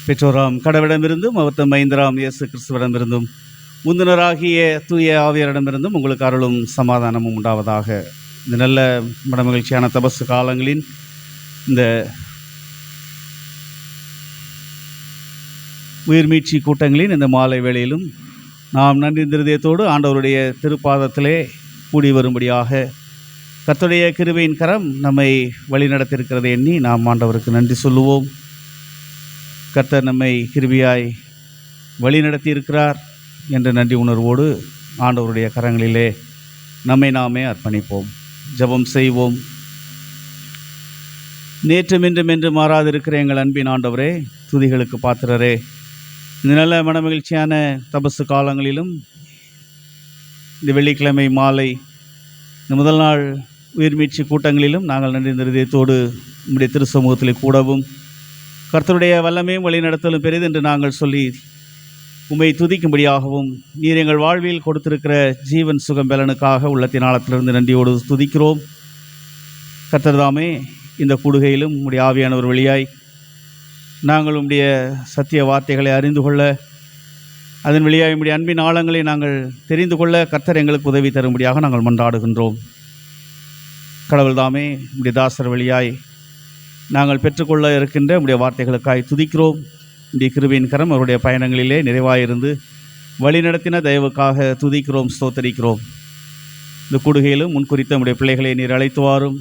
பெற்றோராம் கடவுளிடமிருந்தும் அவர்தம் மைந்தராம் இயேசு கிறிஸ்துவிடமிருந்தும் முந்தினராகிய தூய ஆவியரிடமிருந்தும் உங்களுக்கு அருளும் சமாதானமும் உண்டாவதாக. இந்த நல்ல மனமகிழ்ச்சியான தபசு காலங்களின் இந்த உயிர்மீட்சி கூட்டங்களின் இந்த மாலை வேளையிலும் நாம் நன்றி இருதயத்தோடு ஆண்டவருடைய திருப்பாதத்திலே கூடி வரும்படியாக கர்த்தருடைய கிருபையின் கரம் நம்மை வழிநடத்தியிருக்கிறதை எண்ணி நாம் ஆண்டவருக்கு நன்றி சொல்லுவோம். கர்த்தர் நம்மை கிருபையாய் வழிநடத்தி இருக்கிறார் என்ற நன்றி உணர்வோடு ஆண்டவருடைய கரங்களிலே நம்மை நாமே அர்ப்பணிப்போம். ஜெபம் செய்வோம். நேற்றும் இன்றும் என்று மாறாதிருக்கிற எங்கள் அன்பின் ஆண்டவரே, துதிகளுக்கு பாத்திரரே, இந்த நல்ல மனமகிழ்ச்சியான தபசு காலங்களிலும் இந்த வெள்ளிக்கிழமை மாலை இந்த முதல் நாள் உயிர்மீட்சி கூட்டங்களிலும் நாங்கள் நன்றி நிறுதியத்தோடு உம்முடைய திருச்சமூகத்தில் கூடவும் கர்த்தருடைய வல்லமையும் வழிநடத்தலும் பெரிது என்று நாங்கள் சொல்லி உம்மை துதிக்கும்படியாகவும் நீர் எங்கள் வாழ்வில் கொடுத்திருக்கிற ஜீவன் சுகம் பலனுக்காக உள்ளத்தின் ஆழத்திலிருந்து நன்றியோடு துதிக்கிறோம். கர்த்தர் தாமே இந்த கூடுகையிலும் உம்முடைய ஆவியானவர் வழியாய் நாங்கள் உம்முடைய சத்திய வார்த்தைகளை அறிந்து கொள்ள, அதன் வழியாய் உம்முடைய அன்பின் ஆழங்களை நாங்கள் தெரிந்து கொள்ள கர்த்தர் எங்களுக்கு உதவி தரும்படியாக நாங்கள் மன்றாடுகின்றோம். கடவுள் தாமே உம்முடைய தாசர் வழியாய் நாங்கள் பெற்றுக்கொள்ள இருக்கின்ற உம்முடைய வார்த்தைகளுக்காய் துதிக்கிறோம். இந்த கிருபையின் கரம் அவருடைய பயணங்களிலே நிறைவாயிருந்து வழிநடத்தின தயவுக்காக துதிக்கிறோம், ஸ்தோத்தரிக்கிறோம். இந்த கூடுகையிலும் முன்குறித்த உம்முடைய பிள்ளைகளை நீர் அழைத்து வாரும்.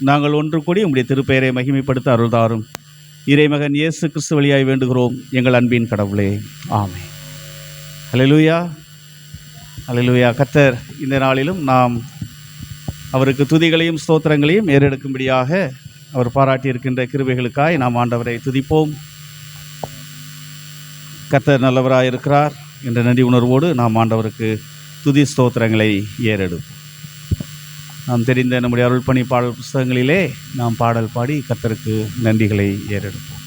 நாங்கள் ஒன்று கூடி உம்முடைய திருப்பெயரை மகிமைப்படுத்த அருள்தாரும். இறைமகன் இயேசு கிறிஸ்து வழியாய் வேண்டுகிறோம் எங்கள் அன்பின் கடவுளே, ஆமென். அல்லேலூயா, அல்லேலூயா. கர்த்தர் இந்த நாளிலும் நாம் அவருக்கு துதிகளையும் ஸ்தோத்திரங்களையும் ஏறெடுக்கும்படியாக அவர் பாராட்டியிருக்கின்ற கிருபைகளுக்காய் நாம் ஆண்டவரை துதிப்போம். கர்த்தர் நல்லவராக இருக்கிறார் என்ற நன்றி உணர்வோடு நாம் ஆண்டவருக்கு துதி ஸ்தோத்திரங்களை ஏறெடுப்போம். நாம் தெரிந்த நம்முடைய அருள்பணி பாடல் புஸ்தகங்களிலே நாம் பாடல் பாடி கர்த்தருக்கு நன்றிகளை ஏறெடுப்போம்.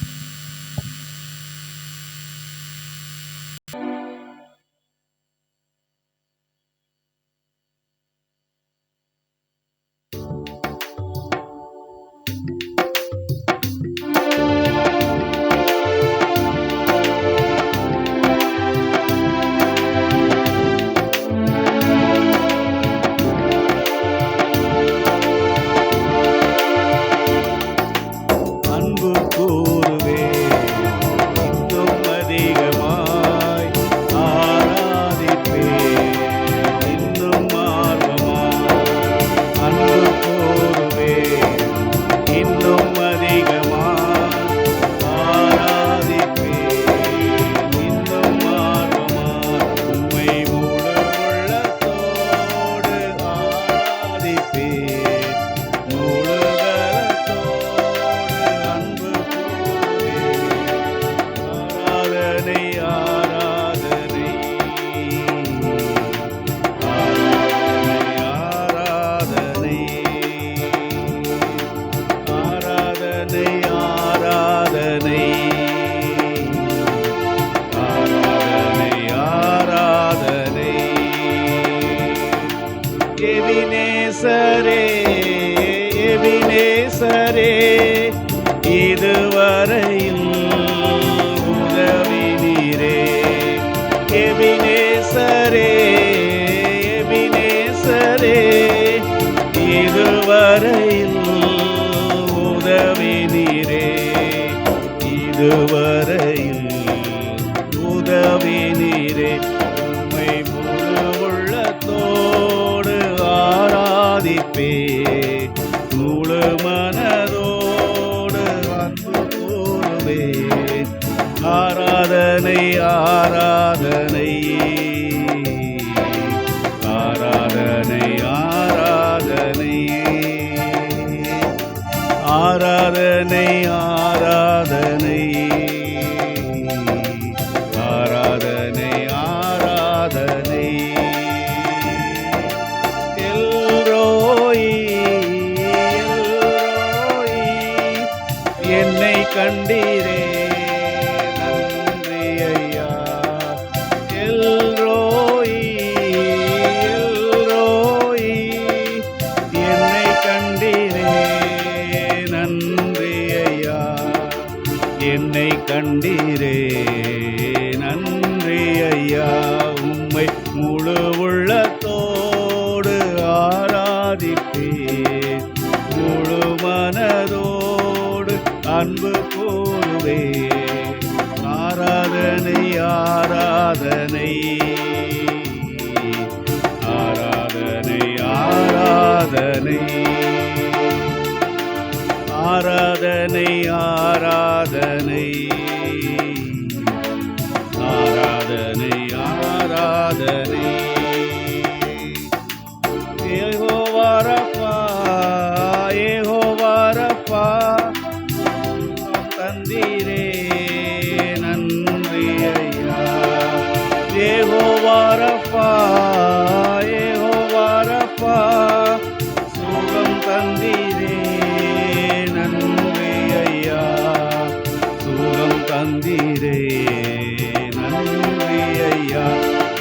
எபினேசரே, இதுவரையில் உதவி நீரே. எபினேசரே, எபினேசரே, இதுவரையில் உதவி நீரே. இதுவரையில் உதவி நீரே. உம்மை முழு உள்ளத்தோடு ஆராதிப்பே, முழு மனதோடு அன்பு கூறுவே. ஆராதனை ஆராதனை ஆராதனை ஆராதனை ஆராதனை ஆராதனை ஆராதனை ஆராதனை. எல்ரோயி எல்ரோயி, என்னை கண்டீரே நன்றி ஐயா. எல்ரோயி எல்ரோயி, என்னை கண்டீரே நன்றி ஆராதிப்பேன். முழு மனதோடு அன்பு கூறுவேன். ஆராதனை ஆராதனை ஆராதனை ஆராதனை ஆராதனை ஆராதனை ஆராதனை ஆராதனை. யெகோவா ரப்பா, யெகோவா ரப்பா, தந்தீரே நன்றி ஐயா. யெகோவா ரப்பா, யெகோவா ரப்பா, சுகம் தந்தீரே நன்றி ஐயா. சுகம் தந்தீரே நன்றி ஐயா.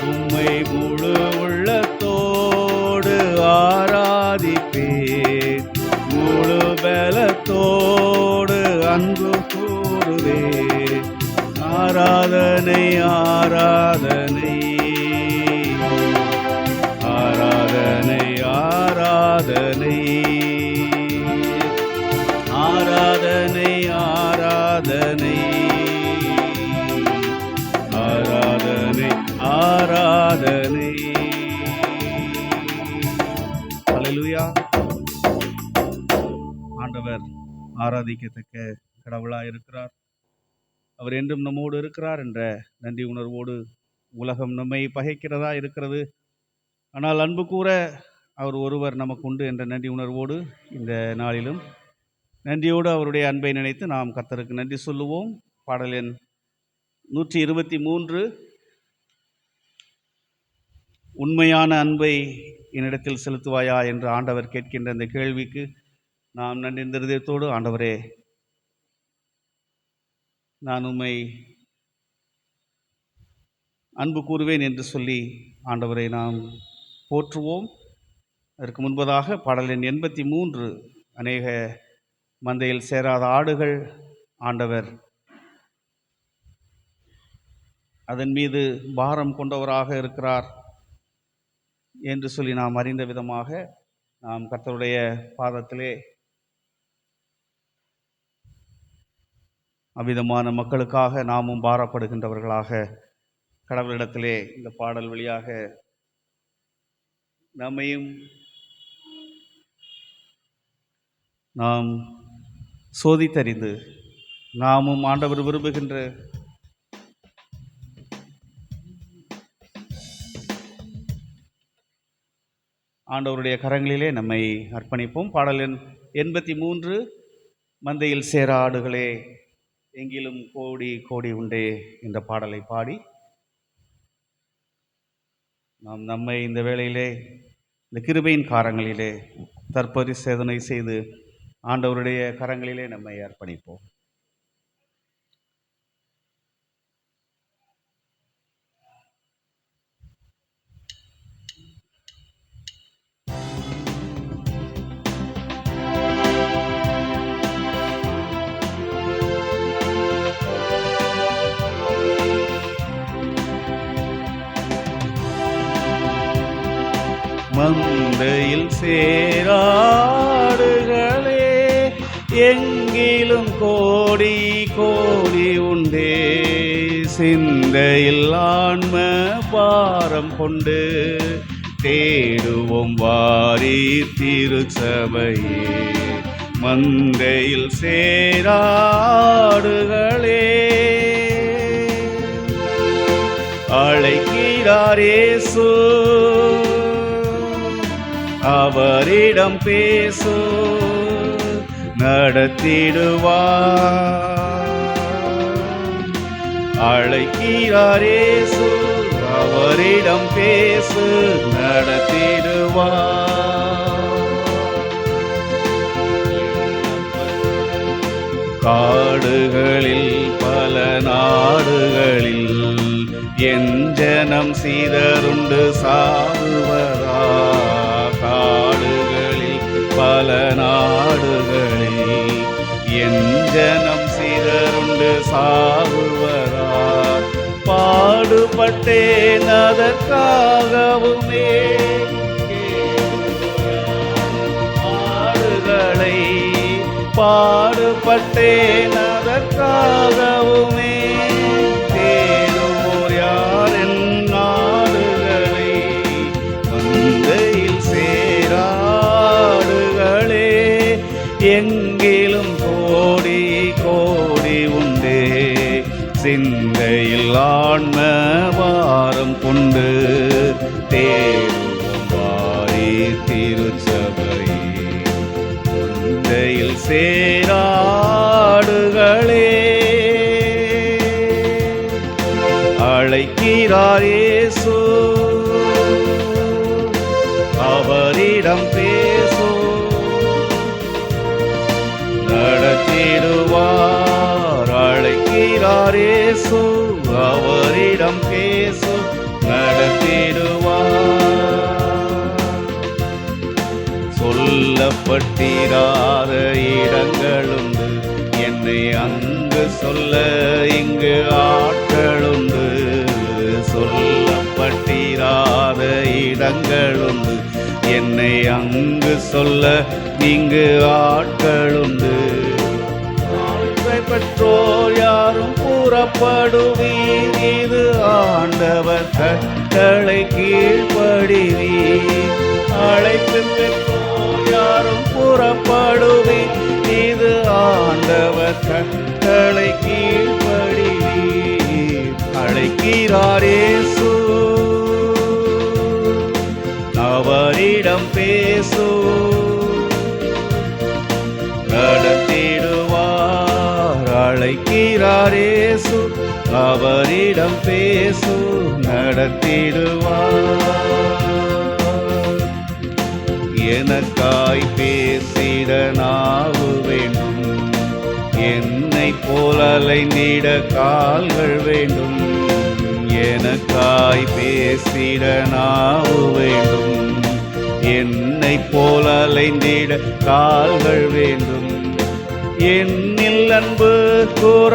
உம்மை முழு உள்ளத்தோடு ஆராதிப்பேன். முழு பலத்தோடு அன்பு கூறுவேன். ஆராதனை ஆராதனை ஆராதனை ஆராதனை ஆராதனை ஆராதனை ஆராதனை ஆராதனை. ஹல்லேலூயா. ஆண்டவர் ஆராதிக்கத்தக்க கடவுளாய் இருக்கிறார். அவர் என்றும் நம்மோடு இருக்கிறார் என்ற நன்றி உணர்வோடு உலகம் நம்மை பகைக்கிறதா இருக்கிறது. ஆனால் அன்பு கூற அவர் ஒருவர் நமக்கு உண்டு என்ற நன்றி உணர்வோடு இந்த நாளிலும் நன்றியோடு அவருடைய அன்பை நினைத்து நாம் கர்த்தருக்கு நன்றி சொல்லுவோம். பாடல் எண் 123. உண்மையான அன்பை என்னிடத்தில் செலுத்துவாயா என்று ஆண்டவர் கேட்கின்ற இந்த கேள்விக்கு நாம் நன்றி இருதயத்தோடு, ஆண்டவரே, நான் உம்மை அன்பு கூறுவேன் என்று சொல்லி ஆண்டவரை நாம் போற்றுவோம். அதற்கு முன்பதாக பாடல் எண் 83. அநேக மந்தையில் சேராத ஆடுகள் ஆண்டவர் அதன் மீது பாரம் கொண்டவராக இருக்கிறார் என்று சொல்லி நாம் அறிந்த விதமாக நாம் கர்த்தருடைய பாதத்திலே அவ்விதமான மக்களுக்காக நாமும் பாரப்படுகின்றவர்களாக கடவுளிடத்திலே இந்த பாடல் வழியாக நம்மையும் நாம் சோதித்தறிந்து நாமும் ஆண்டவர் விரும்புகின்ற ஆண்டவருடைய கரங்களிலே நம்மை அர்ப்பணிப்போம். பாடல் எண் 83. மந்தையில் சேர ஆடுகளே எங்கிலும் கோடி கோடி உண்டே என்ற பாடலை பாடி நாம் நம்மை இந்த வேளையிலே இந்த கிருபையின் காரங்களிலே தற்பரிசோதனை செய்து ஆண்டவருடைய கரங்களிலே நம்மை அர்ப்பணிப்போம். மந்தையில் சேராடுகளே எங்கிலும் கோடி கோடி உண்டே, சிந்தையில் ஆன்ம பாரம் கொண்டு தேடுவோம் வாரி திருச்சபையே. மந்தையில் சேராடுகளே அழைக்கிறார் இயேசு, அவரிடம் பேசு, நடத்திடுவார். அழைக்கிறார் இயேசு, அவரிடம் பேசு, நடத்திடுவார். காடுகளில் பல நாடுகளில் என் ஜனம் சிதறுண்டு சாவுவதா. காடுகளில் பல நாடுகளில் என் ஜனம் சிதறுண்டு சாவுவதா. பாடுபட்டேன் அதற்காகவுமே, பாடுபட்டேன் அதற்காகவுமே. தேடுவோர் யார் என் நாடுகளை, மந்தையில் சேராடுகளே. எங்கிலும் கோடி கோடி உண்டே, சிந்தையில் ஆன்ம வாரம் கொண்டு தேடுவோம் வாரி திருச்சபை. மந்தையில் சேராடுகளே, அழைக்கிறார் இயேசு, அவரிடம் பேசு. நடத்திடுவார், அழைக்கிறார் இயேசு, அவரிடம் பேசு. நடத்திடுவார். சொல்லப்பட்டிராத இடங்களுண்டு, என்னை அங்கு சொல்ல இங்கு ஆட்களுண்டு. சொல்லப்பட்டிராத இடங்களுண்டு, என்னை அங்கு சொல்ல இங்கு ஆட்களுண்டு. ஆழ்வை பெற்றோர் யாரும் புறப்படுவீர், இது ஆண்டவர் கட்டளை கீழ்ப்படிவீர். அழைப்பு பெற்றோர் யாரும் புறப்படுவீர், இது ஆண்டவர் கட்டளை கீழ்ப்படிவீர். அழைக்கிறார் இயேசு, அவரிடம் பேசு. நடத்திடுவார், அழைக்கிறார் இயேசு, அவரிடம் பேசு. நடத்திடுவார். எனக்காய் பேசிட நாவு வேண்டும், என்னை போல் அலைந்திட கால்கள் வேண்டும். எனக்காய் பேசிட நாவு வேண்டும், என்னை போல் அலைந்திட கால்கள் வேண்டும். என்னில் அன்பு கூற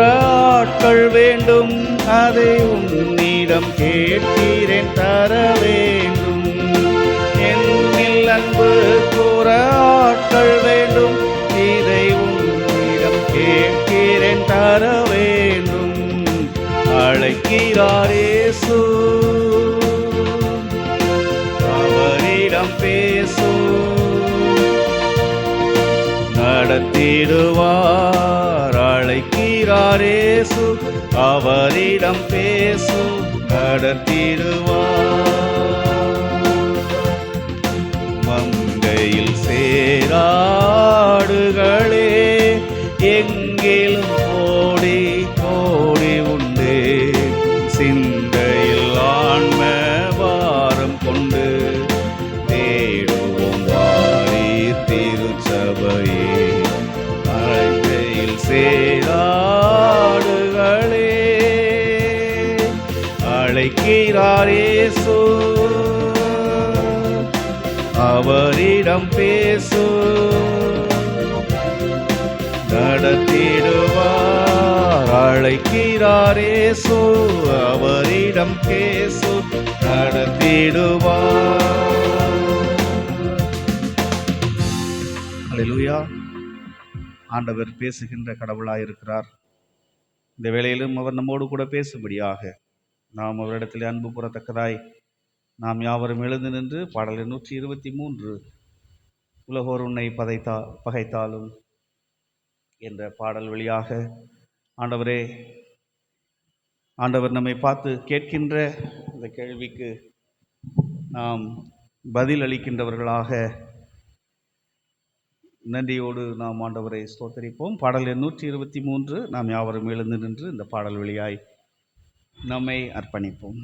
ஆட்கள் வேண்டும், அதை உன்னிடம் கேட்கிறேன் தர வேண்டும். என்னில் அன்பு கூற ஆட்கள் வேண்டும், இதை உன்னிடம் கேட்கிறேன் தர வேண்டும். அழைக்கிறார் இயேசு, அவரிடம் பேசு. நடத்திடுவார், அழைக்கிறார் இயேசு, அவரிடம் பேசு. நடத்திடுவார். மந்தையில் சேராடுகளே, எங்கிலும் கோடி கோடி உண்டு. சிந்தையில் ஆன்ம வாரம் கொண்டு தேடுவோம் வாரி திருச்சபையே. அழைக்கையில் சேராடுகளே, அழைக்கிறார் இயேசு, அவரிடம் பேசு. நடத்திடுவார், அழைக்கிறார் இயேசு, அவரிடம் பேசு. நடத்திடுவார். அல்லேலூயா. ஆண்டவர் பேசுகின்ற கடவுளாயிருக்கிறார். இந்த வேளையிலும் அவர் நம்மோடு கூட பேசும்படியாக நாம் அவரிடத்தில் அன்பு கூறத்தக்கதாய் நாம் யாவரும் எழுந்து நின்று பாடல் 123 உலகோர் உன்னை பகைத்தாலும் என்ற பாடல் வழியாக ஆண்டவரே, ஆண்டவர் நம்மை பார்த்து கேட்கின்ற இந்த கேள்விக்கு நாம் பதில் அளிக்கின்றவர்களாக நன்றியோடு நாம் ஆண்டவரை ஸ்தோத்தரிப்போம். பாடல் 123 நாம் யாவரும் எழுந்து நின்று இந்த பாடல் வழியாய் நம்மை அர்ப்பணிப்போம்.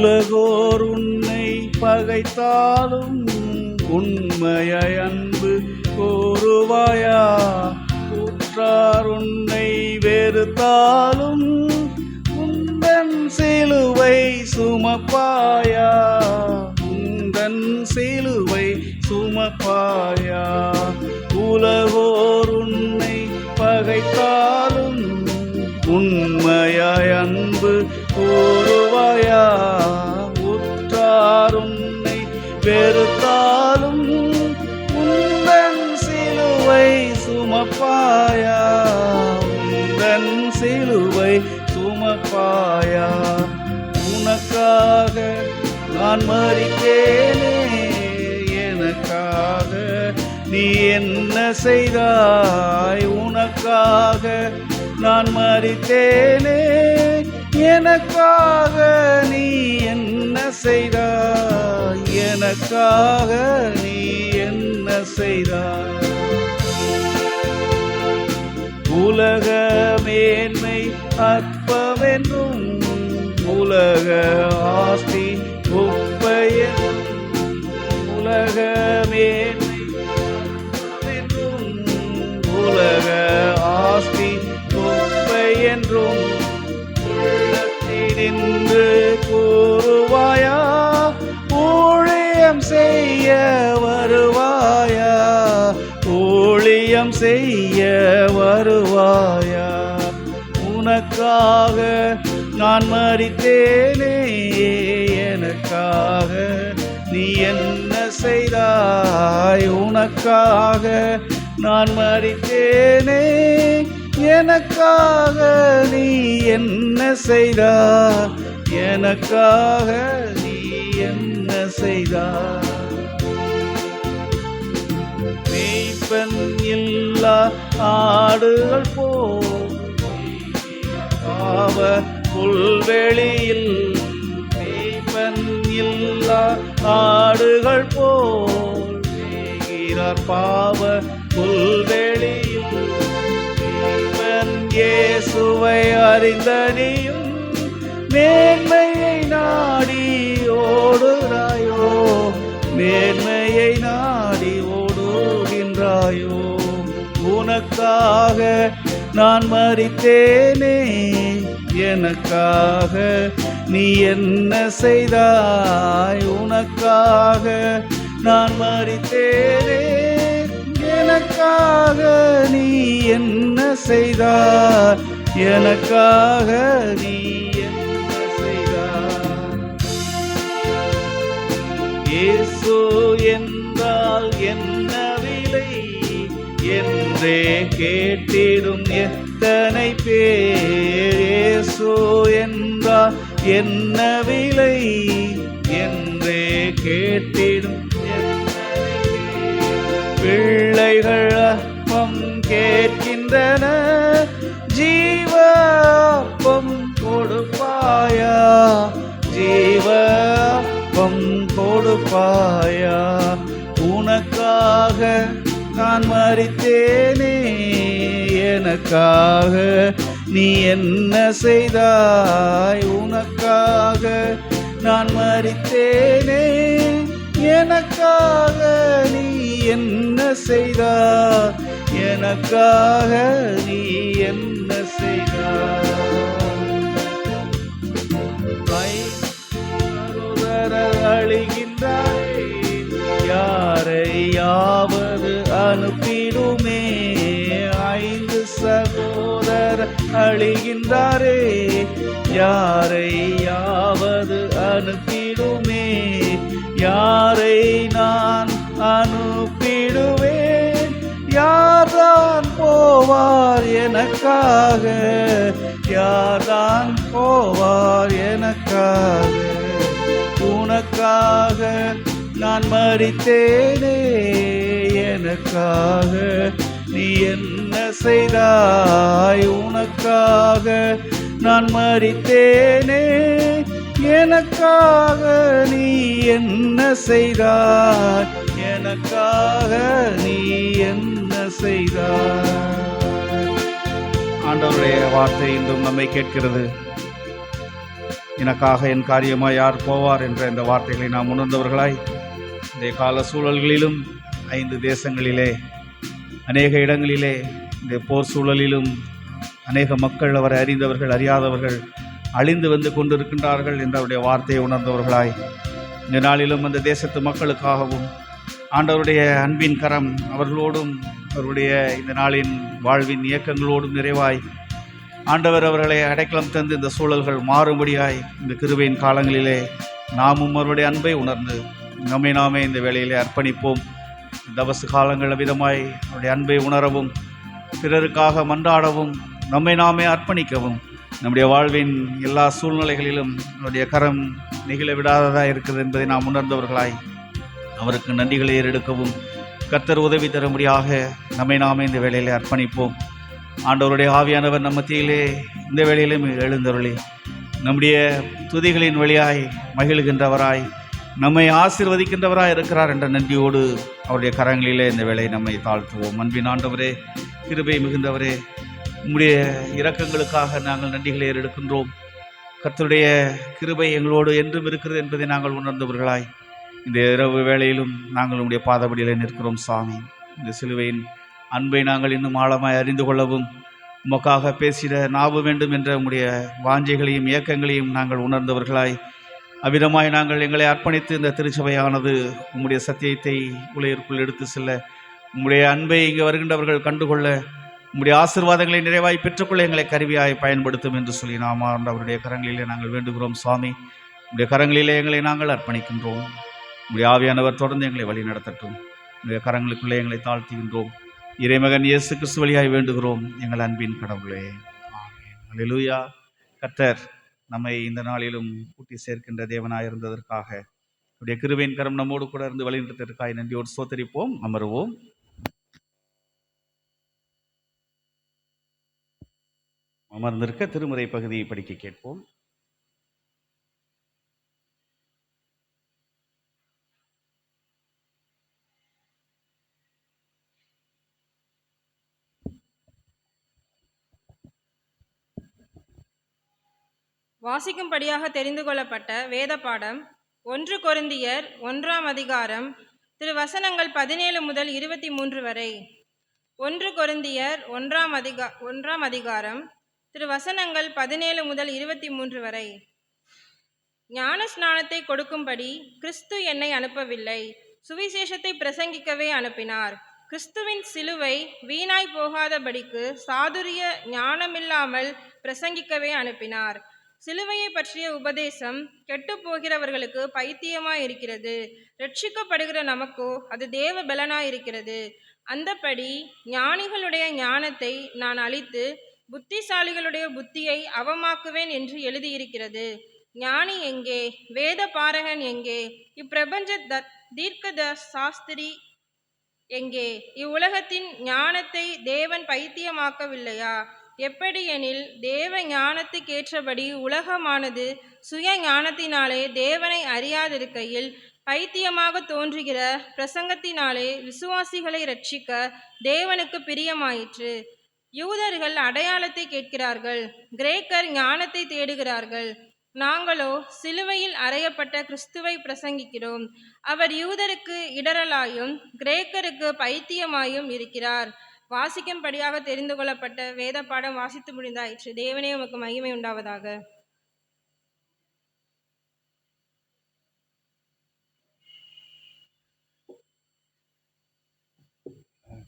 உலகோர் உன்னை பகைத்தாலும் உண்மையாய் அன்பு கூறுவாயா? உற்றார் உன்னை வெறுத்தாலும் உந்தன் சிலுவை சுமப்பாயா? உந்தன் சிலுவை சுமப்பாயா? உலகோர் உன்னை பகைத்தாலும் உண்மையாய் அன்பு கூறுவாயா? உற்றார் உன்னை வெறுத்தாலும் உந்தன் சிலுவை சுமப்பாயா? உந்தன் சிலுவை சுமப்பாயா? உனக்காக நான் மரித்தேனே, எனக்காக நீ என்ன செய்தாய்? உனக்காக நான் மரித்தேனே, எனக்காக நீ என்ன செய்தாய்? எனக்காக நீ என்ன செய்தாய்? உலக மேன்மை அற்பமென்றும் உலக ஆஸ்தி குப்பையென்றும் உலக மேன்மை அற்பமென்றும் உலக ஆஸ்தி குப்பை என்றும் உள்ளத்தினின்று கூறுவாயா? ஊழியம் செய்ய வருவாயா? ஊழியம் செய்ய வருவாயா? உனக்காக நான் மரித்தேனே, எனக்காக நீ என்ன செய்தாய்? உனக்காக நான் மரித்தேனே, எனக்காக நீ என்ன செய்தாய்? எனக்காக நீ என்ன செய்தாய்? மேய்ப்பன் இல்லா ஆடுகள் போல் பாவ புல்வெளியில், மேய்ப்பன் இல்லா ஆடுகள் போல் மேய்கிறார் பாவ புல்வெளியில். மேய்ப்பன் இயேசுவை அறிந்த நீயும் மேன்மையை நாடி ஓடுகிறாயோ? மேன்மையை நாடி ஓடுகின்றாயோ? உனக்காக நான் மரித்தேனே, எனக்காக நீ என்ன செய்தாய்? உனக்காக நான் மரித்தேனே, எனக்காக நீ என்ன செய்தாய்? எனக்காக நீ என்ன செய்தாய்? இயேசு என்றால் என்ன விலை என்றே கேட்டிடும் எத்தனை பேர்? இயேசு என்றால் என்ன விலை என்றே கேட்டிடும் பிள்ளைகள் அப்பம் கேட்கின்றன, ஜீவ அப்பம் கொடுப்பாயா? ஜீவ அப்பம் கொடுப்பாயா? உனக்காக நான் மரித்தேனே, எனக்காக நீ என்ன செய்தாய்? உனக்காக நான் மரித்தேனே, எனக்காக நீ என்ன செய்தாய்? எனக்காக நீ என்ன செய்தாய்? சகோதரர் அழிகின்றாரே, யாரையாவது அனுப்பிடுமே. 5 சகோதரர் அழிகின்றாரே, யாரையாவது அனுப்பிடுமே. யாரை நான் அனுப்பிடுவேன்? யார்தான் போவார் எனக்காக? யார்தான் போவார் எனக்காக? உனக்காக நான் மரித்தேனே, எனக்காக நீ என்ன செய்தாய்? உனக்காக நான் மரித்தேனே, எனக்காக நீ என்ன செய்தாய்? எனக்காக நீ என்ன செய்தாய்? ஆண்டவருடைய வார்த்தை இன்றும் நம்மை கேட்கிறது. எனக்காக என் காரியமாக யார் போவார் என்ற இந்த வார்த்தைகளை நாம் உணர்ந்தவர்களாய் இந்த கால சூழல்களிலும் 5 தேசங்களிலே அநேக இடங்களிலே இந்த போர் சூழலிலும் அநேக மக்கள் அவரை அறிந்தவர்கள் அறியாதவர்கள் அழிந்து வந்து கொண்டிருக்கின்றார்கள் என்ற அவருடைய வார்த்தையை உணர்ந்தவர்களாய் இந்த நாளிலும் அந்த தேசத்து மக்களுக்காகவும் ஆண்டவருடைய அன்பின் கரம் அவர்களோடும் அவருடைய இந்த நாளின் வாழ்வின் இயக்கங்களோடும் நிறைவாய் ஆண்டவர் அவர்களை அடைக்கலம் தந்து இந்த சூழல்கள் மாறும்படியாய் இந்த கிருபையின் காலங்களிலே நாமும் அவருடைய அன்பை உணர்ந்து நாமே இந்த வேளையிலே அர்ப்பணிப்போம். தபசு காலங்கள் விதமாய் அவருடைய அன்பை உணரவும் பிறருக்காக மன்றாடவும் நாமே அர்ப்பணிக்கவும் நம்முடைய வாழ்வின் எல்லா சூழ்நிலைகளிலும் அவருடைய கரம் நெகிழ விடாததாக இருக்கிறது என்பதை நாம் உணர்ந்தவர்களாய் அவருக்கு நன்றிகளை ஏறெடுக்கவும் கர்த்தர் உதவி தரும்படியாக நாமே இந்த வேளையிலே அர்ப்பணிப்போம். ஆண்டவருடைய ஆவியானவர் நம்ம மத்தியிலே இந்த வேளையிலும் எழுந்தருளி நம்முடைய துதிகளின் வழியாய் மகிழ்கின்றவராய் நம்மை ஆசீர்வதிக்கின்றவராய் இருக்கிறார் என்ற நன்றியோடு அவருடைய கரங்களிலே இந்த வேளையை நம்மை தாழ்த்துவோம். அன்பின் ஆண்டவரே, கிருபை மிகுந்தவரே, உம்முடைய இரக்கங்களுக்காக நாங்கள் நன்றிகளை ஏறெடுக்கின்றோம். கர்த்தருடைய கிருபை எங்களோடு என்றும் இருக்கிறது என்பதை நாங்கள் உணர்ந்தவர்களாய் இந்த இரவு வேளையிலும் நாங்கள் உம்முடைய பாதபடியிலே நிற்கிறோம். சாமி, இந்த சிலுவையின் அன்பை நாங்கள் இன்னும் ஆழமாய் அறிந்து கொள்ளவும் உமக்காக பேசிட நாவு வேண்டும் என்ற உம்முடைய வாஞ்சைகளையும் இயக்கங்களையும் நாங்கள் உணர்ந்தவர்களாய் அவ்விதமாய் நாங்கள் எங்களை அர்ப்பணித்து இந்த திருச்சபையானது உம்முடைய சத்தியத்தை உலகிற்குள் எடுத்து செல்ல, உம்முடைய அன்பை இங்கே வருகின்றவர்கள் கண்டுகொள்ள, உம்முடைய ஆசீர்வாதங்களை நிறைவாய் பெற்றுக்கொள்ள எங்களை கருவியாய் பயன்படுத்தும் என்று சொல்லி நாம் அவருடைய கரங்களிலே நாங்கள் வேண்டுகிறோம். சுவாமி, உம்முடைய கரங்களிலே எங்களை நாங்கள் அர்ப்பணிக்கின்றோம். உம்முடைய ஆவியானவர் தொடர்ந்து எங்களை வழி நடத்தட்டும். உம்முடைய கரங்களுக்குள்ளே எங்களை தாழ்த்துகின்றோம். இறைமகன் இயேசு கிறிஸ்து வழியாய் வேண்டுகிறோம் எங்கள் அன்பின் கடவுளே. அல்லேலூயா. கர்த்தர் நம்மை இந்த நாளிலும் கூட்டி சேர்க்கின்ற தேவனாய் இருந்ததற்காக அவருடைய கிருபையின் கரம் நம்மோடு கூட இருந்து வழிநடத்திற்காய் நன்றியோடு ஸ்தோத்திரிப்போம். அமருவோம். அமர்ந்திருக்க திருமுறை பகுதியை படிக்க கேட்போம். வாசிக்கும்படியாக தெரிந்து கொள்ளப்பட்ட வேத பாடம் 1 கொரிந்தியர் 1ஆம் அதிகாரம் திருவசனங்கள் 17 முதல் 23 வரை. 1 கொரிந்தியர் 1ஆம் அதிகாரம் திருவசனங்கள் 17 முதல் 23 வரை. ஞான ஸ்நானத்தை கொடுக்கும்படி கிறிஸ்து என்னை அனுப்பவில்லை, சுவிசேஷத்தை பிரசங்கிக்கவே அனுப்பினார். கிறிஸ்துவின் சிலுவை வீணாய் போகாதபடிக்கு சாதுரிய ஞானமில்லாமல் பிரசங்கிக்கவே அனுப்பினார். சிலுவையை பற்றிய உபதேசம் கெட்டு போகிறவர்களுக்கு பைத்தியமாயிருக்கிறது, ரட்சிக்கப்படுகிற நமக்கோ அது தேவ பலனாயிருக்கிறது. அந்தப்படி ஞானிகளுடைய ஞானத்தை நான் அழித்து புத்திசாலிகளுடைய புத்தியை அவமாக்குவேன் என்று எழுதியிருக்கிறது. ஞானி எங்கே? வேத பாரகன் எங்கே? இப்பிரபஞ்ச தீர்க்க சாஸ்திரி எங்கே? இவ்வுலகத்தின் ஞானத்தை தேவன் பைத்தியமாக்கவில்லையா? எப்படியெனில் தேவ ஞானத்துக்கேற்றபடி உலகமானது சுய ஞானத்தினாலே தேவனை அறியாதிருக்கையில் பைத்தியமாக தோன்றுகிற பிரசங்கத்தினாலே விசுவாசிகளை ரட்சிக்க தேவனுக்கு பிரியமாயிற்று. யூதர்கள் அடையாளத்தை கேட்கிறார்கள், கிரேக்கர் ஞானத்தை தேடுகிறார்கள். நாங்களோ சிலுவையில் அறையப்பட்ட கிறிஸ்துவை பிரசங்கிக்கிறோம். அவர் யூதருக்கு இடரலாயும் கிரேக்கருக்கு பைத்தியமாயும் இருக்கிறார். வாசிக்கும்படியாக தெரிந்து கொள்ளப்பட்ட வேத பாடம் வாசித்து முடிந்தாயிற்று. தேவனே உமக்கு மகிமை உண்டாவதாக.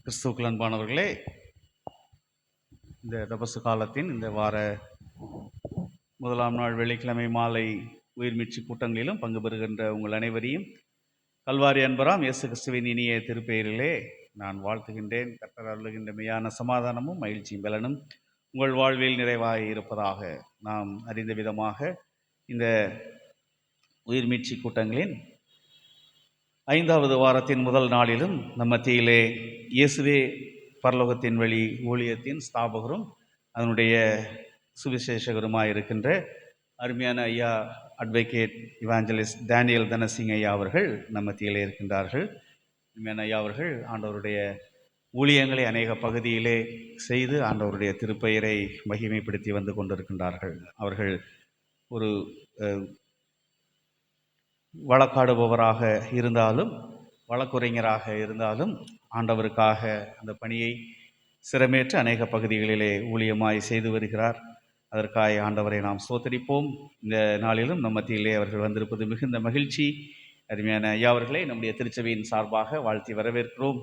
கிறிஸ்துவுக்குள் அன்பானவர்களே, இந்த தபசு காலத்தின் இந்த வார முதலாம் நாள் வெள்ளிக்கிழமை மாலை உயிர் மீட்சி கூட்டங்களிலும் பங்கு பெறுகின்ற உங்கள் அனைவரையும் கல்வாரி அன்பராம் இயேசு கிறிஸ்துவின் இனிய திருப்பெயரிலே நான் வாழ்த்துகின்றேன். கர்த்தர் அருளுகின்ற மெய்யான சமாதானமும் மகிழ்ச்சியும் பலனும் உங்கள் வாழ்வில் நிறைவாக இருப்பதாக. நாம் அறிந்த விதமாக இந்த உயிர் மீட்சி கூட்டங்களின் 5வது வாரத்தின் முதல் நாளிலும் நம் மத்தியிலே இயேசுவே பரலோகத்தின் வழி ஊழியத்தின் ஸ்தாபகரும் அதனுடைய சுவிசேஷகருமாக இருக்கின்ற அருமையான ஐயா அட்வொகேட் இவாஞ்சலிஸ்ட் டேனியல் தனசிங் ஐயா அவர்கள் நம் மத்தியிலே இருக்கின்றார்கள். அருமையான ஐயா அவர்கள் ஆண்டவருடைய ஊழியங்களை அநேக பகுதியிலே செய்து ஆண்டவருடைய திருப்பெயரை மகிமைப்படுத்தி வந்து கொண்டிருக்கின்றார்கள். அவர்கள் ஒரு வழக்காடுபவராக இருந்தாலும் வழக்குரைஞராக இருந்தாலும் ஆண்டவருக்காக அந்த பணியை சிரமேற்று அநேக பகுதிகளிலே ஊழியமாய் செய்து வருகிறார். அதற்காக ஆண்டவரை நாம் ஸ்தோத்தரிப்போம். இந்த நாளிலும் நம் மத்தியிலே அவர்கள் வந்திருப்பது மிகுந்த மகிழ்ச்சி. அருமையான ஐயா அவர்களை நம்முடைய திருச்சபையின் சார்பாக வாழ்த்தி வரவேற்கிறோம்.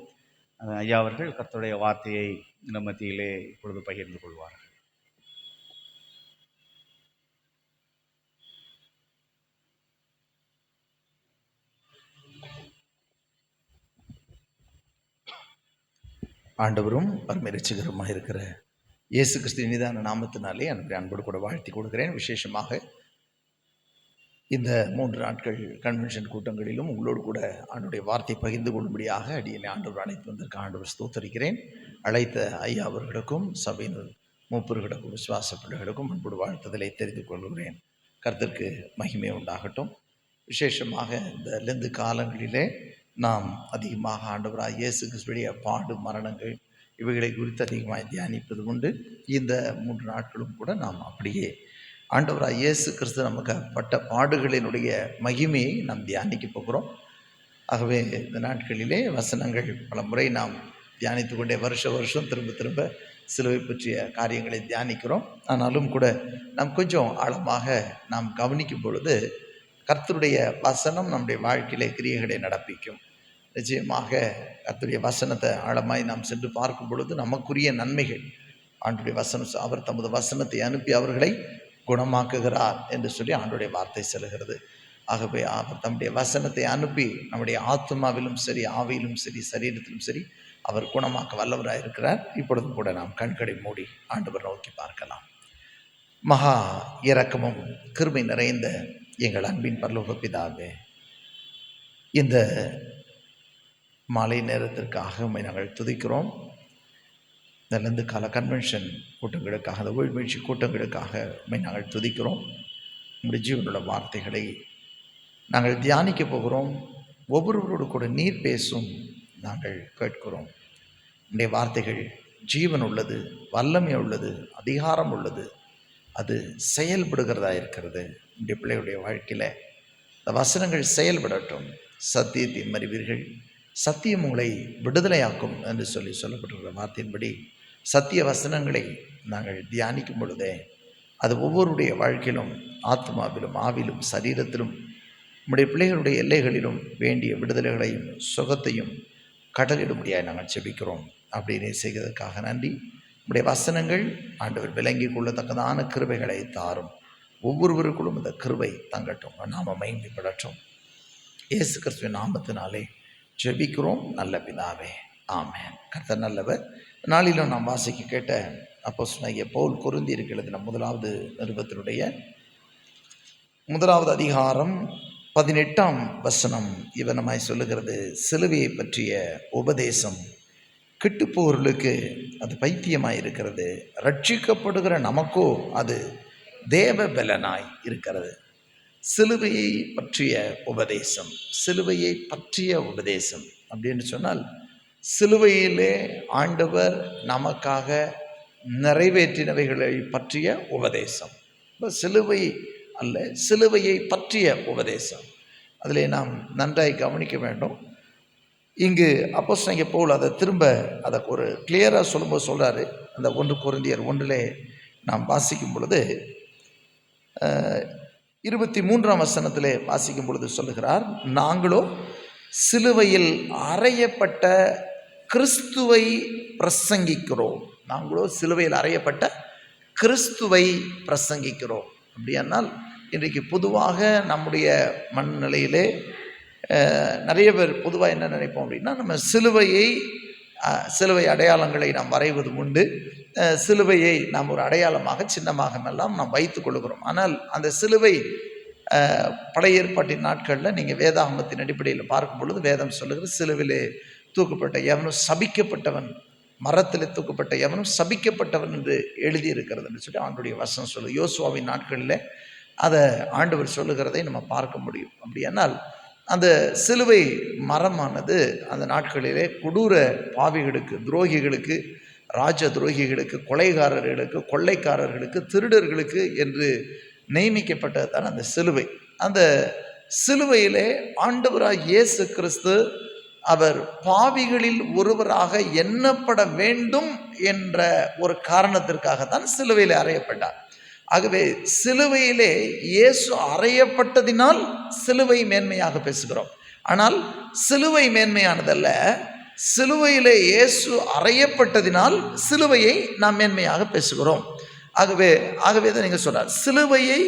ஐயா அவர்கள் கர்த்தருடைய வார்த்தையை நம் மத்தியிலே இப்பொழுது பகிர்ந்து கொள்வார்கள். ஆண்டவரும் அருமை இரட்சகருமாக இருக்கிற இயேசு கிறிஸ்து இனிதான நாமத்தினாலே என்னுடைய அன்போடு கூட வாழ்த்தி கொடுக்கிறேன். விசேஷமாக இந்த 3 நாட்கள் கன்வென்ஷன் கூட்டங்களிலும் உங்களோடு கூட ஆண்டுடைய வார்த்தை பகிர்ந்து கொள்ளும்படியாக அடியனை ஆண்டவர் அழைத்து வந்திருக்க ஆண்டவர் ஸ்தோத்தரிக்கிறேன். அழைத்த ஐயா அவர்களுக்கும் சபையின் மூப்பர்களுக்கும் விசுவாச பிள்ளைகளுக்கும் அன்போடு வாழ்த்துதலை தெரிந்து கொள்கிறேன். கர்த்தருக்கு மகிமை உண்டாகட்டும். விசேஷமாக இந்த லெந்து காலங்களிலே நாம் அதிகமாக ஆண்டவராக இயேசு கிறிஸ்துவுடைய பாடு மரணங்கள் இவைகளை குறித்து அதிகமாக தியானிப்பது உண்டு. இந்த 3 நாட்களும் கூட நாம் அப்படியே ஆண்டவராக இயேசு கிறிஸ்து நமக்கு பட்ட பாடுகளினுடைய மகிமையை நாம் தியானிக்க போகிறோம். ஆகவே இந்த நாட்களிலே வசனங்கள் பல முறை நாம் தியானித்து கொண்டே வருஷம் திரும்ப திரும்ப சிலுவை பற்றிய காரியங்களை தியானிக்கிறோம். ஆனாலும் கூட நாம் கொஞ்சம் ஆழமாக நாம் கவனிக்கும் பொழுது கர்த்தருடைய வசனம் நம்முடைய வாழ்க்கையிலே கிரியைகளை நடப்பிக்கும். நிச்சயமாக கர்த்தருடைய வசனத்தை ஆழமாய் நாம் சென்று பார்க்கும் பொழுது நமக்குரிய நன்மைகள் ஆண்டுடைய வசனம், அவர் தமது வசனத்தை அனுப்பி அவர்களை குணமாக்குகிறார் என்று சொல்லி ஆண்டுடைய வார்த்தை செல்கிறது. ஆகவே அவர் தம்முடைய வசனத்தை அனுப்பி நம்முடைய ஆத்மாவிலும் சரி, ஆவியிலும் சரி, சரீரத்திலும் சரி அவர் குணமாக்க வல்லவராக இருக்கிறார். இப்பொழுதும் கூட நாம் கண்களை மூடி ஆண்டவர் நோக்கி பார்க்கலாம். மகா இரக்கமும் கிருபை நிறைந்த எங்கள் அன்பின் பரலோக பிதாவே, இந்த மாலை நேரத்திற்காக உம்மை நாங்கள் துதிக்கிறோம். இந்த லெந்து கால கன்வென்ஷன் கூட்டங்களுக்காக, அந்த ஊழ்மீழ்ச்சி கூட்டங்களுக்காக உம்மை நாங்கள் துதிக்கிறோம். உங்களுடைய ஜீவனுள்ள வார்த்தைகளை நாங்கள் தியானிக்க போகிறோம். ஒவ்வொருவரோடு கூட நீர் பேசும் நாங்கள் கேட்கிறோம். உடைய வார்த்தைகள் ஜீவன் உள்ளது, வல்லமை உள்ளது, அதிகாரம் உள்ளது, அது செயல்படுகிறதா இருக்கிறது. உடைய பிள்ளைகளுடைய வாழ்க்கையில் இந்த வசனங்கள் செயல்படட்டும். சத்தியத்தின் அறிவீர்கள், சத்தியம் உங்களை விடுதலையாக்கும் என்று சொல்லப்பட்டிருக்கிற வார்த்தையின்படி சத்திய வசனங்களை நாங்கள் தியானிக்கும் பொழுதே அது ஒவ்வொருடைய வாழ்க்கையிலும், ஆத்மாவிலும், ஆவிலும், சரீரத்திலும், நம்முடைய பிள்ளைகளுடைய எல்லைகளிலும் வேண்டிய விடுதலைகளையும் சுகத்தையும் கடலிடும்படியாக நாங்கள் செபிக்கிறோம். அப்படின்னு செய்வதற்காக நன்றி. நம்முடைய வசனங்கள் ஆண்டவர் விளங்கி கொள்ளத்தக்கதான கிருபைகளை தாரும். ஒவ்வொருவருக்குள்ளும் இந்த கிருபை தங்கட்டும், நாம மகிமைப்படட்டும். இயேசு கிறிஸ்துவின் நாமத்தினாலே ஜெபிக்கிறோம் நல்ல பிதாவே, ஆமென். கர்த்தர் நல்லவர். நாளிலும் நாம் வாசிக்க கேட்ட அப்போஸ்தலனாகிய பவுல் கொரிந்தியருக்கு எழுதின 1வது நிருபத்தினுடைய 1வது அதிகாரம் 18ஆம் வசனம் இவனமாய் சொல்லுகிறது: சிலுவையை பற்றிய உபதேசம் கெட்டுப்போர்களுக்கு அது பைத்தியமாய் இருக்கிறது, ரட்சிக்கப்படுகிற நமக்கோ அது தேவ பலனாய் இருக்கிறது. சிலுவையை பற்றிய உபதேசம், சிலுவையை பற்றிய உபதேசம் அப்படின்னு சொன்னால், சிலுவையிலே ஆண்டவர் நமக்காக நிறைவேற்றினவைகளை பற்றிய உபதேசம். இப்போ சிலுவை அல்ல, சிலுவையை பற்றிய உபதேசம். அதிலே நாம் நன்றாய் கவனிக்க வேண்டும். இங்கு அப்போஸ்தலனாகிய பவுல் அதை திரும்ப அதை ஒரு கிளியராக சொல்லும்போது சொல்கிறாரு. அந்த 1 கொரிந்தியர் 1 நாம் வாசிக்கும் பொழுது 23ஆம் வசனத்திலே வாசிக்கும் பொழுது சொல்லுகிறார்: நாங்களோ சிலுவையில் அறையப்பட்ட கிறிஸ்துவை பிரசங்கிக்கிறோம். நாங்களோ சிலுவையில் அறையப்பட்ட கிறிஸ்துவை பிரசங்கிக்கிறோம். அப்படியானால் இன்றைக்கு பொதுவாக நம்முடைய மனநிலையிலே நிறைய பேர் பொதுவாக என்ன நினைப்போம் அப்படின்னா, நம்ம சிலுவை அடையாளங்களை நாம் வரைவது உண்டு. சிலுவையை நாம் ஒரு அடையாளமாக, சின்னமாக எல்லாம் நாம் வைத்து கொள்கிறோம். ஆனால் அந்த சிலுவை பழைய ஏற்பாட்டின் நாட்களில் நீங்கள் வேதாகமத்தின் அடிப்படையில் பார்க்கும் பொழுது வேதம் சொல்லுகிறது, சிலுவிலே தூக்கப்பட்ட எவனும் சபிக்கப்பட்டவன், மரத்தில் தூக்கப்பட்ட எவனும் சபிக்கப்பட்டவன் என்று எழுதியிருக்கிறது என்று சொல்லி ஆண்டுடைய வசனம் சொல்லு. யோசுவாவின் நாட்களில் அதை ஆண்டவர் சொல்லுகிறதை நம்ம பார்க்க முடியும். அப்படியானால் அந்த சிலுவை மரமானது அந்த நாட்களிலே கொடூர பாவிகளுக்கு, துரோகிகளுக்கு, ராஜ துரோகிகளுக்கு, கொலைகாரர்களுக்கு, கொள்ளைக்காரர்களுக்கு, திருடர்களுக்கு என்று நியமிக்கப்பட்டது தான் அந்த சிலுவை. அந்த சிலுவையிலே ஆண்டவராக இயேசு கிறிஸ்து அவர் பாவிகளில் ஒருவராக எண்ணப்பட வேண்டும் என்ற ஒரு காரணத்திற்காகத்தான் சிலுவையிலே அறையப்பட்டார். ஆகவே சிலுவையிலே இயேசு அறையப்பட்டதினால் சிலுவை மேன்மையாக பேசுகிறோம். ஆனால் சிலுவை மேன்மையானதல்ல, சிலுவையிலே இயேசு அறையப்பட்டதினால் சிலுவையை நாம் மேன்மையாக பேசுகிறோம். ஆகவே தான் நீங்கள் சொல்றார் சிலுவையை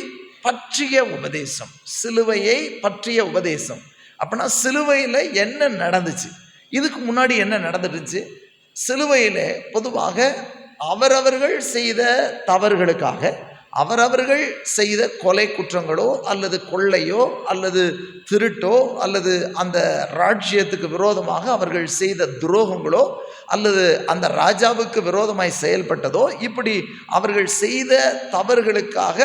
பற்றிய உபதேசம், சிலுவையை பற்றிய உபதேசம். அப்படின்னா சிலுவையில் என்ன நடந்துச்சு, இதுக்கு முன்னாடி என்ன நடந்துடுச்சு? சிலுவையில் பொதுவாக அவரவர்கள் செய்த தவறுகளுக்காக, அவரவர்கள் செய்த கொலை குற்றங்களோ அல்லது கொள்ளையோ அல்லது திருட்டோ அல்லது அந்த ராஜ்யத்துக்கு விரோதமாக அவர்கள் செய்த துரோகங்களோ அல்லது அந்த ராஜாவுக்கு விரோதமாய் செயல்பட்டதோ, இப்படி அவர்கள் செய்த தவறுகளுக்காக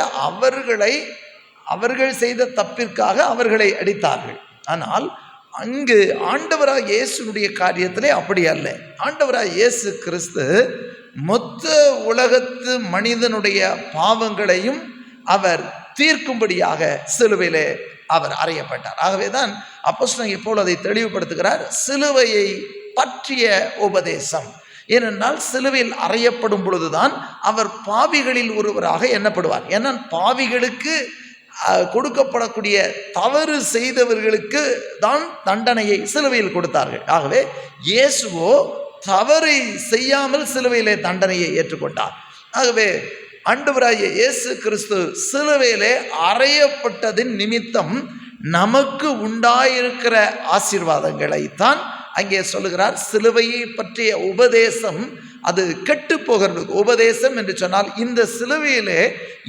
அவர்கள் செய்த தப்பிற்காக அவர்களை அடித்தார்கள். ஆனால் அங்கு ஆண்டவராக இயேசுனுடைய காரியத்திலே அப்படி அல்ல. ஆண்டவராக இயேசு கிறிஸ்து மொத்த உலகத்து மனிதனுடைய பாவங்களையும் அவர் தீர்க்கும்படியாக சிலுவையிலே அவர் அறையப்பட்டார். ஆகவேதான் அப்போஸ்தலன் எப்போது அதை தெளிவுபடுத்துகிறார், சிலுவையை பற்றிய உபதேசம். ஏனென்றால் சிலுவையில் அறையப்படும் பொழுதுதான் அவர் பாவிகளில் ஒருவராக எண்ணப்படுவார். ஏன்னா பாவிகளுக்கு கொடுக்கப்படக்கூடிய தவறு செய்தவர்களுக்கு தான் தண்டனையை சிலுவையில் கொடுத்தார்கள். ஆகவே இயேசுவோ தவறை செய்யாமல் சிலுவையிலே தண்டனையை ஏற்றுக்கொண்டார். ஆகவே ஆண்டவராகிய இயேசு கிறிஸ்து சிலுவையிலே அறையப்பட்டதின் நிமித்தம் நமக்கு உண்டாயிருக்கிற ஆசீர்வாதங்களைத்தான் அங்கே சொல்லுகிறார். சிலுவையை பற்றிய உபதேசம் அது கெட்டு போகிறது. உபதேசம் என்று சொன்னால் இந்த சிலுவையிலே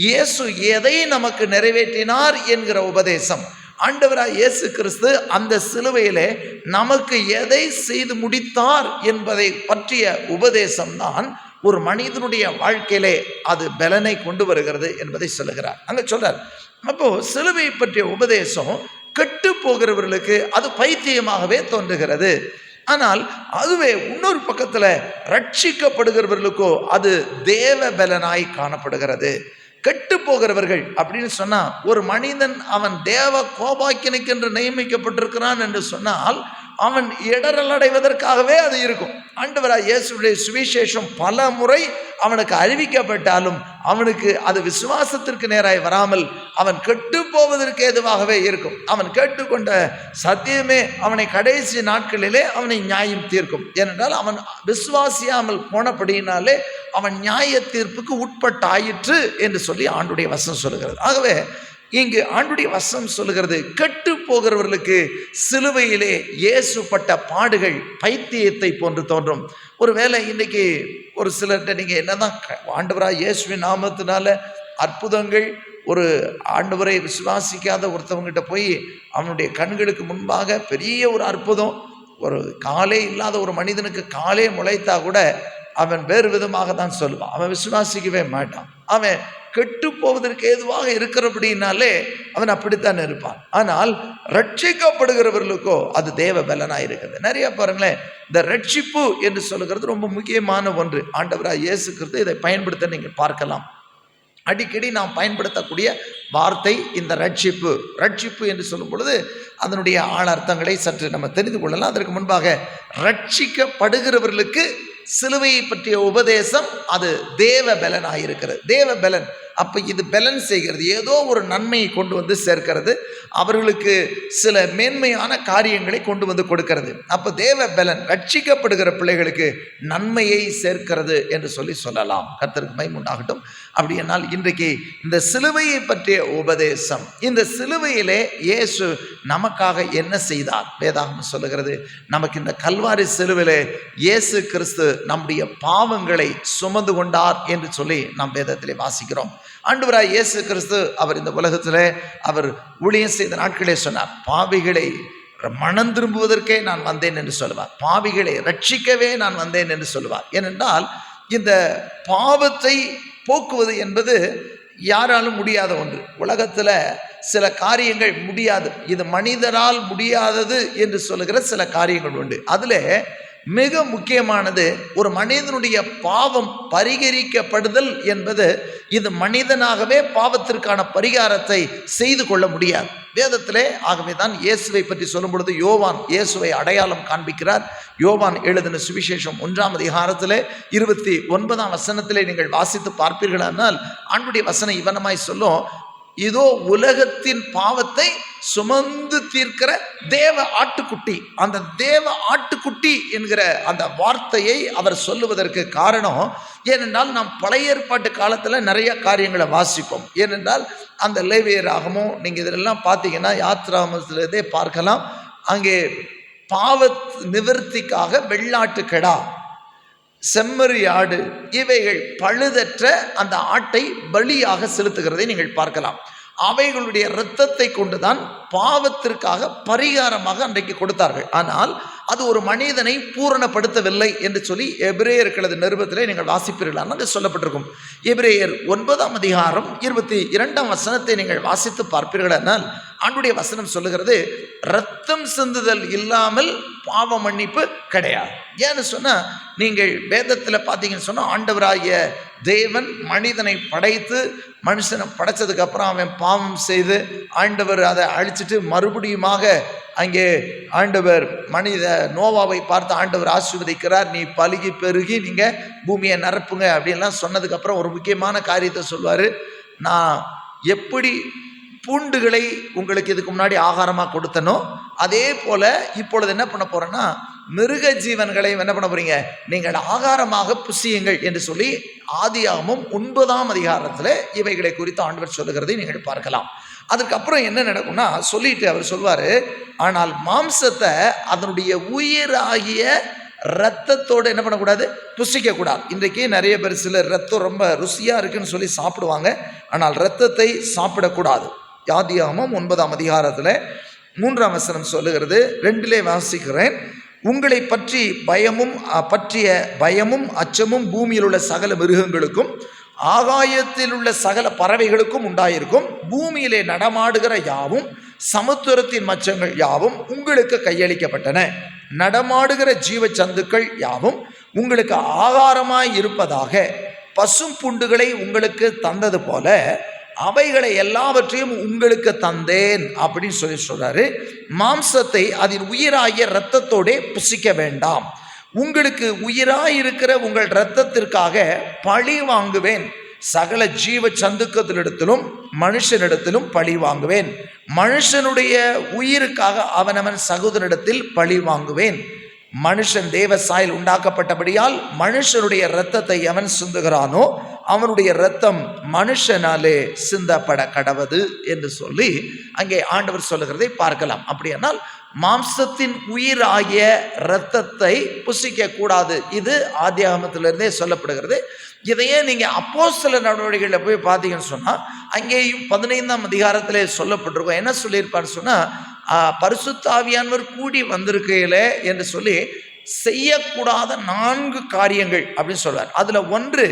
இயேசு எதை நமக்கு நிறைவேற்றினார் என்கிற உபதேசம். ஆண்டவராய் இயேசு கிறிஸ்து அந்த சிலுவையிலே நமக்கு எதை செய்து முடித்தார் என்பதை பற்றிய உபதேசம் தான் ஒரு மனிதனுடைய வாழ்க்கையிலே அது பலனை கொண்டு வருகிறது என்பதை சொல்லுகிறார். அங்க சொல்றார், அப்போ சிலுவை பற்றிய உபதேசம் கெட்டு போகிறவர்களுக்கு அது பைத்தியமாகவே தோன்றுகிறது. ஆனால் அதுவே இன்னொரு பக்கத்தில் ரட்சிக்கப்படுகிறவர்களுக்கோ அது தேவ பலனாய் காணப்படுகிறது. கெட்டு போகிறவர்கள் அப்படின்னு சொன்னா, ஒரு மனிதன் அவன் தேவ கோபாக்கினைக்கென்று நியமிக்கப்பட்டிருக்கிறான் என்று சொன்னால் அவன் இடரல் அடைவதற்காகவே அது இருக்கும். ஆண்டவராய் இயேசுவுடைய சுவிசேஷம் பல முறை அவனுக்கு அறிவிக்கப்பட்டாலும் அவனுக்கு அது விசுவாசத்திற்கு நேராய் வராமல் அவன் கெட்டு போவதற்கு ஏதுவாகவே இருக்கும். அவன் கேட்டுக்கொண்ட சத்தியமே அவனை கடைசி நாட்களிலே அவனை நியாயம் தீர்க்கும். ஏனென்றால் அவன் விசுவாசியாமல் போனபடியினாலே அவன் நியாய தீர்ப்புக்கு உட்பட்டாயிற்று என்று சொல்லி ஆண்டுடைய வசனம் சொல்லுகிறது. ஆகவே இங்கு ஆண்டுடைய வசனம் சொல்லுகிறது, கெட்டு போகிறவர்களுக்கு சிலுவையிலே இயேசு பட்ட பாடுகள் பைத்தியத்தை போன்று தோன்றும். ஒருவேளை இன்றைக்கி ஒரு சிலர்கிட்ட நீங்கள் என்னதான் ஆண்டவராக இயேசுவின் நாமத்தினால அற்புதங்கள், ஒரு ஆண்டவரை விசுவாசிக்காத ஒருத்தவங்கிட்ட போய் அவனுடைய கண்களுக்கு முன்பாக பெரிய ஒரு அற்புதம், ஒரு காலே இல்லாத ஒரு மனிதனுக்கு காலே முளைத்தா கூட அவன் வேறு விதமாக தான் சொல்லுவான். அவன் விசுவாசிக்கவே மாட்டான். அவன் கெட்டு போவதற்கு ஏதுவாக இருக்கிறபடினாலே அவன் அப்படித்தான் இருப்பான். ஆனால் ரட்சிக்கப்படுகிறவர்களுக்கோ அது தேவ பலனாக இருக்குது. நிறைய பாருங்களேன், இந்த ரட்சிப்பு என்று சொல்லுகிறது ரொம்ப முக்கியமான ஒன்று. ஆண்டவராக இயேசு கிறிஸ்து இதை பயன்படுத்த நீங்கள் பார்க்கலாம். அடிக்கடி நாம் பயன்படுத்தக்கூடிய வார்த்தை இந்த ரட்சிப்பு. ரட்சிப்பு என்று சொல்லும் பொழுது அதனுடைய ஆழ அர்த்தங்களை சற்று நம்ம தெரிந்து கொள்ளலாம். அதற்கு முன்பாக ரட்சிக்கப்படுகிறவர்களுக்கு சிலுவையை பற்றிய உபதேசம் அது தேவ பலனாக இருக்கிறது. தேவ பலன். அப்போ இது பலன் செய்கிறது, ஏதோ ஒரு நன்மையை கொண்டு வந்து சேர்க்கிறது, அவர்களுக்கு சில மேன்மையான காரியங்களை கொண்டு வந்து கொடுக்கிறது. அப்போ தேவ பலன் ரட்சிக்கப்படுகிற பிள்ளைகளுக்கு நன்மையை சேர்க்கிறது என்று சொல்லலாம். கர்த்தருக்கு மகிமை உண்டாகட்டும். அப்படி என்னால் இன்றைக்கு இந்த சிலுவையை பற்றிய உபதேசம், இந்த சிலுவையிலே இயேசு நமக்காக என்ன செய்தார் வேதாகமம் சொல்லுகிறது. நமக்கு இந்த கல்வாரி சிலுவையிலே இயேசு கிறிஸ்து நம்முடைய பாவங்களை சுமந்து கொண்டார் என்று சொல்லி நாம் வேதத்திலே வாசிக்கிறோம். ஆண்டவராய் இயேசு கிறிஸ்து அவர் இந்த உலகத்தில் அவர் ஊழியம் செய்த நாட்களே சொன்னார், பாவிகளை மனம் திரும்புவதற்கே நான் வந்தேன் என்று சொல்லுவார். பாவிகளை ரட்சிக்கவே நான் வந்தேன் என்று சொல்லுவார். ஏனென்றால் இந்த பாவத்தை போக்குவது என்பது யாராலும் முடியாத ஒன்று. உலகத்தில் சில காரியங்கள் முடியாது, இது மனிதரால் முடியாதது என்று சொல்லுகிற சில காரியங்கள் உண்டு. அதில் மிக முக்கியமானது. ஒரு மனிதனுடைய பாவம் பரிகரிக்கப்படுதல் என்பது இது மனிதனாகவே பாவத்திற்கான பரிகாரத்தை செய்து கொள்ள முடியாது. வேதத்திலே ஆகவே தான் இயேசுவை பற்றி சொல்லும் பொழுது யோவான் இயேசுவை அடையாளம் காண்பிக்கிறார். யோவான் எழுதின சுவிசேஷம் 1ஆம் அதிகாரத்திலே 29ஆம் வசனத்திலே நீங்கள் வாசித்து பார்ப்பீர்களானால் ஆண்டுடைய வசனம் இவனமாய் சொல்லும், இதோ உலகத்தின் பாவத்தை சுமந்து தீர்க்கிற தேவ ஆட்டுக்குட்டி. அந்த தேவ ஆட்டுக்குட்டி என்கிற அந்த வார்த்தையை அவர் சொல்லுவதற்கு காரணம், ஏனென்றால் நாம் பழைய ஏற்பாட்டு காலத்தில் நிறைய காரியங்களை வாசிப்போம். ஏனென்றால் அந்த லேவியராகமும் நீங்கள் இதெல்லாம் பார்த்தீங்கன்னா யாத்ராமத்திலே பார்க்கலாம். அங்கே பாவ நிவர்த்திக்காக வெள்ளாட்டு கெடா, செம்மறி ஆடு, இவைகள் பழுதற்ற அந்த ஆட்டை பலியாக செலுத்துகிறதை நீங்கள் பார்க்கலாம். அவைகளுடைய இரத்தத்தை கொண்டுதான் பாவத்திற்காக பரிகாரமாக அன்றைக்கு கொடுத்தார்கள். ஆனால் அது ஒரு மனிதனை பூரணப்படுத்தவில்லை என்று சொல்லி எபிரேயர்களது நிருபத்திலே நீங்கள் வாசிப்பீர்களால் அங்கே சொல்லப்பட்டிருக்கும். எபிரேயர் 9ஆம் அதிகாரம் 22ஆம் வசனத்தை நீங்கள் வாசித்து பார்ப்பீர்களானால் ஆண்டுடைய வசனம் சொல்லுகிறது, இரத்தம் சிந்துதல் இல்லாமல் பாவ மன்னிப்பு கிடையாது. ஏன்னு சொன்னால் நீங்கள் வேதத்தில் பார்த்தீங்கன்னு சொன்னால் ஆண்டவராகிய தேவன் மனிதனை படைத்து மனுஷனை படைச்சதுக்கு அப்புறம் அவன் பாவம் செய்து ஆண்டவர் அதை அழிச்சிட்டு மறுபடியுமாக அங்கே ஆண்டவர் மனித நோவாவை பார்த்து ஆண்டவர் ஆசீர்வதிக்கிறார், நீ பலுகி பெருகி நீங்கள் பூமியை நிரப்புங்க அப்படின்லாம் சொன்னதுக்கப்புறம் ஒரு முக்கியமான காரியத்தை சொல்வார், நான் எப்படி பூண்டுகளை உங்களுக்கு இதுக்கு முன்னாடி ஆகாரமாக கொடுத்தனோ அதே போல் இப்பொழுது என்ன பண்ண போகிறேன்னா மிருக ஜீவன்களை என்ன பண்ண போகிறீங்க, நீங்கள் ஆகாரமாக புசியுங்கள் என்று சொல்லி ஆதியாகமம் 9ஆம் அதிகாரத்தில் இவைகளை குறித்து ஆண்டவர் சொல்லுகிறதை நீங்கள் பார்க்கலாம். அதுக்கப்புறம் என்ன நடக்கும்னா சொல்லிட்டு அவர் சொல்வார், ஆனால் மாம்சத்தை அதனுடைய உயிராகிய ரத்தத்தோடு என்ன பண்ணக்கூடாது, புசிக்கக்கூடாது. இன்றைக்கு நிறைய பேர் சிலர் ரத்தம் ரொம்ப ருசியாக இருக்குன்னு சொல்லி சாப்பிடுவாங்க, ஆனால் இரத்தத்தை சாப்பிடக்கூடாது. ஆதியாகமம் 9ஆம் அதிகாரத்தில் 3ஆம் வசனம் சொல்லுகிறது, 2 வாசிக்கிறேன், உங்களை பற்றிய பயமும் அச்சமும் பூமியில் உள்ள சகல மிருகங்களுக்கும் ஆகாயத்தில் உள்ள சகல பறவைகளுக்கும் உண்டாயிருக்கும். பூமியிலே நடமாடுகிற யாவும் சமுத்திரத்தின் மச்சங்கள் யாவும் உங்களுக்கு கையளிக்கப்பட்டன. நடமாடுகிற ஜீவ சந்துக்கள் யாவும் உங்களுக்கு ஆகாரமாய் இருப்பதாக பசும் புண்டுகளை உங்களுக்கு தந்தது போல அவைகளை எல்லாவற்றையும் உங்களுக்கு தந்தேன் அப்படின்னு சொல்றாரு. மாம்சத்தை அதன் உயிராகிய இரத்தத்தோடே புசிக்க வேண்டாம். உங்களுக்கு உயிராயிருக்கிற உங்கள் இரத்தத்திற்காக பழி வாங்குவேன். சகல ஜீவ சந்துக்கத்திலிடத்திலும் மனுஷனிடத்திலும் பழி வாங்குவேன். மனுஷனுடைய உயிருக்காக அவனவன் சகோதரனிடத்தில் பழி வாங்குவேன். மனுஷன் தேவ சாயல் உண்டாக்கப்பட்டபடியால் மனுஷனுடைய இரத்தத்தை எவன் சிந்துகிறானோ அவனுடைய இரத்தம் மனுஷனாலே சிந்தப்பட கடவது என்று சொல்லி அங்கே ஆண்டவர் சொல்லுகிறதை பார்க்கலாம். அப்படியானால் மாம்சத்தின் உயிராகிய இரத்தத்தை புசிக்க கூடாது. இது ஆதியாகமத்திலிருந்தே சொல்லப்படுகிறது. இதையே நீங்கள் அப்போஸ்தலர் நடவடிக்கைகளில் போய் பார்த்தீங்கன்னு சொன்னால் அங்கேயும் 15ஆம் அதிகாரத்திலே சொல்லப்பட்டிருக்கோம். என்ன சொல்லியிருப்பான்னு சொன்னால், பரிசுத்த ஆவியானவர் கூடி வந்திருக்கையில என்று சொல்லி செய்யக்கூடாத 4 காரியங்கள் அப்படின்னு சொல்வார். அதில் ஒன்று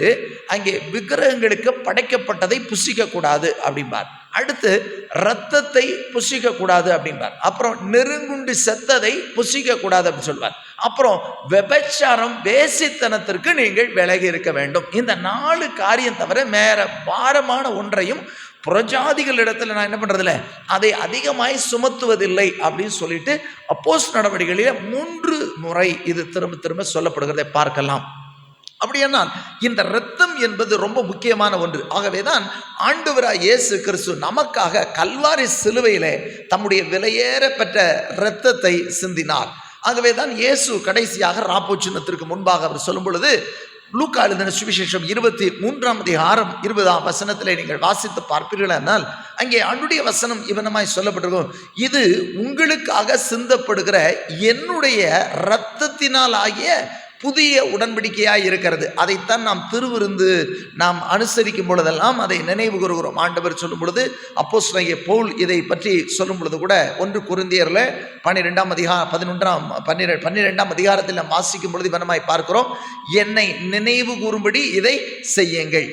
அங்கே விக்கிரகங்களுக்கு படைக்கப்பட்டதை புசிக்கக்கூடாது அப்படிம்பார். அடுத்து இரத்தத்தை புசிக்கக்கூடாது அப்படிம்பார். அப்புறம் நெருங்குண்டு செத்ததை புசிக்கக்கூடாது அப்படின்னு சொல்வார். அப்புறம் விபச்சாரம் வேசித்தனத்திற்கு நீங்கள் விலகி இருக்க வேண்டும். இந்த 4 காரியம் தவிர வேற பாரமான ஒன்றையும் புறஜாதிகள் இடத்துல நான் என்ன பண்றதில்ல, அதை அதிகமாய் சுமத்துவதில்லை அப்படின்னு சொல்லிட்டு அப்போஸ்தலர் நடவடிக்கைகளிலே 3 முறை இது திரும்ப திரும்ப சொல்லப்படுகிறதை பார்க்கலாம். அப்படியானால் இந்த இரத்தம் என்பது ரொம்ப முக்கியமான ஒன்று. ஆகவேதான் ஆண்டவராய் இயேசு கிறிஸ்து நமக்காக கல்வாரி சிலுவையிலே தம்முடைய விலையேற பெற்ற இரத்தத்தை சிந்தினார். ஆகவேதான் இயேசு கடைசியாக ராப்போச்சனத்திற்கு முன்பாக அவர் சொல்லும் பொழுது லூக்கா எழுதின சுவிசேஷம் 23ஆம் அதிகாரம் 20ஆம் வசனத்திலே நீங்கள் வாசித்து பார்ப்பீர்களானால் அங்கே ஆண்டுடைய வசனம் இவனமாய் சொல்லப்பட்டிருக்கும், இது உங்களுக்காக சிந்தப்படுகிற என்னுடைய இரத்தத்தினால் ஆகிய புதிய உடன்படிக்கையாக இருக்கிறது. அதைத்தான் நாம் திருவிருந்து நாம் அனுசரிக்கும் பொழுதெல்லாம் அதை நினைவு கூறுகிறோம். ஆண்டவர் சொல்லும் பொழுது அப்போஸ்தலனாகிய பவுல் இதை பற்றி சொல்லும் பொழுது கூட 1 கொரிந்தியரில் 12ஆம் அதிகாரத்தில் நாம் வாசிக்கும் பொழுது வனமாய் பார்க்கிறோம், என்னை நினைவு கூறும்படி இதை செய்யுங்கள்,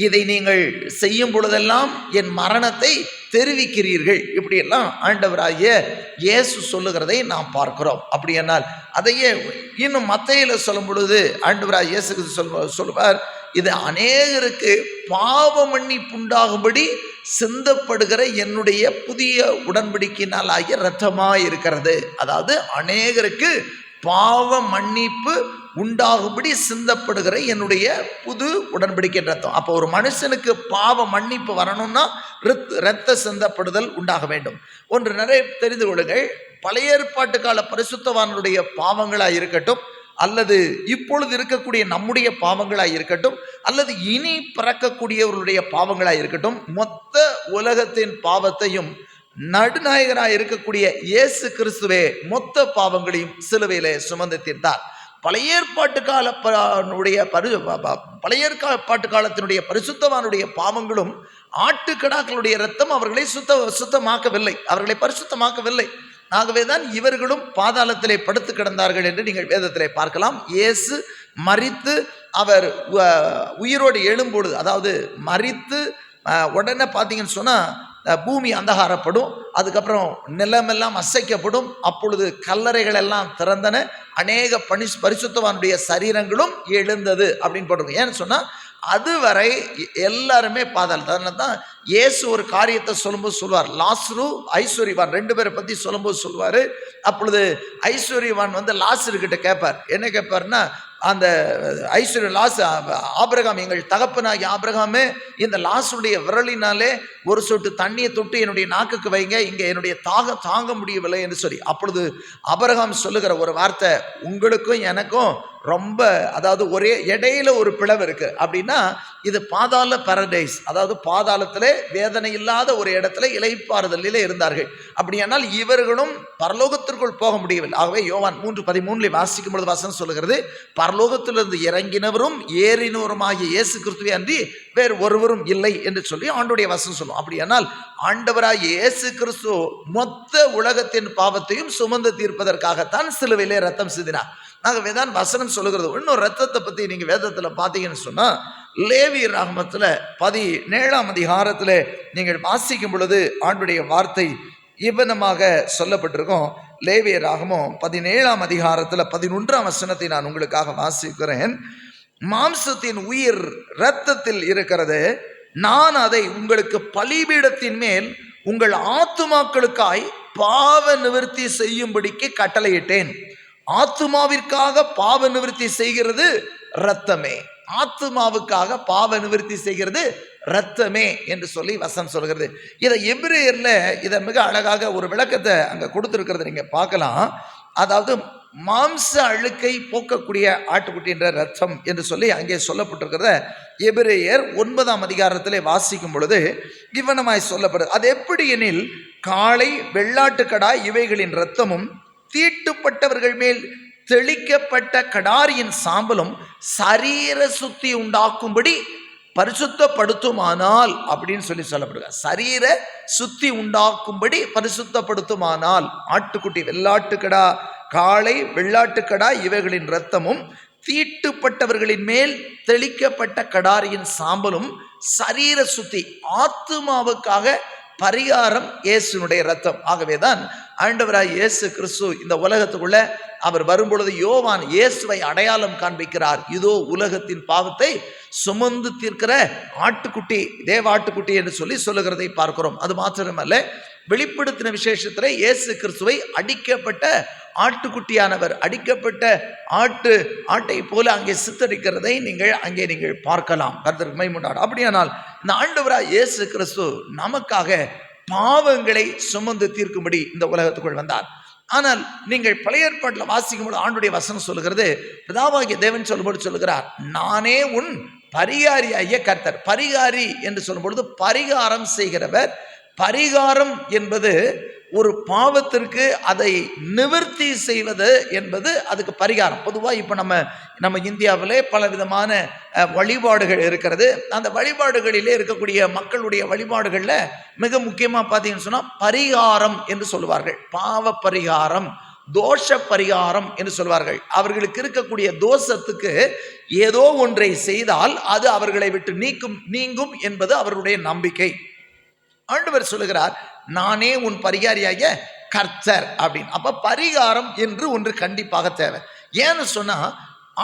இதை நீங்கள் செய்யும் பொழுதெல்லாம் என் மரணத்தை தெரிவிக்கிறீர்கள். இப்படியெல்லாம் ஆண்டவராகிய இயேசு சொல்லுகிறதை நாம் பார்க்கிறோம். அப்படி என்னால் அதையே இன்னும் மத்தேயுல சொல்லும் பொழுது ஆண்டவராகிய இயேசு சொல்லுவார், இது அநேகருக்கு பாவ மன்னிப்புண்டாகும்படி சிந்தப்படுகிற என்னுடைய புதிய உடன்படிக்கையினால் ஆகிய இரத்தமாய் இருக்கிறது. அதாவது அநேகருக்கு பாவ மன்னிப்பு உண்டாகும்படி சிந்தப்படுகிற என்னுடைய புது உடன்படிக்கை ரத்தம். அப்போ ஒரு மனுஷனுக்கு பாவ மன்னிப்பு வரணும்னா இரத்த சிந்தப்படுதல் உண்டாக வேண்டும். ஒன்று நிறைய தெரிந்து கொள்ளுங்கள், பழைய ஏற்பாட்டு கால பரிசுத்தவான்களுடைய பாவங்களாக இருக்கட்டும், அல்லது இப்பொழுது இருக்கக்கூடிய நம்முடைய பாவங்களாக இருக்கட்டும், அல்லது இனி பிறக்கக்கூடியவர்களுடைய பாவங்களாக இருக்கட்டும், மொத்த உலகத்தின் பாவத்தையும் நடுநாயகராக இருக்கக்கூடிய இயேசு கிறிஸ்துவே மொத்த பாவங்களையும் சிலுவையிலே சுமந்து தீர்த்தார். பழைய ஏற்பாட்டு காலத்தினுடைய பரிசுத்தவானுடைய பாவங்களும் ஆட்டுக்கடாக்களுடைய இரத்தம் அவர்களை சுத்தமாக்கவில்லை, அவர்களை பரிசுத்தமாக்கவில்லை. ஆகவேதான் இவர்களும் பாதாளத்திலே படுத்து கிடந்தார்கள் என்று நீங்கள் வேதத்திலே பார்க்கலாம். இயேசு மரித்து அவர் உயிரோடு எழும்பொழுது, அதாவது மரித்து உடனே பார்த்தீங்கன்னு சொன்னால் பூமி அந்தகாரப்படும், அதுக்கப்புறம் நிலமெல்லாம் அசைக்கப்படும், அப்பொழுது கல்லறைகள் எல்லாம் திறந்தன, அநேக பரிசுத்தவானுடைய சரீரங்களும் எழுந்தது அப்படின்னு போட்டிருக்கோம். ஏன்னு சொன்னால் அதுவரை எல்லாருமே பாதாளம் தான். இயேசு ஒரு காரியத்தை சொல்லும்போது சொல்வார், லாசரு ஐஸ்வர்யவான் ரெண்டு பேரை பற்றி சொல்லும்போது சொல்வார். அப்பொழுது ஐஸ்வர்யவான் லாசருக்கிட்ட கேட்பார், என்ன கேட்பார்னா, அந்த ஐஸ்வர்ய லாசு ஆபிரகாம், எங்கள் தகப்பனாகிய ஆபிரகாமே இந்த லாசுடைய விரலினாலே ஒரு சொட்டு தண்ணியை தொட்டு என்னுடைய நாக்குக்கு வைங்க, இங்கே என்னுடைய தாகம் தாங்க முடியவில்லை என்று சொல்லி. அப்பொழுது ஆபிரகாம் சொல்லுகிற ஒரு வார்த்தை, உங்களுக்கும் எனக்கும் ரொம்ப, அதாவது ஒரே இடையில ஒரு பிளவு இருக்கு. அப்படின்னா இது பாதாள பாரடைஸ், அதாவது பாதாளத்திலே வேதனை இல்லாத ஒரு இடத்துல இளைப்பாறுதலில் இருந்தார்கள். அப்படியானால் இவர்களும் பரலோகத்திற்குள் போக முடியவில்லை. ஆகவே யோவான் 3:13 வாசிக்கும் பொழுது வசனம் சொல்லுகிறது, பரலோகத்திலிருந்து இறங்கினவரும் ஏறினவருமாகிய இயேசு கிறிஸ்துவே அன்றி வேறு ஒருவரும் இல்லை என்று சொல்லி ஆண்டவருடைய வசனம் சொல்லும். அப்படியானால் ஆண்டவராகிய இயேசு கிறிஸ்து மொத்த உலகத்தின் பாவத்தையும் சுமந்து தீர்ப்பதற்காகத்தான் சிலுவையிலே ரத்தம் சிந்தினார். ஆகவே தான் வசனம் சொல்லுகிறது. இன்னும் ரத்தத்தை பற்றி நீங்கள் வேதத்தில் பார்த்தீங்கன்னு சொன்னால், லேவியர் ராகமத்தில் 17ஆம் அதிகாரத்தில் நீங்கள் வாசிக்கும் பொழுது ஆண்டுடைய வார்த்தை இவ்வனமாக சொல்லப்பட்டிருக்கும். லேவியர் ராகமம் 17ஆம் அதிகாரத்தில் 11ஆம் வசனத்தை நான் உங்களுக்காக வாசிக்கிறேன். மாம்சத்தின் உயிர் இரத்தத்தில் இருக்கிறது, நான் அதை உங்களுக்கு பலிபீடத்தின் மேல் உங்கள் ஆத்துமாக்களுக்காய் பாவ நிவர்த்தி செய்யும்படிக்கு கட்டளையிட்டேன். ஆத்துமாவிற்காக பாவ நிவர்த்தி செய்கிறது இரத்தமே, ஆத்துமாவுக்காக பாவ நிவர்த்தி செய்கிறது இரத்தமே என்று சொல்லி வசனம் சொல்கிறது. இதை எபிரேயர்ல இதை மிக அழகாக ஒரு விளக்கத்தை அங்கே கொடுத்துருக்கிறது நீங்க பார்க்கலாம். அதாவது மாம்ச அழுக்கை போக்கக்கூடிய ஆட்டுக்குட்டி என்ற ரத்தம் என்று சொல்லி அங்கே சொல்லப்பட்டிருக்கிறத எபிரேயர் 9ஆம் அதிகாரத்திலே வாசிக்கும் பொழுது இவ்வனமாய் சொல்லப்படுது. அது எப்படி எனில், காளை வெள்ளாட்டுக்கடா இவைகளின் இரத்தமும் தீட்டுப்பட்டவர்கள் மேல் தெளிக்கப்பட்ட கடாரியின் சாம்பலும் சரீர சுத்தி உண்டாக்கும்படி பரிசுத்தப்படுத்துமானால் அப்படின்னு சொல்லி சொல்லப்படுகிறார். சரீர சுத்தி உண்டாக்கும்படி பரிசுத்தப்படுத்துமானால் ஆட்டுக்குட்டி வெள்ளாட்டுக்கடா காளை வெள்ளாட்டுக்கடா இவைகளின் இரத்தமும் தீட்டுப்பட்டவர்களின் மேல் தெளிக்கப்பட்ட கடாரியின் சாம்பலும் சரீர சுத்தி, ஆத்துமாவுக்காக பரிகாரம் இயேசுனுடைய ரத்தம். ஆகவேதான் ஆண்டவராய் இயேசு கிறிஸ்து இந்த உலகத்துக்குள்ள அவர் வரும்பொழுது யோவான் இயேசுவை அடையாளம் காண்பிக்கிறார். இதோ உலகத்தின் பாவத்தை சுமந்து தீர்க்கிற ஆட்டுக்குட்டி, தேவ ஆட்டுக்குட்டி என்று சொல்லி சொல்லுகிறதை பார்க்கிறோம். அது மாத்திரமல்ல, வெளிப்படுத்தின விசேஷத்தில் இயேசு கிறிஸ்துவை அடிக்கப்பட்ட ஆட்டுக்குட்டியானவர், அடிக்கப்பட்ட ஆட்டை போல அங்கே சித்தரிக்கிறதை நீங்கள் பார்க்கலாம். கர்த்தருக்கு மகிமை உண்டாகட்டும். அப்படியானால் இந்த ஆண்டவராய் இயேசு கிறிஸ்து நமக்காக பாவங்களை சுமந்து தீர்க்கும்படி இந்த உலகத்துக்குள் வந்தார். ஆனால் நீங்கள் பழைய ஏற்பாட்டில் வாசிக்கும்போது ஆண்டுடைய வசனம் சொல்லுகிறது, பிதாவாகிய தேவன் சொல்லும்போது சொல்லுகிறார், நானே உன் பரிகாரியாகிய கர்த்தர். பரிகாரி என்று சொல்லும்பொழுது பரிகாரம் செய்கிறவர். பரிகாரம் என்பது ஒரு பாவத்திற்கு அதை நிவர்த்தி செய்வது என்பது அதுக்கு பரிகாரம். பொதுவாக இப்போ நம்ம இந்தியாவிலே பல விதமான வழிபாடுகள் இருக்கிறது. அந்த வழிபாடுகளிலே இருக்கக்கூடிய மக்களுடைய வழிபாடுகளில் மிக முக்கியமாக பார்த்தீங்கன்னு சொன்னால் பரிகாரம் என்று சொல்லுவார்கள். பாவ பரிகாரம், தோஷ பரிகாரம் என்று சொல்வார்கள். அவர்களுக்கு இருக்கக்கூடிய தோஷத்துக்கு ஏதோ ஒன்றை செய்தால் அது அவர்களை விட்டு நீங்கும் என்பது அவர்களுடைய நம்பிக்கை. ஆண்டவர் சொல்லுகிறார், நானே உன் பரிகாரியாகிய கர்த்தர் அப்படின்னு. அப்ப பரிகாரம் என்று ஒன்று கண்டிப்பாக தேவை. ஏன்னு சொன்னா,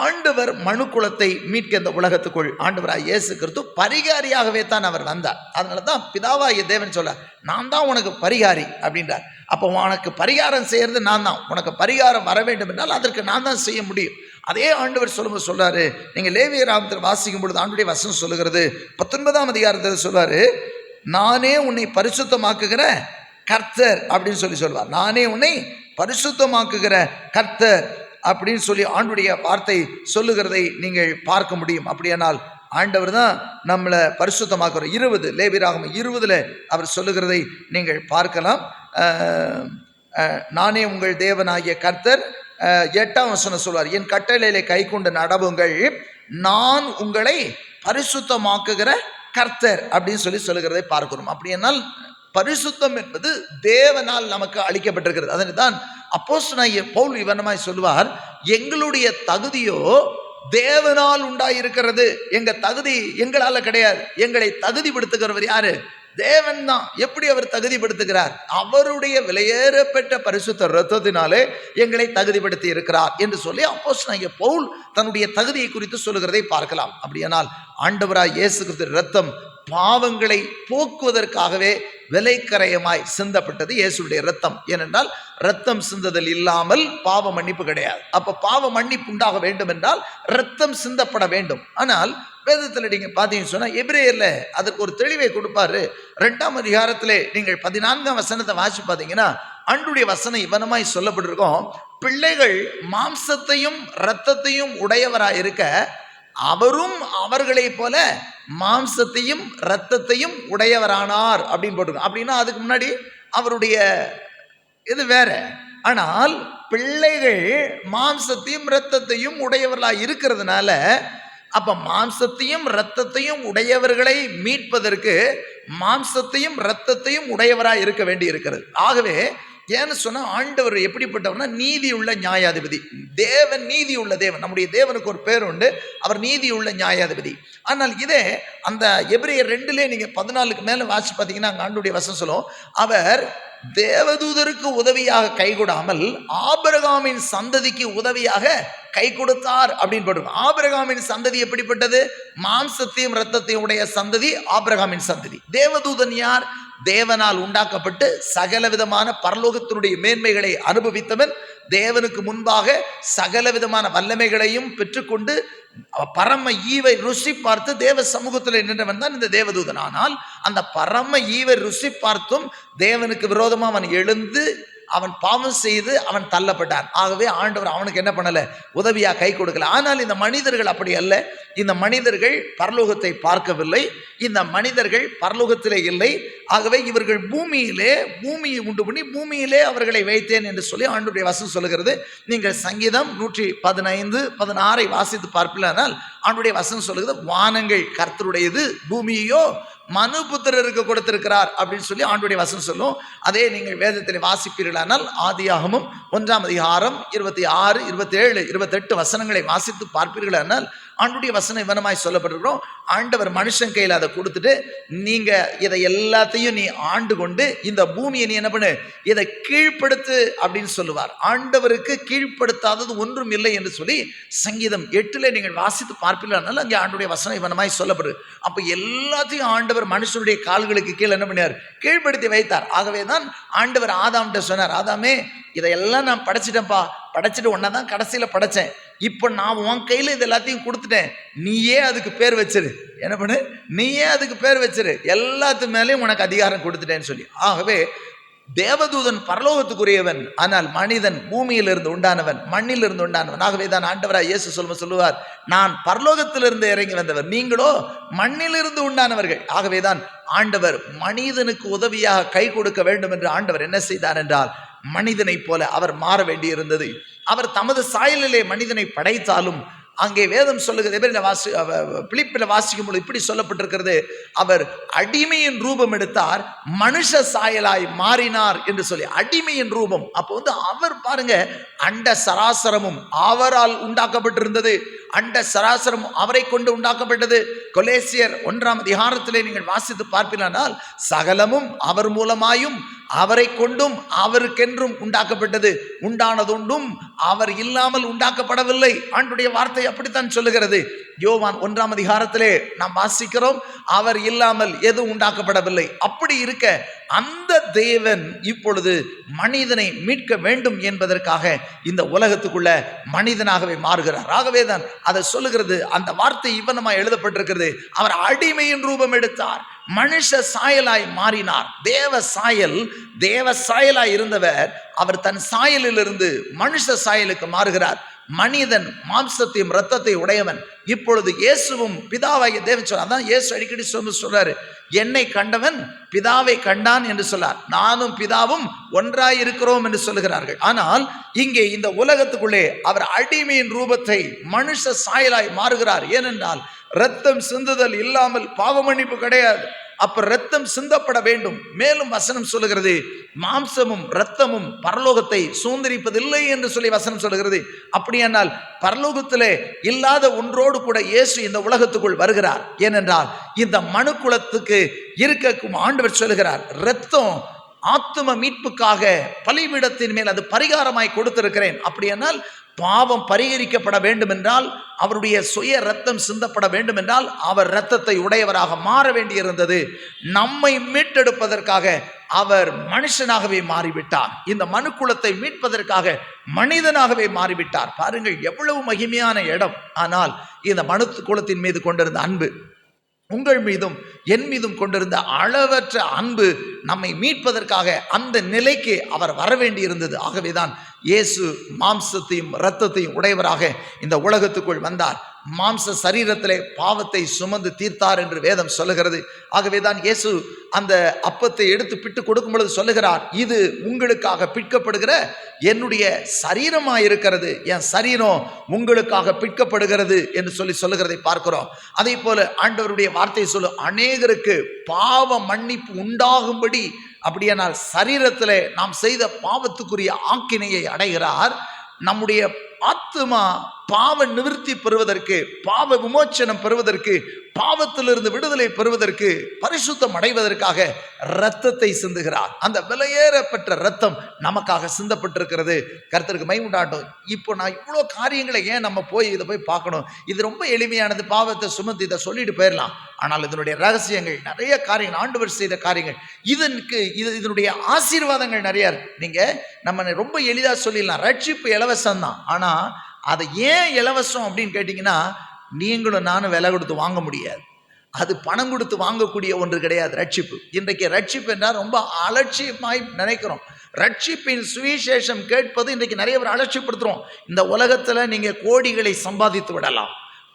ஆண்டவர் மனு குலத்தை மீட்க இந்த உலகத்துக்குள் ஆண்டவராக இயேசு கிறிஸ்து பரிகாரியாகவே தான் அவர் வந்தார். அதனால தான் பிதாவாகிய தேவன் சொல்ல, நான் தான் உனக்கு பரிகாரி அப்படின்றார். அப்போ உனக்கு பரிகாரம் செய்யறது நான் தான். உனக்கு பரிகாரம் வர வேண்டும் என்றால் அதற்கு நான் தான் செய்ய முடியும். அதே ஆண்டவர் சொல்லும்போது சொல்றாரு, நீங்க லேவியராகமத்தில் வாசிக்கும் பொழுது ஆண்டுடைய வசனம் சொல்லுகிறது, 19ஆம் அதிகாரத்தில் சொல்றாரு, நானே உன்னை பரிசுத்தமாக்குகிற கர்த்தர் அப்படின்னு சொல்லுவார். நானே உன்னை பரிசுத்தமாக்குகிற கர்த்தர் அப்படின்னு சொல்லி ஆண்டுடைய வார்த்தை சொல்லுகிறதை நீங்கள் பார்க்க முடியும். அப்படியானால் ஆண்டவர் தான் நம்மளை பரிசுத்தமாக்குற. 20 லேவியராகமம் 20 அவர் சொல்லுகிறதை நீங்கள் பார்க்கலாம். நானே உங்கள் தேவனாகிய கர்த்தர். 8ஆம் வசனம் சொல்வார், என் கட்டளையிலே கை கொண்டு நடவுங்கள், நான் உங்களை பரிசுத்தமாக்குகிற கர்த்தர் அப்படின்னு சொல்லுகிறதை பார்க்கிறோம். அப்படியானால் பரிசுத்தம் என்பது தேவனால் நமக்கு அளிக்கப்பட்டிருக்கிறது. அதனை தான் அப்போஸ்தலனாகிய பவுல் இவனமாய் சொல்லுவார், எங்களுடைய தகுதியோ தேவனால் உண்டாயிருக்கிறது. எங்க தகுதி எங்களால கிடையாது. எங்களை தகுதிப்படுத்துகிறவர் யாரு? தேவன் தான். எப்படி அவர் தகுதிப்படுத்துகிறார்? அவருடைய விலையேறப்பெற்ற பரிசுத்த இரத்தத்தினாலே எங்களை தகுதிப்படுத்தி இருக்கிறார் என்று சொல்லி அப்போஸ்தலனாகிய பவுல் தன்னுடைய தகுதியை குறித்து சொல்லுகிறதை பார்க்கலாம். அப்படியானால் ஆண்டவராய் இயேசு கிறிஸ்து இரத்தம் பாவங்களை போக்குவதற்காகவே விலைக்கரையமாய் சிந்தப்பட்டது இயேசுடைய இரத்தம். ஏனென்றால் இரத்தம் சிந்துதல் இல்லாமல் பாவ மன்னிப்பு கிடையாது. அப்ப பாவ மன்னிப்பு உண்டாக வேண்டும் என்றால் இரத்தம் சிந்தப்பட வேண்டும். ஆனால் வேதத்தில் நீங்க பார்த்தீங்கன்னு சொன்னா, எபிரேயர்ல அதற்கு ஒரு தெளிவை கொடுப்பாரு. 2ஆம் அதிகாரத்திலே நீங்கள் 14ஆம் வசனத்தை வாசி பார்த்தீங்கன்னா, ஆண்டுடைய வசனம் இவனமாய் சொல்லப்பட்டிருக்கும், பிள்ளைகள் மாம்சத்தையும் இரத்தத்தையும் உடையவராய் இருக்க அவரும் அவர்களை போல மாம்சத்தையும் இரத்தத்தையும் உடையவரானார் அப்படின்னு போட்டிருக்கோம். அப்படின்னா அதுக்கு முன்னாடி அவருடைய இது வேற. ஆனால் பிள்ளைகள் மாம்சத்தையும் இரத்தத்தையும் உடையவர்களாக இருக்கிறதுனால, அப்ப மாம்சத்தையும் இரத்தத்தையும் உடையவர்களை மீட்பதற்கு மாம்சத்தையும் இரத்தத்தையும் உடையவராக இருக்க வேண்டி இருக்கிறது. ஆகவே ஏன்னு சொன்னா, ஆண்டவர் எப்படிப்பட்டவர்னா நீதியுள்ள நியாயாதிபதி. தேவன் நீதியுள்ள தேவன். நம்முடைய தேவனுக்கு ஒரு பேர் உண்டு, அவர் நீதியுள்ள நியாயாதிபதி. ஆனால் இதே அந்த எபிரேயர் 2 நீங்க 14க்கு மேல வாசி பார்த்தீங்கன்னா, ஆண்டவருடைய வசனம் சொல்லும், அவர் தேவதூதருக்கு உதவியாக கை கொடாமல் ஆபிரகாமின் சந்ததிக்கு உதவியாக கை கொடுத்தார் அப்படின்னு போட்டு. ஆபிரகாமின் சந்ததி எப்படிப்பட்டது? மாம்சத்தையும் இரத்தத்தையும் உடைய சந்ததி ஆபிரகாமின் சந்ததி. தேவதூதன் யார்? தேவனால் உண்டாக்கப்பட்டு சகல விதமான பரலோகத்தினுடைய மேன்மைகளை அனுபவித்தவன், தேவனுக்கு முன்பாக சகல விதமான வல்லமைகளையும் பெற்றுக்கொண்டு பரம ஈவை ருசி பார்த்து தேவ சமூகத்தில் நின்றவன் தான் இந்த தேவதூதன். ஆனால் அந்த பரம ஈவை ருசி பார்த்தும் தேவனுக்கு விரோதமாக அவன் எழுந்து அவன் பாவம் செய்து அவன் தள்ளப்பட்டான். ஆகவே ஆண்டவர் அவனுக்கு என்ன பண்ணல? உதவியா கை கொடுக்கல. ஆனால் இந்த மனிதர்கள் அப்படி அல்ல. இந்த மனிதர்கள் பரலோகத்தை பார்க்கவில்லை. இந்த மனிதர்கள் பரலோகத்திலே இல்லை. ஆகவே இவர்கள் பூமியை உண்டு பண்ணி பூமியிலே அவர்களை வைத்தேன் என்று சொல்லி ஆண்டவருடைய வசனம் சொல்லுகிறது. நீங்கள் சங்கீதம் 115-16 வாசித்து பார்ப்பீர்களானால் ஆண்டவருடைய வசனம் சொல்லுகிறது, வானங்கள் கர்த்தருடையது, பூமியோ மனுபுத்திரருக்கு கொடுத்திருக்கிறார் அப்படின்னு சொல்லி ஆண்டவருடைய வசனம் சொல்லும். அதே நீங்கள் வேதத்தில் வாசிப்பீர்களானால் ஆதியாகமம் 1ஆம் அதிகாரம் 26, 27, 28 வசனங்களை வாசித்து பார்ப்பீர்களானால் ஆண்டவருடைய வசனம் இவனமாய் சொல்லப்பட்டிருக்கிறோம். ஆண்டவர் மனுஷன் கையில் அதை கொடுத்துட்டு, நீங்க இதை எல்லாத்தையும் நீ ஆண்டு கொண்டு இந்த பூமியை நீ என்ன பண்ணு, இதை கீழ்ப்படுத்து அப்படின்னு சொல்லுவார். ஆண்டவருக்கு கீழ்ப்படுத்தாதது ஒன்றும் இல்லை என்று சொல்லி சங்கீதம் 8 நீங்கள் வாசித்து பார்ப்பீர்களானால் அங்கே ஆண்டவருடைய வசனம் இவனமாய் சொல்லப்படுது. அப்ப எல்லாத்தையும் ஆண்டவர் மனுஷனுடைய கால்களுக்கு கீழே என்ன பண்ணினார்? கீழ்ப்படுத்தி வைத்தார். ஆகவே தான் ஆண்டவர் ஆதாம்கிட்ட சொன்னார், ஆதாமே இதையெல்லாம் நான் படைச்சிட்டேன்ப்பா, படைச்சிட்டு ஒன்னா தான் கடைசியில படைச்சேன். இப்போ நான் உன் கையில் இது எல்லாத்தையும் கொடுத்துட்டேன், நீயே அதுக்கு பேர் வச்சிரு. என்ன பண்ணு? நீயே அதுக்கு பேர் வச்சிரு, எல்லாத்து மேலேயும் உனக்கு அதிகாரம் கொடுத்துட்டேன்னு சொல்லி. ஆகவே தேவதூதன் பரலோகத்துக்குரியவன், ஆனால் மனிதன் பூமியிலிருந்து உண்டானவன், மண்ணிலிருந்து உண்டானவன். ஆகவே தான் ஆண்டவராய் இயேசு சொல்லுவார், நான் பரலோகத்திலிருந்து இறங்கி வந்தவர், நீங்களோ மண்ணிலிருந்து உண்டானவர்கள். ஆகவே தான் ஆண்டவர் மனிதனுக்கு உதவியாக கை கொடுக்க வேண்டும் என்று ஆண்டவர் என்ன செய்தார் என்றால், மனிதனை போல அவர் மாற வேண்டியிருந்தது. அவர் தமது சாயலிலே மனிதனை படைத்தாலும் அங்கே வேதம் சொல்லுகிறது, பிலிப்பில் வாசிக்கும் பொழுது இப்படி சொல்லப்பட்டிருக்கிறது, அவர் அடிமையின் ரூபம் எடுத்தார், மனுஷ சாயலாய் மாறினார் என்று சொல்லி. அடிமையின் ரூபம். அப்போ அவர் பாருங்க, அண்ட சராசரமும் அவரால் உண்டாக்கப்பட்டிருந்தது, அண்ட சராசரம் அவரை கொண்டு உண்டாக்கப்பட்டது. கொலேசியர் 1ஆம் அதிகாரத்திலே நீங்கள் வாசித்து பார்ப்பீர்களானால், சகலமும் அவர் மூலமாயும் அவரை கொண்டும் அவருக்கென்றும் உண்டாக்கப்பட்டது, உண்டானதொன்றும் அவர் இல்லாமல் உண்டாக்கப்படவில்லை. ஆண்டுடைய வார்த்தை அப்படித்தான் சொல்லுகிறது. யோவான் 1ஆம் அதிகாரத்திலே நாம் வாசிக்கிறோம், அவர் இல்லாமல் எதுவும் உண்டாக்கப்படவில்லை. அப்படி இருக்க அந்த தேவன் இப்பொழுது மனிதனை மீட்க வேண்டும் என்பதற்காக இந்த உலகத்துக்குள்ள மனிதனாகவே மாறுகிறார். ஆகவே தான் அதை சொல்லுகிறது, அந்த வார்த்தை இவ்வனமாய் எழுதப்பட்டிருக்கிறது, அவர் அடிமையின் ரூபம் எடுத்தார், மனுஷ சாயலாய் மாறினார். தேவ சாயலாய் இருந்தவர் அவர் தன் சாயலிலிருந்து மனுஷ சாயலுக்கு மாறுகிறார். மனிதன் மாம்சத்தையும் இரத்தத்தை உடையவன். இப்பொழுது இயேசுவும் பிதாவாகிய தேவன் சொல்றார். அதான் இயேசு அடிக்கடி சொல்றாரு, என்னை கண்டவன் பிதாவை கண்டான் என்று சொல்லார், நானும் பிதாவும் ஒன்றாய் இருக்கிறோம் என்று சொல்லுகிறார்கள். ஆனால் இங்கே இந்த உலகத்துக்குள்ளே அவர் அடிமையின் ரூபத்தை மனுஷ சாயலாய் மாறுகிறார். ஏனென்றால் இரத்தம் சிந்துதல் இல்லாமல் பாவ மன்னிப்பு கிடையாது. அப்ப இரத்தம் சிந்தப்பட வேண்டும். மேலும் வசனம் சொல்லுகிறது, மாம்சமும் இரத்தமும் பரலோகத்தை சுதந்திரிப்பதில்லை என்று சொல்லி வசனம் சொல்லுகிறது. அப்படியானால் பரலோகத்திலே இல்லாத ஒன்றோடு கூட இயேசு இந்த உலகத்துக்குள் வருகிறார். ஏனென்றால் இந்த மனு குலத்துக்கு இருக்கும் ஆண்டவர் சொல்லுகிறார், இரத்தம் ஆத்தும மீட்புக்காக பலிபீடத்தின் மேல் அது பரிகாரமாய் கொடுத்திருக்கிறேன். அப்படியானால் பாவம் பரிகரிக்கப்பட வேண்டும் என்றால், அவருடைய சுய ரத்தம் சிந்தப்பட வேண்டும் என்றால், அவர் இரத்தத்தை உடையவராக மாற வேண்டியிருந்தது. நம்மை மீட்டெடுப்பதற்காக அவர் மனுஷனாகவே மாறிவிட்டார். இந்த மனுக்குலத்தை மீட்பதற்காக மனிதனாகவே மாறிவிட்டார். பாருங்கள் எவ்வளவு மகிமையான இடம். ஆனால் இந்த மனு குலத்தின் மீது கொண்டிருந்த அன்பு, உங்கள் மீதும் என் மீதும் கொண்டிருந்த அளவற்ற அன்பு நம்மை மீட்பதற்காக அந்த நிலைக்கு அவர் வர வேண்டியிருந்தது. ஆகவேதான் இயேசு மாம்சத்தையும் இரத்தத்தையும் உடையவராக இந்த உலகத்துக்குள் வந்தார். மாம்ச சரீரத்திலே பாவத்தை சுமந்து தீர்த்தார் என்று வேதம் சொல்லுகிறது. ஆகவேதான் இயேசு அந்த அப்பத்தை எடுத்து பிட்டு கொடுக்கும் பொழுது சொல்லுகிறார், இது உங்களுக்காக பிற்கப்படுகிற என்னுடைய சரீரமாயிருக்கிறது, என் சரீரம் உங்களுக்காக பிற்கப்படுகிறது என்று சொல்லுகிறதை பார்க்கிறோம். அதே போல ஆண்டவருடைய வார்த்தை சொல்லு, அநேகருக்கு பாவ மன்னிப்பு உண்டாகும்படி, அப்படியானால் சரீரத்திலே நாம் செய்த பாவத்துக்குரிய ஆக்கினையை அடைகிறார். நம்முடைய ஆத்துமா பாவ நிவர்த்தி பெறுவதற்கு, பாவ விமோச்சனம் பெறுவதற்கு, பாவத்திலிருந்து விடுதலை பெறுவதற்கு, பரிசுத்தம் அடைவதற்காக இரத்தத்தை சிந்துகிறார். அந்த விலையேறப்பட்ட இரத்தம் நமக்காக சிந்தப்பட்டிருக்கிறது. கர்த்தருக்கு மகிமை உண்டாகட்டும். இப்போ நான் இவ்வளோ காரியங்களை ஏன் நம்ம இதை போய் பார்க்கணும்? இது ரொம்ப எளிமையானது. பாவத்தை சுமந்து இதை சொல்லிட்டு போயிடலாம். ஆனால் இதனுடைய ரகசியங்கள் நிறைய காரியங்கள், ஆண்டவர் செய்த காரியங்கள், இதனுடைய ஆசீர்வாதங்கள் நிறைய இருக்கு. நீங்கள் நம்ம ரொம்ப எளிதாக சொல்லிடலாம், ரட்சிப்பு இலவசம் தான். ஆனால் அதை ஏன் இலவசம் அப்படின்னு கேட்டிங்கன்னா, நீங்களும் நானும் விலை கொடுத்து வாங்க முடியாது. அது பணம் கொடுத்து வாங்கக்கூடிய ஒன்று கிடையாது ரட்சிப்பு. இன்றைக்கு ரட்சிப்பு என்றால் ரொம்ப அலட்சியமாய் நினைக்கிறோம். ரட்சிப்பின் சுவிசேஷம் கேட்பது இன்றைக்கு நிறைய பேர் அலட்சியப்படுத்துகிறோம். இந்த உலகத்தில் நீங்கள் கோடிகளை சம்பாதித்து விடலாம்,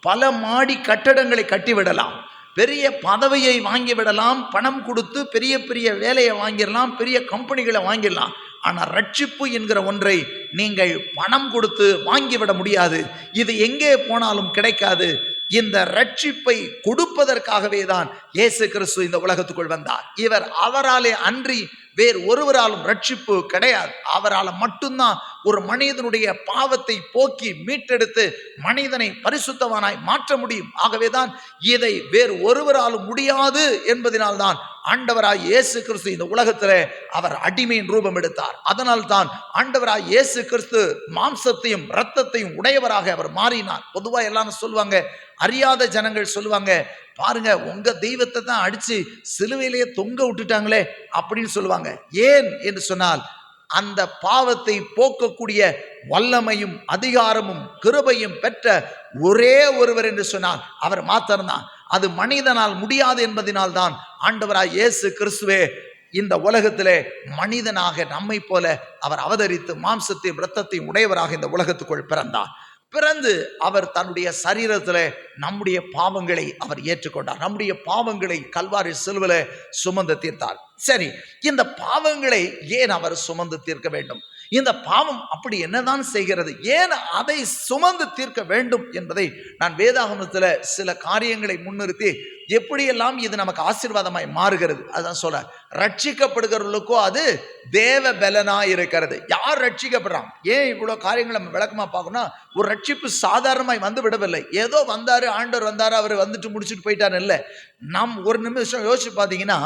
பல மாடி கட்டடங்களை கட்டி விடலாம், பெரிய பதவியை வாங்கி விடலாம், பணம் கொடுத்து பெரிய பெரிய வேலையை வாங்கிடலாம், பெரிய கம்பெனிகளை வாங்கிடலாம். ஆனால் ரட்சிப்பு என்கிற ஒன்றை நீங்கள் பணம் கொடுத்து வாங்கிவிட முடியாது. இது எங்கே போனாலும் கிடைக்காது. இந்த ரட்சிப்பை கொடுப்பதற்காகவே தான் இயேசு கிறிஸ்து இந்த உலகத்துக்குள் வந்தார். அவராலே அன்றி வேறு ஒருவராலும் ரட்சிப்பு கிடையாது. அவரால் மட்டும்தான் ஒரு மனிதனுடைய பாவத்தை போக்கி மீட்டெடுத்து மனிதனை பரிசுத்தவானாய் மாற்ற முடியும். ஆகவேதான் இதை வேறு ஒருவராலும் முடியாது என்பதனால்தான் ஆண்டவராய் இயேசு கிறிஸ்து இந்த உலகத்தில் அவர் அடிமையின் ரூபம் எடுத்தார். அதனால் தான் ஆண்டவராய் இயேசு கிறிஸ்து மாம்சத்தையும் இரத்தத்தையும் உடையவராக அவர் மாறினார். பொதுவாக எல்லாரும் சொல்லுவாங்க, அறியாத ஜனங்கள் சொல்லுவாங்க, பாருங்க உங்க தெய்வத்தை தான் அடிச்சு சிலுவையிலேயே தொங்க விட்டுட்டாங்களே அப்படின்னு சொல்லுவாங்க. ஏன் என்று சொன்னால், அந்த பாவத்தை போக்கக்கூடிய வல்லமையும் அதிகாரமும் கிருபையும் பெற்ற ஒரே ஒருவர் என்று சொன்னால் அவர் மாத்திரம்தான். அது மனிதனால் முடியாது என்பதனால் தான் ஆண்டவராய் இயேசு கிறிஸ்துவே இந்த உலகத்திலே மனிதனாக நம்மை போல அவர் அவதரித்து மாம்சத்தையும் இரத்தத்தையும் உடையவராக இந்த உலகத்துக்குள் பிறந்தார். பிறந்து அவர் தன்னுடைய சரீரத்தில் நம்முடைய பாவங்களை அவர் ஏற்றுக்கொண்டார். நம்முடைய பாவங்களை கல்வாரி சிலுவையிலே சுமந்து தீர்த்தார். சரி, இந்த பாவங்களை ஏன் அவர் சுமந்து தீர்க்க வேண்டும்? இந்த பாவம் அப்படி என்னதான் செய்கிறது, ஏன் அதை சுமந்து தீர்க்க வேண்டும் என்பதை நான் வேதாகமத்தில் சில காரியங்களை முன்னிறுத்தி எப்படியெல்லாம் இது நமக்கு ஆசீர்வாதமாய் மாறுகிறது அதான் சொல்ற. ரட்சிக்கப்படுகிறவர்களுக்கோ அது தேவ பலனா இருக்கிறது. யார் ரட்சிக்கப்படுறாங்க? ஏன் இவ்வளவு காரியங்களை நம்ம விளக்கமா பார்க்கணும்? ஒரு ரட்சிப்பு சாதாரணமாய் வந்து விடவில்லை. ஏதோ வந்தாரு, ஆண்டவர் வந்தாரு, அவர் வந்துட்டு முடிச்சுட்டு போயிட்டாரு இல்லை. நாம் ஒரு நிமிஷம் யோசிச்சு பார்த்தீங்கன்னா,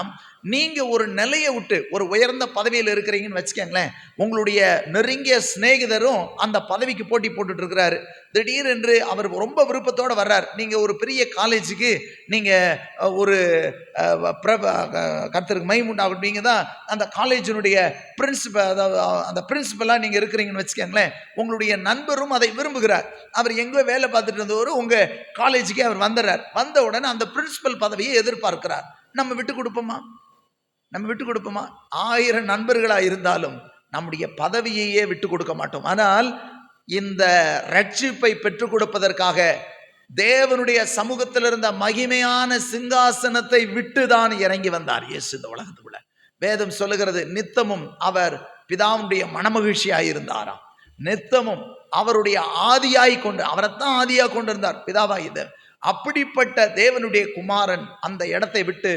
நீங்க ஒரு நிலையை விட்டு ஒரு உயர்ந்த பதவியில் இருக்கிறீங்கன்னு வச்சுக்கோங்களேன், உங்களுடைய நெருங்கிய சிநேகிதரும் அந்த பதவிக்கு போட்டி போட்டுட்டு இருக்கிறாரு. திடீரென்று அவர் ரொம்ப விருப்பத்தோடு வர்றார். நீங்க ஒரு பெரிய காலேஜுக்கு நீங்க ஒரு கர்த்தருக்கு மைமுண்டாகும், நீங்க தான் அந்த காலேஜினுடைய பிரின்சிபல், அதாவது அந்த பிரின்சிபலாக நீங்க இருக்கிறீங்கன்னு வச்சுக்கோங்களேன். உங்களுடைய நண்பரும் அதை விரும்புகிறார். அவர் எங்கோ வேலை பார்த்துட்டு இருந்தவர் உங்க காலேஜுக்கே அவர் வந்துடுறார். வந்த உடனே அந்த பிரின்சிபல் பதவியை எதிர்பார்க்கிறார். நம்ம விட்டு கொடுப்போமா? நம்ம விட்டு கொடுப்போமா? 1000 நண்பர்களாக இருந்தாலும் நம்முடைய பதவியையே விட்டு கொடுக்க மாட்டோம். ஆனால் இந்த ரட்சிப்பை பெற்றுக் கொடுப்பதற்காக தேவனுடைய சமூகத்தில் இருந்த மகிமையான சிங்காசனத்தை விட்டுதான் இறங்கி வந்தார் இயேசு இந்த உலகத்துக்குள்ள. வேதம் சொல்லுகிறது, நித்தமும் அவர் பிதாவுடைய மனமகிழ்ச்சியாய் இருந்தாராம். நித்தமும் அவருடைய ஆதியாய் கொண்டு, அவரைத்தான் ஆதியாக கொண்டிருந்தார் பிதாவாய். அப்படிப்பட்ட தேவனுடைய குமாரன் அந்த இடத்தை விட்டு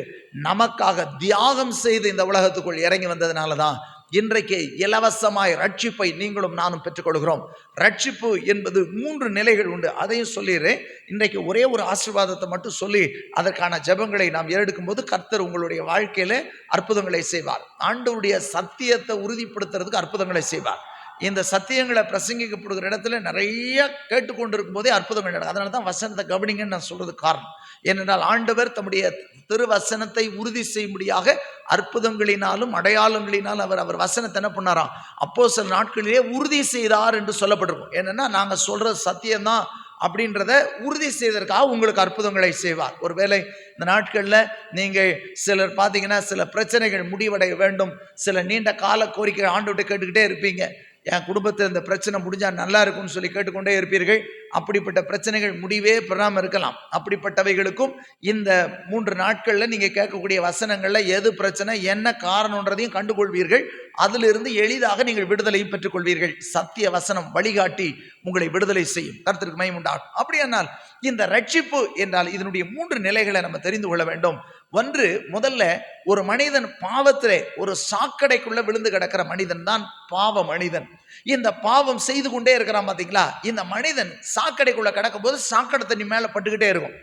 நமக்காக தியாகம் செய்து இந்த உலகத்துக்குள் இறங்கி வந்ததுனால தான் இன்றைக்கு இலவசமாய் ரட்சிப்பை நீங்களும் நானும் பெற்றுக்கொள்கிறோம். ரட்சிப்பு என்பது 3 நிலைகள் உண்டு. அதையும் சொல்லிடுறேன். இன்றைக்கு ஒரே ஒரு ஆசீர்வாதத்தை மட்டும் சொல்லி அதற்கான ஜெபங்களை நாம் எடுக்கும் போது கர்த்தர் உங்களுடைய வாழ்க்கையில அற்புதங்களை செய்வார். ஆண்டவருடைய சத்தியத்தை உறுதிப்படுத்துறதுக்கு அற்புதங்களை செய்வார். இந்த சத்தியங்களை பிரசங்கிக்கப்படுகிற இடத்துல நிறைய கேட்டுக்கொண்டிருக்கும் போதே அற்புதங்கள் நடக்கும். அதனால தான் வசனத்தை கவனிங்கன்னு நான் சொல்றது காரணம். ஏனென்றால் ஆண்டவர் தம்முடைய திருவசனத்தை உறுதி செய்யும்படியாக அற்புதங்களினாலும் அடையாளங்களினாலும் அவர் வசனத்தை என்ன பண்ணாராம், அப்போஸ்தல நாட்களிலே உறுதி செய்தார் என்று சொல்லப்பட்டிருக்கும். ஏன்னா நாங்க சொல்ற சத்தியம்தான் அப்படின்றத உறுதி செய்வதற்காக உங்களுக்கு அற்புதங்களை செய்வார். ஒருவேளை இந்த நாட்களில் நீங்கள் சிலர் பார்த்தீங்கன்னா சில பிரச்சனைகள் முடிவடைய வேண்டும், சில நீண்ட கால கோரிக்கை ஆண்டவர்கிட்ட கேட்டுக்கிட்டே இருப்பீங்க. என் குடும்பத்தில் இந்த பிரச்சனை முடிஞ்சால் நல்லா இருக்கும்னு சொல்லி கேட்டுக்கொண்டே இருப்பீர்கள். அப்படிப்பட்ட பிரச்சனைகள் முடிவே பெறாமல் இருக்கலாம். அப்படிப்பட்டவைகளுக்கும் இந்த 3 நாட்களில் நீங்கள் கேட்கக்கூடிய வசனங்களில் எது பிரச்சனை, என்ன காரணன்றதையும் கண்டுகொள்வீர்கள். அதிலிருந்து எளிதாக நீங்கள் விடுதலையும் பெற்றுக்கொள்வீர்கள். சத்திய வசனம் வழிகாட்டி உங்களை விடுதலை செய்யும். கர்த்தருக்கு மகிமை உண்டாகும். அப்படியானால் இந்த ரட்சிப்பு என்றால் இதனுடைய 3 நிலைகளை நம்ம தெரிந்து கொள்ள வேண்டும். ஒன்று, முதல்ல ஒரு மனிதன் பாவத்திலே ஒரு சாக்கடைக்குள்ள விழுந்து கிடக்கிற மனிதன் தான் பாவ மனிதன். இந்த பாவம் செய்து கொண்டே இருக்கிறான் பார்த்தீங்களா, இந்த மனிதன் சாக்கடைக்குள்ள கிடக்கும் போது சாக்கடை தண்ணி மேல பட்டுக்கிட்டே இருக்கும்.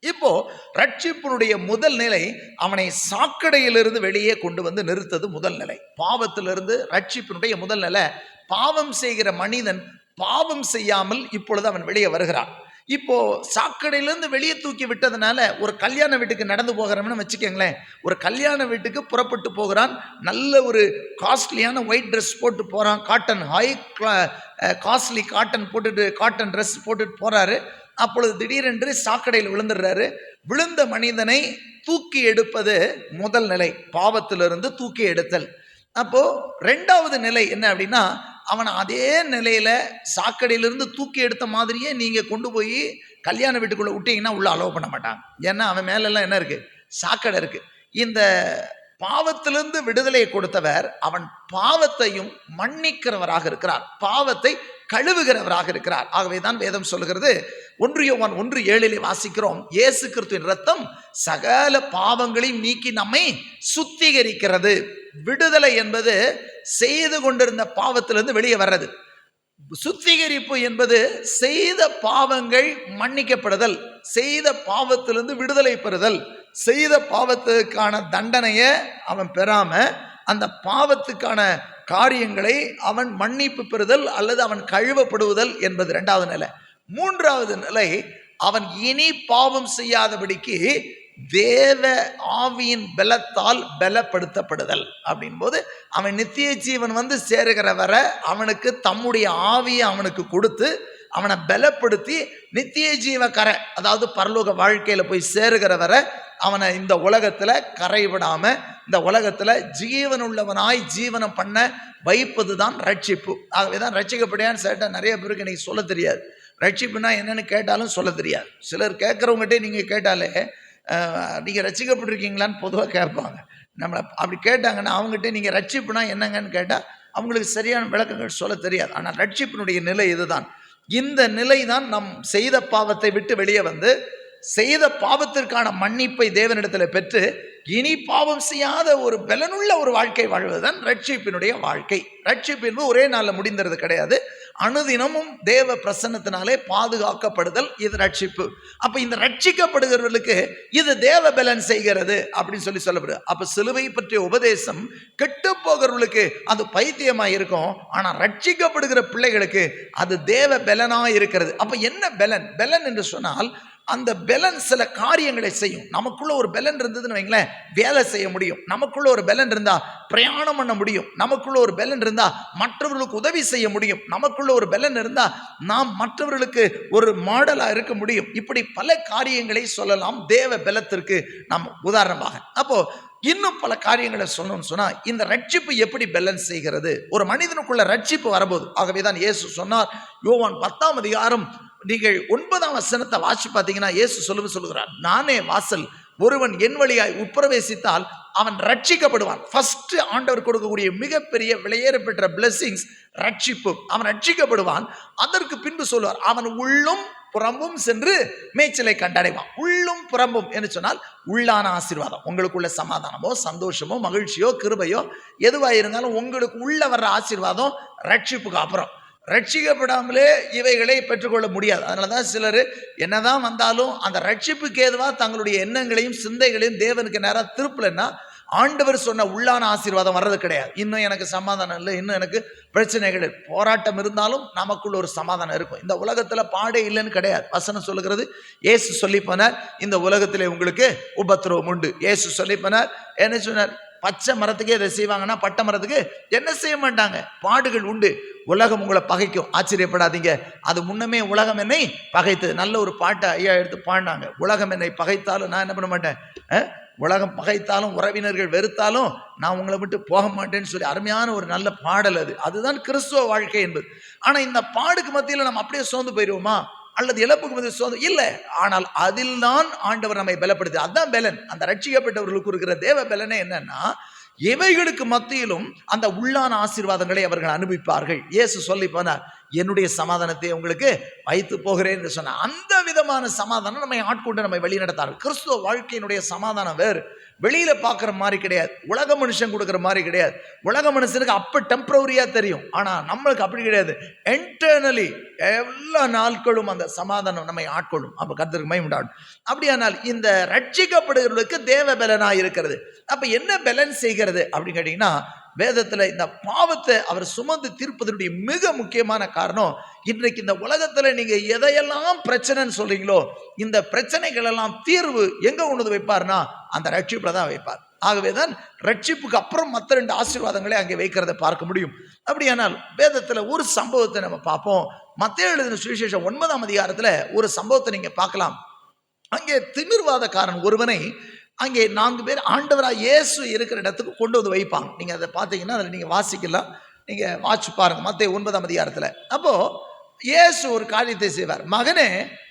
இப்போ ரட்சிப்பினுடைய முதல் நிலை அவனை சாக்கடையிலிருந்து வெளியே கொண்டு வந்து நிறுத்தது முதல் நிலை. பாவத்திலிருந்து ரட்சிப்பினுடைய முதல் நிலை, பாவம் செய்கிற மனிதன் பாவம் செய்யாமல் இப்பொழுது அவன் வெளியே வருகிறான். இப்போ சாக்கடையிலேருந்து வெளியே தூக்கி விட்டதுனால ஒரு கல்யாண வீட்டுக்கு நடந்து போகிறவன்னு வச்சுக்கோங்களேன். ஒரு கல்யாண வீட்டுக்கு புறப்பட்டு போகிறான். நல்ல ஒரு காஸ்ட்லியான ஒயிட் ட்ரெஸ் போட்டு போகிறான். காட்டன் காஸ்ட்லி காட்டன் போட்டுட்டு காட்டன் ட்ரெஸ் போட்டுட்டு போகிறாரு. அப்பொழுது திடீரென்று சாக்கடையில் விழுந்துடுறாரு. விழுந்த மனிதனை தூக்கி எடுப்பது முதல் நிலை, பாவத்திலிருந்து தூக்கி எடுத்தல். அப்போ 2வது நிலை என்ன அப்படின்னா, அவனை அதே நிலையில சாக்கடையிலிருந்து தூக்கி எடுத்த மாதிரியே நீங்க கொண்டு போய் கல்யாண வீட்டுக்குள்ள விட்டீங்கன்னா உள்ள அலோவ் பண்ண மாட்டாங்க. ஏன்னா அவன் மேலெல்லாம் என்ன இருக்கு, சாக்கடை இருக்கு. இந்த பாவத்திலிருந்து விடுதலையை கொடுத்தவர் அவன் பாவத்தையும் மன்னிக்கிறவராக இருக்கிறார், பாவத்தை கழுவுகிறவராக இருக்கிறார். ஆகவேதான் வேதம் சொல்லுகிறது, 1 யோவான் 1:7 வாசிக்கிறோம், இயேசு கிறிஸ்துவின் இரத்தம் சகல பாவங்களையும் நீக்கி நம்மை சுத்திகரிக்கிறது. விடுதலை என்பது செய்து கொண்டிருந்த பாவத்திலிருந்து வெளியே வர்றது. சுத்திகரிப்பு என்பது செய்த பாவங்கள் மன்னிக்கப்படுதல், செய்த பாவத்திலிருந்து விடுதலை பெறுதல். செய்த பாவத்துக்கான தண்டனையை அவன் பெறாம அந்த பாவத்துக்கான காரியங்களை அவன் மன்னிப்பு பெறுதல் அல்லது அவன் கழுவப்படுவதல் என்பது 2வது நிலை. 3வது நிலை, அவன் இனி பாவம் செய்யாதபடிக்கு தேவ ஆவியின் பலத்தால் பலப்படுத்தப்படுதல். அப்படின் போது அவன் நித்திய ஜீவன் வந்து சேருகிற வரை அவனுக்கு தம்முடைய ஆவியை அவனுக்கு கொடுத்து அவனை பலப்படுத்தி நித்திய ஜீவ கரை, அதாவது பரலோக வாழ்க்கையில போய் சேருகிற வரை அவனை இந்த உலகத்துல கரைவிடாம இந்த உலகத்துல ஜீவனுள்ளவனாய் ஜீவனம் பண்ண வைப்பது தான் ரட்சிப்பு. ஆகவேதான் ரட்சிக்கப்படியான்னு சேட்டா நிறைய பேருக்கு இன்னைக்கு சொல்ல தெரியாது. ரட்சிப்புனா என்னன்னு கேட்டாலும் சொல்ல தெரியாது. சிலர் கேட்குறவங்ககிட்டே நீங்க கேட்டாலே நீங்கள் ரட்சிக்கப்பட்டிருக்கீங்களான்னு பொதுவாக கேட்பாங்க. நம்மளை அப்படி கேட்டாங்கன்னா அவங்ககிட்ட நீங்கள் ரட்சிப்புனா என்னங்கன்னு கேட்டால் அவங்களுக்கு சரியான விளக்கங்கள் சொல்ல தெரியாது. ஆனால் ரட்சிப்பினுடைய நிலை இதுதான். இந்த நிலை தான் நம் செய்த பாவத்தை விட்டு வெளியே வந்து செய்த பாவத்திற்கான மன்னிப்பை தேவனிடத்தில் பெற்று இனி பாவம் செய்யாத ஒரு பலனுள்ள ஒரு வாழ்க்கை வாழ்வதுதான் ரட்சிப்பினுடைய வாழ்க்கை. ரட்சிப்பு என்பது ஒரே நாளில் முடிந்துறது கிடையாது. அனுதினமும் தேவ பிரசன்னத்தினாலே பாதுகாக்கப்படுதல், இது ரட்சிப்பு. அப்ப இந்த ரட்சிக்கப்படுகிறவர்களுக்கு இது தேவ பலன் செய்கிறது அப்படின்னு சொல்லப்படுது. அப்ப சிலுவை பற்றிய உபதேசம் கெட்டு போகிறவர்களுக்கு அது பைத்தியமாக இருக்கும். ஆனா ரட்சிக்கப்படுகிற பிள்ளைகளுக்கு அது தேவ பலனா இருக்கிறது. அப்ப என்ன பலன்? பலன் என்று சொன்னால் அந்த பலன் சில காரியங்களை செய்யும். நமக்குள்ள ஒரு பலன் இருந்ததுன்னு வைங்களேன், வேலை செய்ய முடியும். நமக்குள்ள ஒரு பலன் இருந்தா பிரயாணம் பண்ண முடியும். நமக்குள்ள ஒரு பலன் இருந்தா மற்றவர்களுக்கு உதவி செய்ய முடியும். நமக்குள்ள ஒரு பலன் இருந்தா நாம் மற்றவர்களுக்கு ஒரு மாடலா இருக்க முடியும். இப்படி பல காரியங்களை சொல்லலாம் தேவ பலத்திற்கு நாம் உதாரணமாக. அப்போ இன்னும் பல காரியங்களை சொல்லணும்னு சொன்னா, இந்த ரட்சிப்பு எப்படி பேலன்ஸ் செய்கிறது? ஒரு மனிதனுக்குள்ள ரட்சிப்பு வரபோது, ஆகவேதான் இயேசு சொன்னார், யோவான் 10ஆம் அதிகாரம் நீங்கள் 9ஆம் வசனத்தை வாசி பார்த்தீங்கன்னா, இயேசு சொல்லுகிறார், நானே வாசல், ஒருவன் என் வழியாய் உட்பிரவேசித்தால் அவன் ரட்சிக்கப்படுவான். ஃபர்ஸ்ட் ஆண்டவர் கொடுக்கக்கூடிய மிகப்பெரிய விலையேற பெற்ற பிளெஸிங்ஸ் ரட்சிப்பு. அவன் ரட்சிக்கப்படுவான். அதற்கு பின்பு சொல்வார், அவன் உள்ளும் புறம்பும் சென்று மேய்ச்சலை கண்டடைவான். உள்ளும் புறம்பும் என்று சொன்னால் உள்ளான ஆசீர்வாதம். உங்களுக்குள்ள சமாதானமோ சந்தோஷமோ மகிழ்ச்சியோ கிருபையோ எதுவாக இருந்தாலும் உங்களுக்கு உள்ள வர்ற ஆசீர்வாதம் ரட்சிப்புக்கு அப்புறம். ரட்சிக்கப்படாமலே இவைகளை பெற்றுக்கொள்ள முடியாது. அதனால தான் சிலர் என்னதான் வந்தாலும் அந்த ரட்சிப்புக்கு ஏதுவாக தங்களுடைய எண்ணங்களையும் சிந்தைகளையும் தேவனுக்கு நேராக திருப்பலைன்னா ஆண்டவர் சொன்ன உள்ளான ஆசீர்வாதம் வர்றது கிடையாது. இன்னும் எனக்கு சமாதானம் இல்லை, இன்னும் எனக்கு பிரச்சனைகள், போராட்டம் இருந்தாலும் நமக்குள்ள ஒரு சமாதானம் இருக்கும். இந்த உலகத்தில் பாடே இல்லைன்னு கிடையாது. வசனம் சொல்லுகிறது, இயேசு சொல்லி போனார், இந்த உலகத்திலே உங்களுக்கு உபத்திரவம் உண்டு. இயேசு சொல்லி போனார், என்ன சொன்னார்? பச்சை மரத்துக்கே இதை செய்வாங்கன்னா பட்டை மரத்துக்கு என்ன செய்ய மாட்டாங்க? பாடுகள் உண்டு. உலகம் உங்களை பகைக்கும், ஆச்சரியப்படாதீங்க. அது முன்னமே உலகம் என்னை பகைத்தது. நல்ல ஒரு பாட்டை ஐயா எடுத்து பாடினாங்க. உலகம் என்னை பகைத்தாலும் நான் என்ன பண்ண மாட்டேன், உலகம் பகைத்தாலும் உறவினர்கள் வெறுத்தாலும் நான் உங்களை விட்டு போக மாட்டேன்னு சொல்லி அருமையான ஒரு நல்ல பாடல் அது. அதுதான் கிறிஸ்துவ வாழ்க்கை என்பது. ஆனால் இந்த பாடுக்கு மத்தியில் நம்ம அப்படியே சோர்ந்து போயிடுவோமா, அல்லது இழப்புக்கு மத்தியில் சோர்ந்து இல்லை. ஆனால் அதில் தான் ஆண்டவர் நம்மை பலப்படுத்தி, அதுதான் பலன். அந்த ரட்சிக்கப்பட்டவர்களுக்கு இருக்கிற தேவ பலனே என்னன்னா, இவைகளுக்கு மத்தியிலும் அந்த உள்ளான ஆசீர்வாதங்களை அவர்கள் அனுபவிப்பார்கள். இயேசு சொல்லி போனார், என்னுடைய சமாதானத்தை உங்களுக்கு வைத்து போகிறேன் என்று சொன்ன அந்த விதமான சமாதானம் நம்மை ஆட்கொண்டு நம்மை வழி நடத்தார்கள். கிறிஸ்துவ வாழ்க்கையினுடைய சமாதானம் வேறு. வெளியில பார்க்குற மாதிரி கிடையாது, உலக மனுஷன் கொடுக்குற மாதிரி கிடையாது. உலக மனுஷனுக்கு அப்போ டெம்பரவரியா தெரியும், ஆனால் நம்மளுக்கு அப்படி கிடையாது. இன்டர்னலி எல்லா நாட்களும் அந்த சமாதானம் நம்மை ஆட்கொள்ளும். அப்போ கர்த்தருக்கு மகிமை உண்டாகும். அப்படியானால் இந்த ரட்சிக்கப்படுகிறவர்களுக்கு தேவ பலனாக இருக்கிறது. அப்போ என்ன பலன் செய்கிறது அப்படின்னு கேட்டிங்கன்னா, வேதத்தில் இந்த பாவத்தை அவர் சுமந்து தீர்ப்பதனுடைய மிக முக்கியமான காரணம், இன்றைக்கு இந்த உலகத்தில் நீங்கள் எதையெல்லாம் பிரச்சனைன்னு சொல்றீங்களோ, இந்த பிரச்சனைகள் எல்லாம் தீர்வு எங்கே கொண்டு வைப்பார்னா அந்த ரட்சிப்பில் தான் வைப்பார். ஆகவேதான் ரட்சிப்புக்கு அப்புறம் மற்ற 2 ஆசீர்வாதங்களை அங்கே வைக்கிறத பார்க்க முடியும். அப்படியானால் வேதத்தில் ஒரு சம்பவத்தை நம்ம பார்ப்போம். மத்தேயு எழுதின சுவிசேஷம் 9ஆம் அதிகாரத்தில் ஒரு சம்பவத்தை நீங்கள் பார்க்கலாம். அங்கே திமிர்வாதக்காரன் ஒருவனை அங்கே 4 பேர் ஆண்டவராக இயேசு இருக்கிற இடத்துக்கு கொண்டு வந்து வைப்பாங்க. நீங்கள் அதை பார்த்தீங்கன்னா அதில் நீங்கள் வாசிக்கலாம், நீங்கள் வாட்சி பாருங்கள் மத்தேயு 9ஆம் அதிகாரத்தில். அப்போது இயேசு ஒரு காரியத்தை செய்வார், மகனே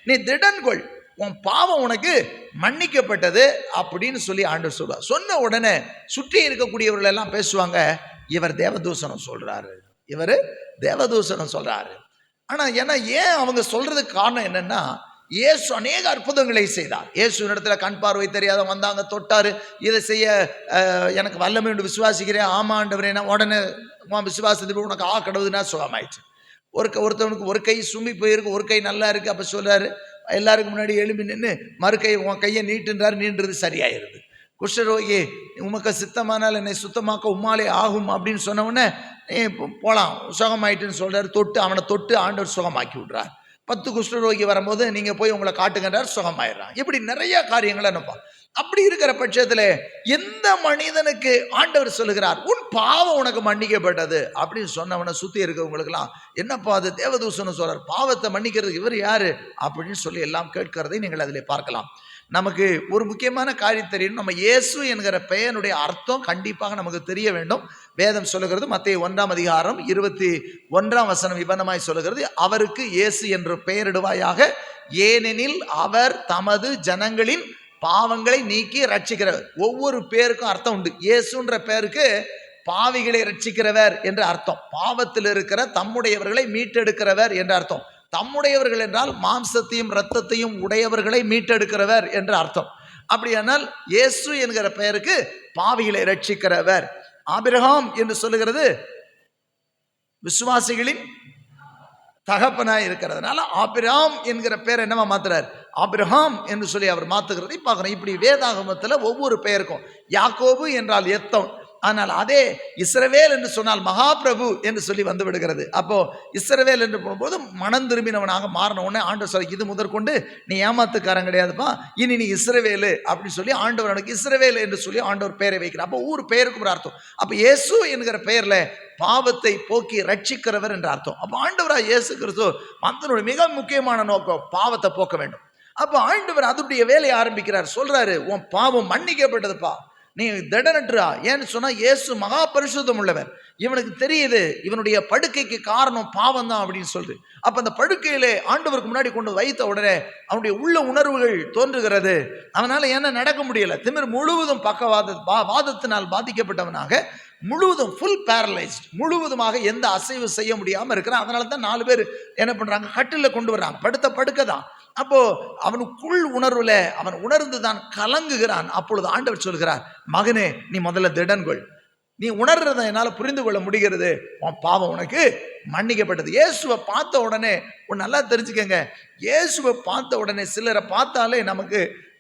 நீ திடன்கொள், உன் பாவம் உனக்கு மன்னிக்கப்பட்டது அப்படின்னு சொல்லி ஆண்டவர் சொல்வார். சொன்ன உடனே சுற்றி இருக்கக்கூடியவர்கள் எல்லாம் பேசுவாங்க, இவர் தேவதூஷணம் சொல்றாரு, இவர் தேவதூஷணம் சொல்றாரு. ஆனால் ஏன் அவங்க சொல்றதுக்கு காரணம் என்னன்னா, இயேசு அநேக அற்புதங்களை செய்தார். இயேசு இடத்துல கண் பார்வை தெரியாத வந்தாங்க, தொட்டாரு, இதை செய்ய எனக்கு வல்லமை உண்டு விசுவாசிக்கிறேன், ஆமா ஆண்டவரேனா, உடனே விசுவாசத்துக்கு உனக்கு கடவுதுன்னா சுகமாயிடுச்சு. ஒருத்தவனுக்கு ஒரு கை சும்மி போயிருக்கு, ஒரு கை நல்லா இருக்கு. அப்போ சொல்றாரு, எல்லாருக்கும் முன்னாடி எழுப்பி நின்று மறுக்கை உன் கையை நீட்டுன்றாரு, நீன்றது சரியாயிருது. குஷ்டரோகி உமக்கு சித்தமானால் என்னை சுத்தமாக்க உம்மாலே ஆகும் அப்படின்னு சொன்ன உடனே போகலாம் சுகமாயிட்டுன்னு சொல்றாரு. அவனை தொட்டு ஆண்டவர் சுகமாக்கி விட்றார். 10 குஷ்டரோகி வரும்போது நீங்கள் போய் உங்களை காட்டுங்கன்றார், சுகமாயிடுறான். இப்படி நிறைய காரியங்களை நினைப்பா. அப்படி இருக்கிற பட்சத்தில் எந்த மனிதனுக்கு ஆண்டவர் சொல்லுகிறார், உன் பாவம் உனக்கு மன்னிக்கப்பட்டது அப்படின்னு சொன்னவனை சுற்றி இருக்கவங்களுக்கெல்லாம் என்னப்பா அது தேவதூஷணம் சொல்றார், பாவத்தை மன்னிக்கிறதுக்கு இவர் யாரு அப்படின்னு சொல்லி எல்லாம் கேட்கிறதை நீங்கள் அதில் பார்க்கலாம். நமக்கு ஒரு முக்கியமான காரியம் தெரியும், நம்ம இயேசு என்கிற பெயருடைய அர்த்தம் கண்டிப்பாக நமக்கு தெரிய வேண்டும். வேதம் சொல்லுகிறது, மத்தேயு 1ஆம் அதிகாரம் 21ஆம் வசனம் விபந்தமாய் சொல்லுகிறது, அவருக்கு இயேசு என்று பெயரிடுவாயாக, ஏனெனில் அவர் தமது ஜனங்களின் பாவங்களை நீக்கி ரட்சிக்கிறவர். ஒவ்வொரு பேருக்கும் அர்த்தம் உண்டு. இயேசுன்ற பேருக்கு பாவிகளை ரட்சிக்கிறவர் என்று அர்த்தம். பாவத்தில் இருக்கிற தம்முடையவர்களை மீட்டெடுக்கிறவர் என்று அர்த்தம். தம்முடையவர்கள் என்றால் மாம்சத்தையும் இரத்தத்தையும் உடையவர்களை மீட்டெடுக்கிறவர் என்று அர்த்தம். அப்படியானால் இயேசு என்கிற பெயருக்கு பாவிகளை ரட்சிக்கிறவர். ஆபிரகாம் என்று சொல்லுகிறது விசுவாசிகளின் தகப்பனாய் இருக்கிறதுனால ஆபிரகாம் என்கிற பெயர் என்னவா மாத்துறார்? ஆபிரகாம் என்று சொல்லி அவர் மாத்துகிறதை பார்க்கிறோம். இப்படி வேதாகமத்தில் ஒவ்வொரு பெயருக்கும், யாக்கோபு என்றால் எத்தம், ஆனால் அதே இஸ்ரவேல் என்று சொன்னால் மகாபிரபு என்று சொல்லி வந்து விடுகிறது. அப்போ இஸ்ரவேல் என்று போகும்போது மனம் திரும்பினவனாக மாறின உடனே ஆண்டவர் சொல்ல, இது முதற்கொண்டு நீ ஏமாத்துக்காரன் கிடையாதுப்பா, இனி நீ இஸ்ரவேலு அப்படின்னு சொல்லி ஆண்டவர் எனக்கு இஸ்ரவேல் என்று சொல்லி ஆண்டவர் பெயரை வைக்கிறார். அப்போ ஒவ்வொரு பெயருக்கும் ஒரு அர்த்தம். அப்போ இயேசு என்கிற பெயர்ல பாவத்தை போக்கி ரட்சிக்கிறவர் என்ற அர்த்தம். அப்போ ஆண்டவராக இயேசு கிறிஸ்து அதனுடைய மிக முக்கியமான நோக்கம் பாவத்தை போக்க வேண்டும். அப்போ ஆண்டவர் அதனுடைய வேலையை ஆரம்பிக்கிறார். சொல்றாரு, உன் பாவம் மன்னிக்கப்பட்டதுப்பா, நீ திடனற்றா. ஏன்னு சொன்னா இயேசு மகா பரிசுத்தம் உள்ளவர். இவனுக்கு தெரியுது இவனுடைய படுக்கைக்கு காரணம் பாவம் தான் அப்படின்னு சொல்லிட்டு, அப்ப அந்த படுக்கையிலே ஆண்டவருக்கு முன்னாடி கொண்டு வைத்த உடனே அவனுடைய உள்ள உணர்வுகள் தோன்றுகிறது. அவனால என்ன நடக்க முடியல. திமிர் முழுவதும் வாதத்தினால் பாதிக்கப்பட்டவனாக முழுவதும் ஃபுல் பேரலைஸ்ட், முழுவதுமாக எந்த அசைவு செய்ய முடியாம இருக்கிறான். அதனால தான் 4 பேர் என்ன பண்றாங்க, கட்டில கொண்டு வர்றாங்க. படுக்க தான். அப்போ அவனுக்குள் உணர்வுல அவன் உணர்ந்து தான் கலங்குகிறான். அப்பொழுது ஆண்டவர் சொல்கிறார், மகனே நீ முதல்ல திடன்கொள், நீ உணர்றதை என்னால் புரிந்து கொள்ள முடிகிறது, உன் பாவம் உனக்கு மன்னிக்கப்பட்டது. இயேசுவை பார்த்த உடனே நல்லா தெரிஞ்சுக்கங்க, இயேசுவை பார்த்த உடனே சிலரை பார்த்தாலே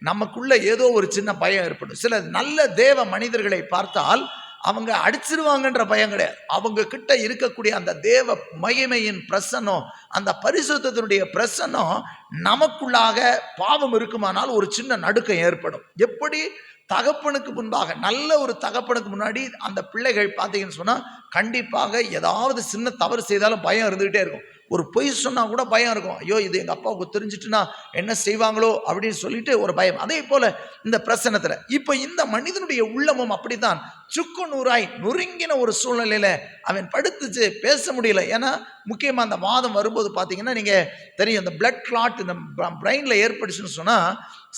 நமக்குள்ள ஏதோ ஒரு சின்ன பயம் ஏற்படும். சில நல்ல தேவ மனிதர்களை பார்த்தால் அவங்க அடிச்சிருவாங்கன்ற பயம் கிடையாது. அவங்க கிட்ட இருக்கக்கூடிய அந்த தேவ மகிமையின் பிரசன்னம், அந்த பரிசுத்தத்தினுடைய பிரசன்னம் நமக்குள்ளாக பாவம் இருக்குமானால் ஒரு சின்ன நடுக்கம் ஏற்படும். எப்படி தகப்பனுக்கு முன்பாக, நல்ல ஒரு தகப்பனுக்கு முன்னாடி அந்த பிள்ளைகள் பார்த்தீங்கன்னு சொன்னால் கண்டிப்பாக ஏதாவது சின்ன தவறு செய்தாலும் பயம் இருந்துகிட்டே இருக்கும். ஒரு பொய் சொன்னா கூட பயம் இருக்கும். ஐயோ இது எங்க அப்பாவுக்கு தெரிஞ்சிட்டுனா என்ன செய்வாங்களோ அப்படின்னு சொல்லிட்டு ஒரு பயம். அதே போல இந்த பிரசன்னத்துல இப்ப இந்த மனிதனுடைய உள்ளமும் அப்படித்தான் சுக்கு நூறாய் நொறுங்கின ஒரு சூழ்நிலையில அவன் படுத்துச்சு, பேச முடியல. ஏன்னா முக்கியமா அந்த வாதம் வரும்போது பாத்தீங்கன்னா நீங்க தெரியும், இந்த பிளட் கிளாட் இந்த பிரெயின்ல ஏற்பட்டுச்சுன்னு சொன்னா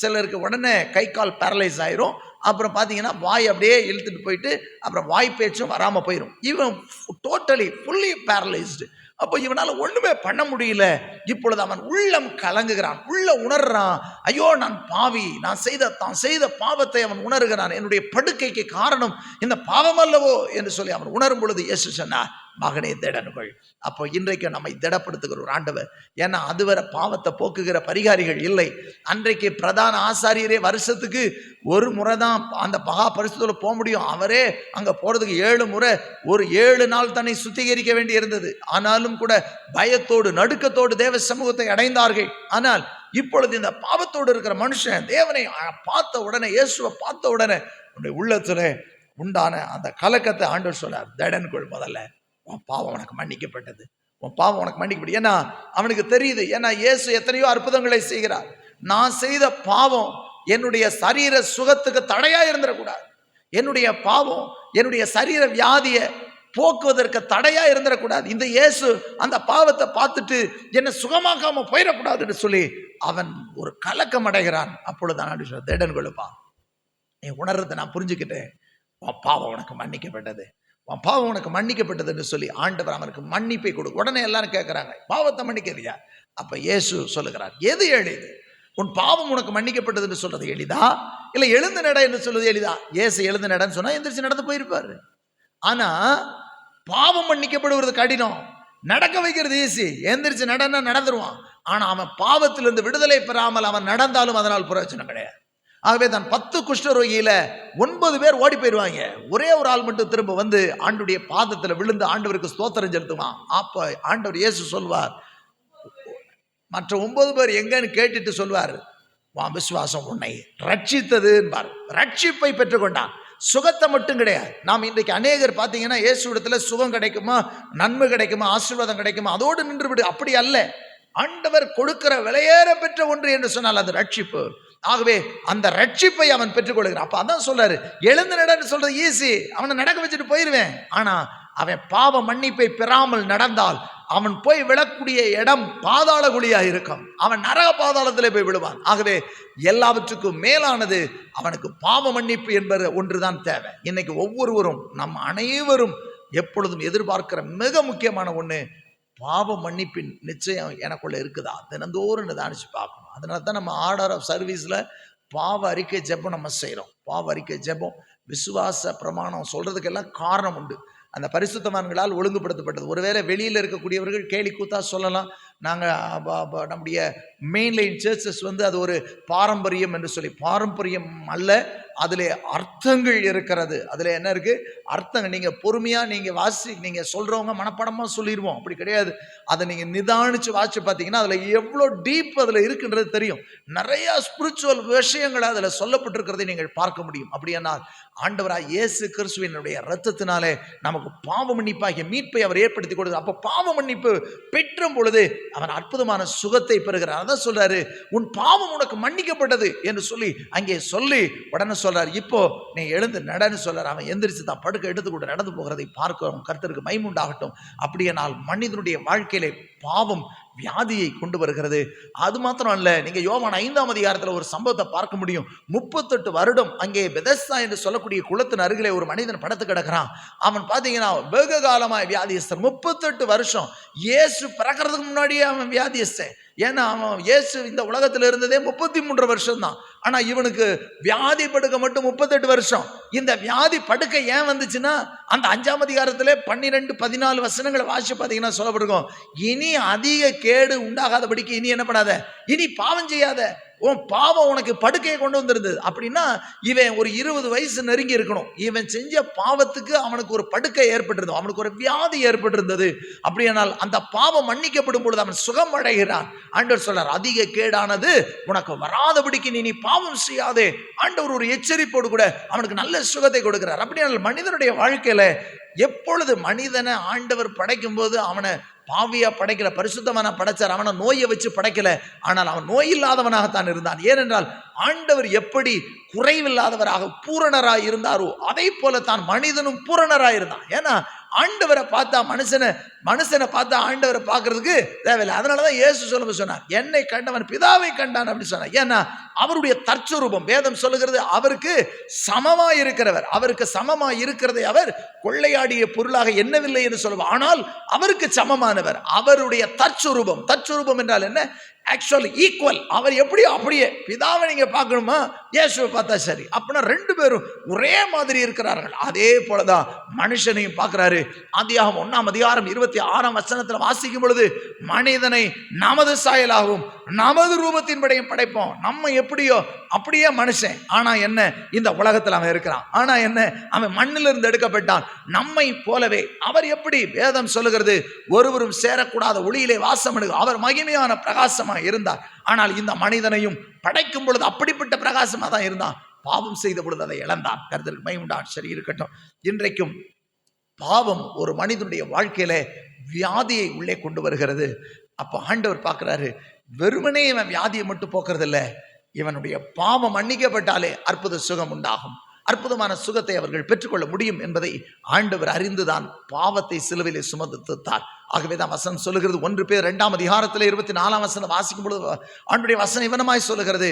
சிலருக்கு உடனே கை கால் பேரலைஸ் ஆயிரும். அப்புறம் பார்த்தீங்கன்னா வாய் அப்படியே இழுத்துட்டு போயிட்டு அப்புறம் வாய் பேச்சும் வராமல் போயிடும். இவன் டோட்டலி ஃபுல்லி பேரலைஸ்டு. அப்போ இவனால் ஒன்றுமே பண்ண முடியல. இப்பொழுது அவன் உள்ளம் கலங்குகிறான், உள்ள உணர்றான், ஐயோ நான் பாவி, நான் செய்த பாவத்தை அவன் உணர்கிறான். என்னுடைய படுக்கைக்கு காரணம் இந்த பாவம் அல்லவோ என்று சொல்லி அவன் உணரும் பொழுது இயேசு சொன்னார், மகனே திடன்கள். அப்போ இன்றைக்கு நம்மை திடப்படுத்துகிற ஒரு ஆண்டவர். ஏன்னா அதுவரை பாவத்தை போக்குகிற பரிகாரிகள் இல்லை. அன்றைக்கு பிரதான ஆசாரியரே வருஷத்துக்கு ஒரு முறை தான் அந்த மகா பரிசுத்தோட போக முடியும். அவரே அங்க போறதுக்கு 7 முறை, ஒரு 7 நாள் தன்னை சுத்திகரிக்க வேண்டி இருந்தது. ஆனாலும் கூட பயத்தோடு நடுக்கத்தோடு தேவ சமூகத்தை அடைந்தார்கள். ஆனால் இப்பொழுது இந்த பாவத்தோடு இருக்கிற மனுஷன் தேவனை பார்த்த உடனே, இயேசுவை பார்த்த உடனே உன்னுடைய உள்ளத்துல உண்டான அந்த கலக்கத்தை ஆண்டவர் சொன்னார், திடன்கொள், முதல்ல உன் பாவம் உனக்கு மன்னிக்கப்பட்டது, உன் பாவம் உனக்கு மன்னிக்கப்பட்டது. ஏன்னா அவனுக்கு தெரியுது, ஏன்னா இயேசு எத்தனையோ அற்புதங்களை செய்கிறார். நான் செய்த பாவம் என்னுடைய சரீர சுகத்துக்கு தடையா இருந்துடக்கூடாது, என்னுடைய பாவம் என்னுடைய சரீர வியாதியை போக்குவதற்கு தடையா இருந்துடக்கூடாது. இந்த இயேசு அந்த பாவத்தை பார்த்துட்டு என்னை சுகமாக்காம போயிடக்கூடாதுன்னு சொல்லி அவன் ஒரு கலக்கம் அடைகிறான். அப்பொழுது திடன் கொள்ளுப்பா, நீ உணர்றதை நான் புரிஞ்சுக்கிட்டேன், உன் பாவம் உனக்கு மன்னிக்கப்பட்டது, உன் பாவம் உனக்கு மன்னிக்கப்பட்டதுன்னு சொல்லி ஆண்டவர் அவனுக்கு மன்னிப்பை கொடு. உடனே எல்லாரும் கேட்குறாங்க, பாவத்தை மன்னிக்கிறியா? அப்ப இயேசு சொல்லுகிறார், எது எளிது, உன் பாவம் உனக்கு மன்னிக்கப்பட்டதுன்னு சொல்றது எளிதா, இல்லை எழுந்து நட என்று சொல்றது எளிதா? இயேசு எழுந்து நடன்னு சொன்னா எந்திரிச்சு நடந்து போயிருப்பாரு. ஆனா பாவம் மன்னிக்கப்படுவது கடினம், நடக்க வைக்கிறது ஈஸி. எந்திரிச்சு நடன்னா நடந்துருவான். ஆனா அவன் பாவத்திலிருந்து விடுதலை பெறாமல் அவன் நடந்தாலும் அதனால் பிரயோஜனம் கிடையாது. ஆகவே தான் 10 குஷ்டரோகியில 9 பேர் ஓடி போயிடுவாங்க. ஒரே ஒரு ஆள் மட்டும் திரும்ப வந்து ஆண்டுடைய பாதத்தில் விழுந்து ஆண்டவருக்கு ஸ்தோத்திரம் செலுத்துவான். அப்ப ஆண்டவர் இயேசு சொல்வார், மற்ற 9 பேர் எங்கன்னு கேட்டுட்டு சொல்வார், உன் விசுவாசம் உன்னை ரட்சித்தது என்பார். ரட்சிப்பை பெற்றுக்கொண்டான், சுகத்தை மட்டும் கிடையாது. நாம் இன்றைக்கு அநேகர் பார்த்தீங்கன்னா இயேசு இடத்துல சுகம் கிடைக்குமா, நன்மை கிடைக்குமா, ஆசீர்வாதம் கிடைக்குமா, அதோடு நின்று விடு. அப்படி அல்ல, ஆண்டவர் கொடுக்கிற விலையேற பெற்ற ஒன்று என்று சொன்னால் அது ரட்சிப்பு. ஆகவே அந்த ரட்சிப்பை அவன் பெற்றுக்கொள்கிறான். அப்ப அதான் சொல்றாரு, எழுந்து நடன்னு சொல்றது ஈஸி, அவனை நடக்க வச்சுட்டு போயிருவேன். ஆனா அவன் பாவ மன்னிப்பை பெறாமல் நடந்தால் அவன் போய் விழக்கூடிய இடம் பாதாள குழியாக இருக்கும். அவன் நரக பாதாளத்திலே போய் விழுவான். ஆகவே எல்லாவற்றுக்கும் மேலானது அவனுக்கு பாவ மன்னிப்பு என்பது ஒன்றுதான் தேவை. இன்னைக்கு ஒவ்வொருவரும் நம்ம அனைவரும் எப்பொழுதும் எதிர்பார்க்கிற மிக முக்கியமான ஒன்று, பாவ மன்னிப்பின் நிச்சயம் எனக்குள்ள இருக்குதா, தினந்தோறும் நிதானிச்சு பார்க்கணும். அதனால தான் நம்ம ஆர்டர் ஆஃப் சர்வீஸில் பாவ அறிக்கை ஜெபம் நம்ம செய்கிறோம். பாவ அறிக்கை ஜெபம் விசுவாச பிரமாணம் சொல்றதுக்கெல்லாம் காரணம் உண்டு. அந்த பரிசுத்தவான்களால் ஒழுங்குபடுத்தப்பட்டது. ஒருவேளை வெளியில் இருக்கக்கூடியவர்கள் கேலி கூத்தா சொல்லலாம், நாங்கள் நம்முடைய மெயின்லைன் சர்ச்சஸ் அது ஒரு பாரம்பரியம் என்று சொல்லி. பாரம்பரியம் அல்ல, அதில் அர்த்தங்கள் இருக்கிறது. அதில் என்ன இருக்குது? அர்த்தங்கள். நீங்கள் பொறுமையாக நீங்கள் சொல்கிறவங்க மனப்படமாக சொல்லிடுவோம், அப்படி கிடையாது. அதை நீங்கள் நிதானித்து வாசித்து பார்த்தீங்கன்னா அதில் எவ்வளோ டீப் அதில் இருக்குன்றது தெரியும். நிறையா ஸ்பிரிச்சுவல் விஷயங்களை அதில் சொல்லப்பட்டிருக்கிறதை நீங்கள் பார்க்க முடியும். அப்படியானால் ஆண்டவராக இயேசு கிறிஸ்துவினுடைய இரத்தத்தினாலே நமக்கு பாவ மன்னிப்பாகிய மீட்பை அவர் ஏற்படுத்தி கொடுத்தார். அப்போ பாவ மன்னிப்பு பெற்றும் பொழுது அவன் அற்புதமான சுகத்தை பெறுகிறார். அதான் சொல்றாரு, உன் பாவம் உனக்கு மன்னிக்கப்பட்டது என்று சொல்லி அங்கே சொல்லி உடனே சொல்றாரு, இப்போ நீ எழுந்து நடன்னு சொல்றாரு. அவன் எந்திரிச்சு தான் படுக்க எடுத்துக்கொண்டு நடந்து போகிறதை பார்க்கிறோம். கர்த்தருக்கு மகிமை உண்டாகட்டும். அப்படியானால் மனிதனுடைய வாழ்க்கையிலே பாவம் வியாதியை கொண்டு வருகிறது. அது மாத்திரம் அல்ல, நீங்க யோவான் 5ஆம் அதிகாரத்தில் ஒரு சம்பவத்தை பார்க்க முடியும். 38 வருடம் அங்கே பெதஸ்தா என்று சொல்லக்கூடிய குளத்தின் அருகிலே ஒரு மனிதன் படுத்து கிடக்கிறான். அவன் பார்த்தீங்கன்னா வெகு காலமாய் வியாதியஸ்தன். 38 வருஷம். இயேசு பிறக்கிறதுக்கு முன்னாடியே அவன் வியாதியஸ்தன். ஏன்னா அவன் இயேசு இந்த உலகத்தில் இருந்ததே 33 வருஷம் தான். ஆனா இவனுக்கு வியாதி படுக்க மட்டும் 38 வருஷம். இந்த வியாதி படுக்கை ஏன் வந்துச்சுன்னா, அந்த 5ஆம் அதிகாரத்திலே 12-14 வசனங்களை வாசிச்சு பார்த்தீங்கன்னா சொல்லப்பட்டிருக்கும், இனி அதிக கேடு உண்டாகாதபடிக்கு இனி என்ன பண்ணாத, இனி பாவம் செய்யாத, உன் பாவம் உனக்கு படுக்கையை கொண்டு வந்திருந்தது. அப்படின்னா இவன் ஒரு 20 வயசு நெருங்கி இருக்கணும். இவன் செஞ்ச பாவத்துக்கு அவனுக்கு ஒரு படுக்கை ஏற்பட்டிருந்தது, அவனுக்கு ஒரு வியாதி ஏற்பட்டிருந்தது. அப்படியானால் அந்த பாவம் மன்னிக்கப்படும் பொழுது அவன் சுகம் அடைகிறான். ஆண்டவர் சொல்றார், அதிக கேடானது உனக்கு வராதபடிக்கு நீ பாவம் செய்யாதே. ஆண்டவர் ஒரு எச்சரிப்போடு கூட அவனுக்கு நல்ல சுகத்தை கொடுக்கிறார். அப்படியானால் மனிதனுடைய வாழ்க்கையில எப்பொழுது மனிதனை ஆண்டவர் படைக்கும் போது அவனை பாவியா படைக்கல, பரிசுத்தமான படைச்சார். அவனை நோயை வச்சு படைக்கல, ஆனால் அவன் நோய் இல்லாதவனாகத்தான் இருந்தான். ஏனென்றால் ஆண்டவர் எப்படி குறைவில்லாதவராக பூரணராய் இருந்தாரோ அதை போல தான் மனிதனும் பூரணராய் இருந்தான். ஏன்னா ஆண்டவரை பார்த்தா மனுஷனை பார்த்தா ஆண்டவரை பார்க்கறதுக்கு தேவையில்லை. அதனாலதான் இயேசு சொல்லுங்க சொன்னார், என்னை கண்டவன் பிதாவை கண்டான் அப்படி சொன்னார். ஏன்னா அவருடைய தற்சுரூபம் வேதம் சொல்லுகிறது, அவருக்கு சமமாய் இருக்கிறவர். அவருக்கு சமமாய் இருக்கிறதை அவர் கொள்ளையாடிய பொருளாக எண்ணவில்லை என்று சொல்லுவார். ஆனால் அவருக்கு சமமானவர். அவருடைய தற்சுரூபம் என்றால் என்ன? Actual equal. அவர் எப்படியோ அப்படியே. பிதாவை நீங்க பார்க்கணுமா, இயேசுவை பார்த்தா சரி. அப்படின்னா 2 பேரும் ஒரே மாதிரி இருக்கிறார்கள். அதே போலதான் மனுஷனையும் பார்க்கிறாரு. ஆதியாகமம் 1ஆம் அதிகாரம் 26ஆம் வசனத்தில் வாசிக்கும் பொழுது, மனிதனை நமது சாயலாகவும் நமது ரூபத்தின்படியும் படைப்போம். நம்ம எப்படியோ அப்படியே மனுஷன். ஆனா என்ன, இந்த உலகத்தில் அவன் இருக்கிறான். ஆனா என்ன, அவன் மண்ணிலிருந்து எடுக்கப்பட்டான். நம்மை போலவே அவர் எப்படி, வேதம் சொல்லுகிறது, ஒருவரும் சேரக்கூடாத ஒளியிலே வாசம் பண்ணுங்க. அவர் மகிமையான பிரகாசமா இருந்தார். ஆனால் இந்த மனிதனையும் படைக்கும் பொழுது அப்படிப்பட்ட பிரகாசமா தான் இருந்தான். பாவம் செய்த பொழுது அதை இழந்தான். கர்த்தருக்கு மகிமை உண்டாகட்டும். சரி இருக்கட்டும். இன்றைக்கும் பாவம் ஒரு மனிதனுடைய வாழ்க்கையில வியாதியை உள்ளே கொண்டு வருகிறது. அப்ப ஆண்டவர் பார்க்கிறாரு, வெறுமனே இவன் வியாதியை மட்டும் போக்குறது இல்லை, இவனுடைய பாவம் மன்னிக்கப்பட்டாலே அற்புத சுகம் உண்டாகும். அற்புதமான சுகத்தை அவர்கள் பெற்றுக்கொள்ள முடியும் என்பதை ஆண்டவர் அறிந்துதான் பாவத்தை சிலுவையிலே சுமந்துத்தார். ஆகவேதான் வசனம் சொல்லுகிறது, 1 பேர் 2ஆம் அதிகாரத்தில் 24ஆம் வசனம் வாசிக்கும் பொழுது ஆண்டவருடைய வசனம் இவனமாய் சொல்லுகிறது,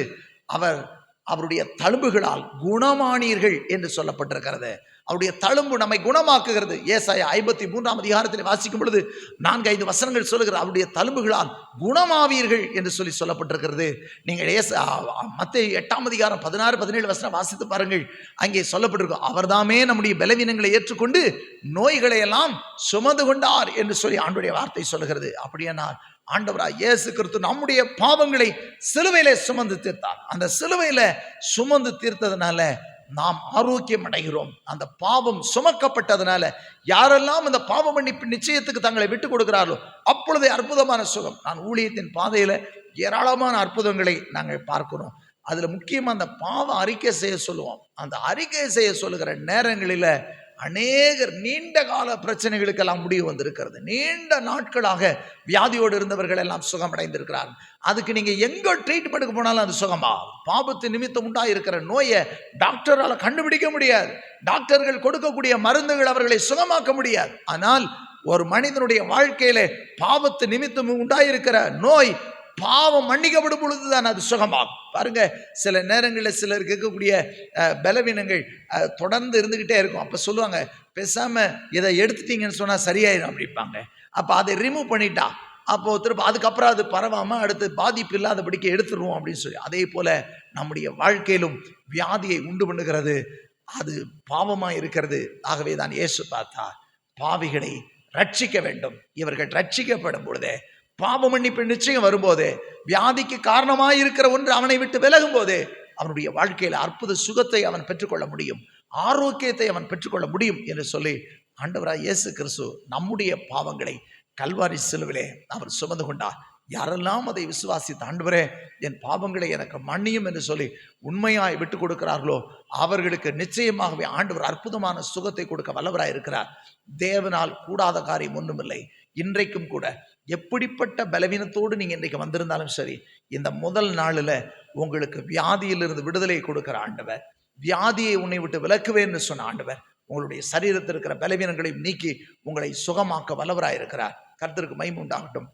அவருடைய தழும்புகளால் குணமானீர்கள் என்று சொல்லப்பட்டிருக்கிறது. அவருடைய தழும்பு நம்மை குணமாக்குகிறது. ஏசாயா 53ஆம் அதிகாரத்தில் வாசிக்கும் பொழுது 4-5 வசனங்கள் சொல்லுகிறது, அவருடைய தழும்புகளால் குணமாவீர்கள் என்று சொல்லப்பட்டிருக்கிறது. நீங்கள் மத்தேயு 8ஆம் அதிகாரம் 16-17 வசனம் வாசித்து பாருங்கள். அங்கே சொல்லப்பட்டிருக்கும், அவர்தாமே நம்முடைய பலவீனங்களை ஏற்றுக்கொண்டு நோய்களை எல்லாம் சுமந்து கொண்டார் என்று சொல்லி ஆண்டவருடைய வார்த்தை சொல்லுகிறது. அப்படியானால் ஆண்டவராய் இயேசு கிறிஸ்து நம்முடைய பாவங்களை சிலுவையிலே சுமந்து தீர்த்தார். அந்த சிலுவையில சுமந்து தீர்த்ததுனால நாம் ஆரோக்கியம் அடைகிறோம். அந்த பாவம் சுமக்கப்பட்டதுனால யாரெல்லாம் அந்த பாவ மன்னிப்பு நிச்சயத்துக்கு தங்களை விட்டுக் கொடுக்கிறார்களோ அப்பொழுதே அற்புதமான சுகம். நான் ஊழியத்தின் பாதையில ஏராளமான அற்புதங்களை நாங்கள் பார்க்கிறோம். அதுல முக்கியமா அந்த பாவ அறிக்கை செய்ய சொல்லுவோம். அந்த அறிக்கை செய்ய சொல்லுகிற நேரங்களில அநேகர் நீண்ட கால பிரச்சனைகளுக்கெல்லாம் முடிவு வந்திருக்கிறது. நீண்ட நாட்களாக வியாதியோடு இருந்தவர்கள் எல்லாம் சுகமடைந்திருக்கிறார்கள். அதுக்கு நீங்க எங்க ட்ரீட்மெண்ட்டுக்கு போனாலும் அது சுகமா? பாவத்து நிமித்தம் உண்டாயிருக்கிற நோயை டாக்டரால் கண்டுபிடிக்க முடியாது. டாக்டர்கள் கொடுக்கக்கூடிய மருந்துகள் அவர்களை சுகமாக்க முடியாது. ஆனால் ஒரு மனிதனுடைய வாழ்க்கையில பாவத்து நிமித்தம் உண்டாயிருக்கிற நோய் பாவம் மன்னிக்கப்படும் பொழுதுதான் அது சுகமாகும். பாருங்க, சில நேரங்களில் சிலருக்கு இருக்கக்கூடிய பலவீனங்கள் தொடர்ந்து இருந்துகிட்டே இருக்கும். அப்ப சொல்லுவாங்க, பேசாம இதை எடுத்துட்டீங்கன்னு சொன்னா சரியாயிடும் அப்படிப்பாங்க. அப்ப அதை ரிமூவ் பண்ணிட்டா அப்போ திரும்ப அதுக்கப்புறம் அது பரவாம அடுத்து பாதிப்பு இல்லாதபடிக்கு எடுத்துருவோம் அப்படின்னு சொல்லி, அதே போல நம்முடைய வாழ்க்கையிலும் வியாதியை உண்டு பண்ணுகிறது அது பாவமாக இருக்கிறது. ஆகவே தான் இயேசு பார்த்தார், பாவிகளை ரட்சிக்க வேண்டும். இவர்கள் ரட்சிக்கப்படும் பொழுதே, பாவ மன்னிப்பு நிச்சயம் வரும்போதே, வியாதிக்கு காரணமாக இருக்கிற ஒன்று அவனை விட்டு விலகும் போதே அவனுடைய வாழ்க்கையில் அற்புத சுகத்தை அவன் பெற்றுக்கொள்ள முடியும், ஆரோக்கியத்தை அவன் பெற்றுக்கொள்ள முடியும் என்று சொல்லி ஆண்டவராய் இயேசு கிறிஸ்து நம்முடைய பாவங்களை கல்வாரி சிலுவிலே அவர் சுமந்து கொண்டார். யாரெல்லாம் அதை விசுவாசித்து, ஆண்டவரே என் பாவங்களை எனக்கு மன்னியும் என்று சொல்லி உண்மையாய் விட்டு கொடுக்கிறார்களோ அவர்களுக்கு நிச்சயமாகவே ஆண்டவர் அற்புதமான சுகத்தை கொடுக்க வல்லவராய் இருக்கிறார். தேவனால் கூடாத காரியம் ஒன்றுமில்லை. இன்றைக்கும் கூட எப்படிப்பட்ட பலவீனத்தோடு நீங்க இன்றைக்கு வந்திருந்தாலும் சரி, இந்த முதல் நாளில் உங்களுக்கு வியாதியிலிருந்து விடுதலை கொடுக்கிற ஆண்டவர், வியாதியை உன்னை விட்டு விலக்குவேன்னு சொன்ன ஆண்டவர் உங்களுடைய சரீரத்தில் இருக்கிற பலவீனங்களையும் நீக்கி உங்களை சுகமாக்க வல்லவராய் இருக்கிறார். கர்த்தருக்கு மகிமை உண்டாகட்டும்.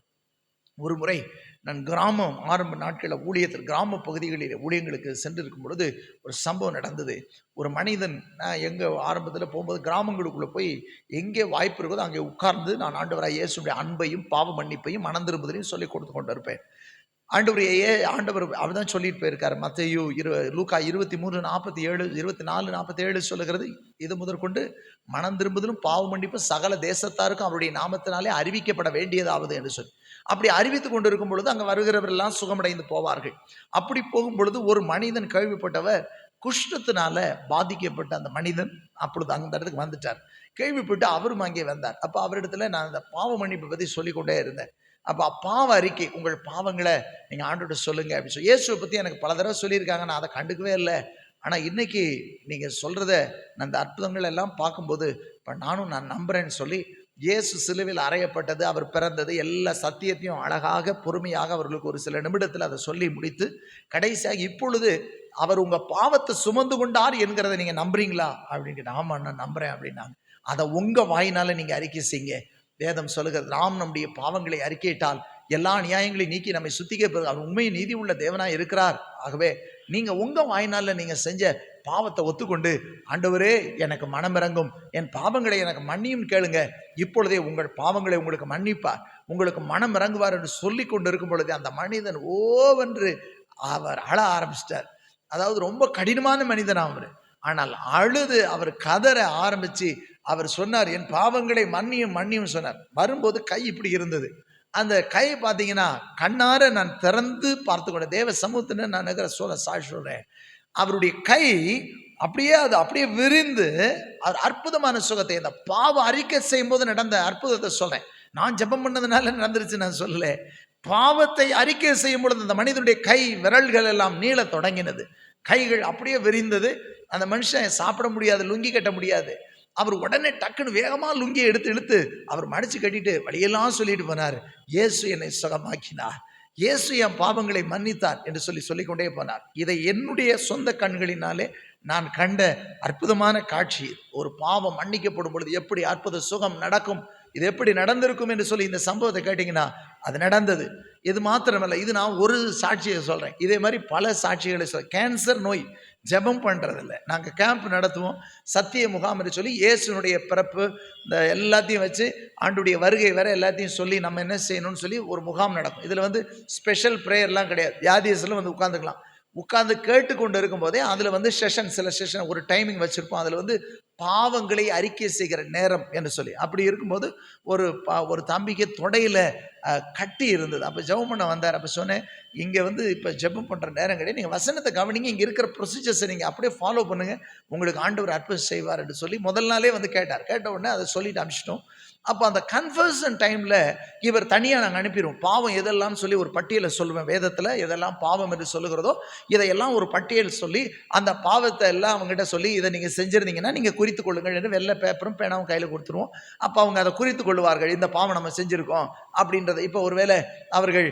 ஒரு முறை நான் கிராமம் ஆரம்ப நாட்களில் ஊழியத்தில் கிராம பகுதிகளில் ஊழியங்களுக்கு சென்றிருக்கும் பொழுது ஒரு சம்பவம் நடந்தது. ஒரு மனிதன், நான் எங்கே ஆரம்பத்தில் போகும்போது கிராமங்களுக்குள்ளே போய் எங்கே வாய்ப்பு இருக்குதோ அங்கே உட்கார்ந்து நான் ஆண்டவராய் இயேசுடைய அன்பையும் பாவ மன்னிப்பையும் மனம் திரும்புதலையும் சொல்லி கொடுத்து கொண்டு இருப்பேன். ஆண்டவர் அவர் தான் சொல்லிட்டு போயிருக்காரு. மத்தேயு லூக்கா 23:47 24:47 சொல்லுகிறது, இது முதற்கொண்டு மனம் திரும்புதலும் பாவ மன்னிப்பும் சகல தேசத்தாருக்கும் அவருடைய நாமத்தினாலே அறிவிக்கப்பட வேண்டியதாவது என்று சொல்லி, அப்படி அறிவித்து கொண்டு இருக்கும் பொழுது அங்கே வருகிறவரெல்லாம் சுகமடைந்து போவார்கள். அப்படி போகும் பொழுது ஒரு மனிதன் கேள்விப்பட்டவர், குஷ்டத்தினால பாதிக்கப்பட்ட அந்த மனிதன் அப்பொழுது அந்த இடத்துக்கு வந்துட்டார். கேள்விப்பட்டு அவரும் அங்கே வந்தார். அப்போ அவரிடத்துல நான் அந்த பாவ மன்னிப்பை பற்றி சொல்லிக்கொண்டே இருந்தேன். அப்போ பாவ அறிக்கை, உங்கள் பாவங்களை நீங்கள் ஆண்டோட சொல்லுங்க அப்படின்னு சொல்லி, இயேசுவை பற்றி எனக்கு பல தடவை சொல்லியிருக்காங்க, நான் அதை கண்டுக்கவே இல்லை. ஆனால் இன்னைக்கு நீங்கள் சொல்கிறத நான் அந்த அற்புதங்கள் எல்லாம் பார்க்கும்போது இப்போ நான் நம்புகிறேன்னு சொல்லி, இயேசு சிலுவையில் அறையப்பட்டது, அவர் பிறந்தது, எல்லா சத்தியத்தையும் அழகாக பொறுமையாக அவர்களுக்கு ஒரு சில நிமிடத்தில் அதை சொல்லி முடித்து, கடைசியாக இப்பொழுது அவர் உங்கள் பாவத்தை சுமந்து கொண்டார் என்கிறத நீங்கள் நம்புறீங்களா அப்படின்னு கேட்டால், ஆமாம் நான் நம்புகிறேன் அப்படின்னாங்க. அதை உங்கள் வாயினால் நீங்கள் அறிக்கை செய்யுங்க. வேதம் சொல்லுகிறது, நாம் நம்முடைய பாவங்களை அறிக்கையிட்டால் எல்லா நியாயங்களையும் நீக்கி நம்மை சுத்திக்க அவர் உண்மையை நீதி உள்ள தேவனாய் இருக்கிறார். ஆகவே நீங்க உங்க வாயினால நீங்க செஞ்ச பாவத்தை ஒத்துக்கொண்டு, ஆண்டவரே எனக்கு மனம் இறங்கும், என் பாவங்களை எனக்கு மன்னியும் கேளுங்க, இப்பொழுதே உங்கள் பாவங்களை உங்களுக்கு மன்னிப்பார், உங்களுக்கு மனம் இறங்குவார் என்று சொல்லி கொண்டு இருக்கும் பொழுது அந்த மனிதன் ஓவென்று அவர் அழ ஆரம்பிச்சிட்டார். அதாவது ரொம்ப கடினமான மனிதன் அவர். ஆனால் அழுது அவர் கதற ஆரம்பிச்சு அவர் சொன்னார், என் பாவங்களை மன்னியும் சொன்னார். வரும்போது கை இப்படி இருந்தது. அந்த கை பார்த்தீங்கன்னா கண்ணார நான் திறந்து பார்த்து கொண்டேன். தேவ சமூகத்தின நான் சாட்சி சொல்றேன், அவருடைய கை அப்படியே விரிந்து அவர் அற்புதமான சுகத்தை, அந்த பாவ அறிக்கை செய்யும் போது நடந்த அற்புதத்தை சொல்றேன். நான் ஜெபம் பண்ணதுனால நடந்துருச்சு நான் சொல்லல. பாவத்தை அறிக்கை செய்யும் பொழுது அந்த மனிதனுடைய கை விரல்கள் எல்லாம் நீள தொடங்கினது, கைகள் அப்படியே விரிந்தது. அந்த மனுஷன் சாப்பிட முடியாது, லுங்கி கட்ட முடியாது. அவர் உடனே டக்குன்னு வேகமாக லுங்கியை இழுத்து அவர் மடிச்சு கட்டிட்டு வழியெல்லாம் சொல்லிட்டு போனார், இயேசு என்னை சுகமாக்கினார், இயேசு என் பாவங்களை மன்னித்தார் என்று சொல்லிக்கொண்டே போனார். இதை என்னுடைய சொந்த கண்களினாலே நான் கண்ட அற்புதமான காட்சி. ஒரு பாவம் மன்னிக்கப்படும் பொழுது எப்படி அற்புத சுகம் நடக்கும், இது எப்படி நடந்திருக்கும் என்று சொல்லி இந்த சம்பவத்தை கேட்டிங்கன்னா அது நடந்தது. இது மாத்திரமல்ல, இது நான் ஒரு சாட்சியை சொல்கிறேன், இதே மாதிரி பல சாட்சிகளை சொல்கிறேன். கேன்சர் நோய் ஜெபம் பண்ணுறதில்ல, நாங்கள் கேம்ப் நடத்துவோம், சத்திய முகாம் என்று சொல்லி இயேசுனுடைய பிறப்பு இந்த எல்லாத்தையும் வச்சு ஆண்டுடைய வருகை வர எல்லாத்தையும் சொல்லி நம்ம என்ன செய்யணும்னு சொல்லி ஒரு முகாம் நடக்கும். இதில் ஸ்பெஷல் ப்ரேயர்லாம் கிடையாது, வியாதியஸில் உட்காந்துக்கலாம். உட்கார்ந்து கேட்டுக்கொண்டு இருக்கும் போதே அதில் சில செஷன் ஒரு டைமிங் வச்சுருப்போம். அதில் பாவங்களை அறிக்கை செய்கிற நேரம் என்று சொல்லி, அப்படி இருக்கும்போது ஒரு தம்பிக்கு தொடையில் கட்டி இருந்தது. அப்போ ஜெபம் பண்ண வந்தார். அப்போ சொன்னேன், இங்கே இப்போ ஜெபம் பண்ணுற நேரம் கிடையாது, நீங்கள் வசனத்தை கவனிங்க, இங்கே இருக்கிற ப்ரொசீஜர்ஸை நீங்கள் அப்படியே ஃபாலோ பண்ணுங்கள், உங்களுக்கு ஆண்டவர் அற்புதம் செய்வார் என்று சொல்லி முதல் நாளே கேட்டார். கேட்ட உடனே அதை சொல்லிட்டு அனுப்பிச்சிட்டோம். அப்போ அந்த கன்ஃபர்ஷன் டைமில் இவர் தனியாக நாங்கள் அனுப்பிடுவோம். பாவம் எதெல்லாம் சொல்லி ஒரு பட்டியலை சொல்லுவேன், வேதத்தில் எதெல்லாம் பாவம் என்று சொல்லுகிறதோ இதையெல்லாம் ஒரு பட்டியல் சொல்லி அந்த பாவத்தை எல்லாம் அவங்ககிட்ட சொல்லி, இதை நீங்கள் செஞ்சுருந்தீங்கன்னா நீங்கள் குறித்து கொள்ளுங்கள் என்று வெள்ளை பேப்பரும் பேனாவும் கையில் கொடுத்துருவோம். அப்போ அவங்க அதை குறித்து கொள்வார்கள், இந்த பாவம் நம்ம செஞ்சுருக்கோம் அப்படின்றத. இப்போ ஒருவேளை அவர்கள்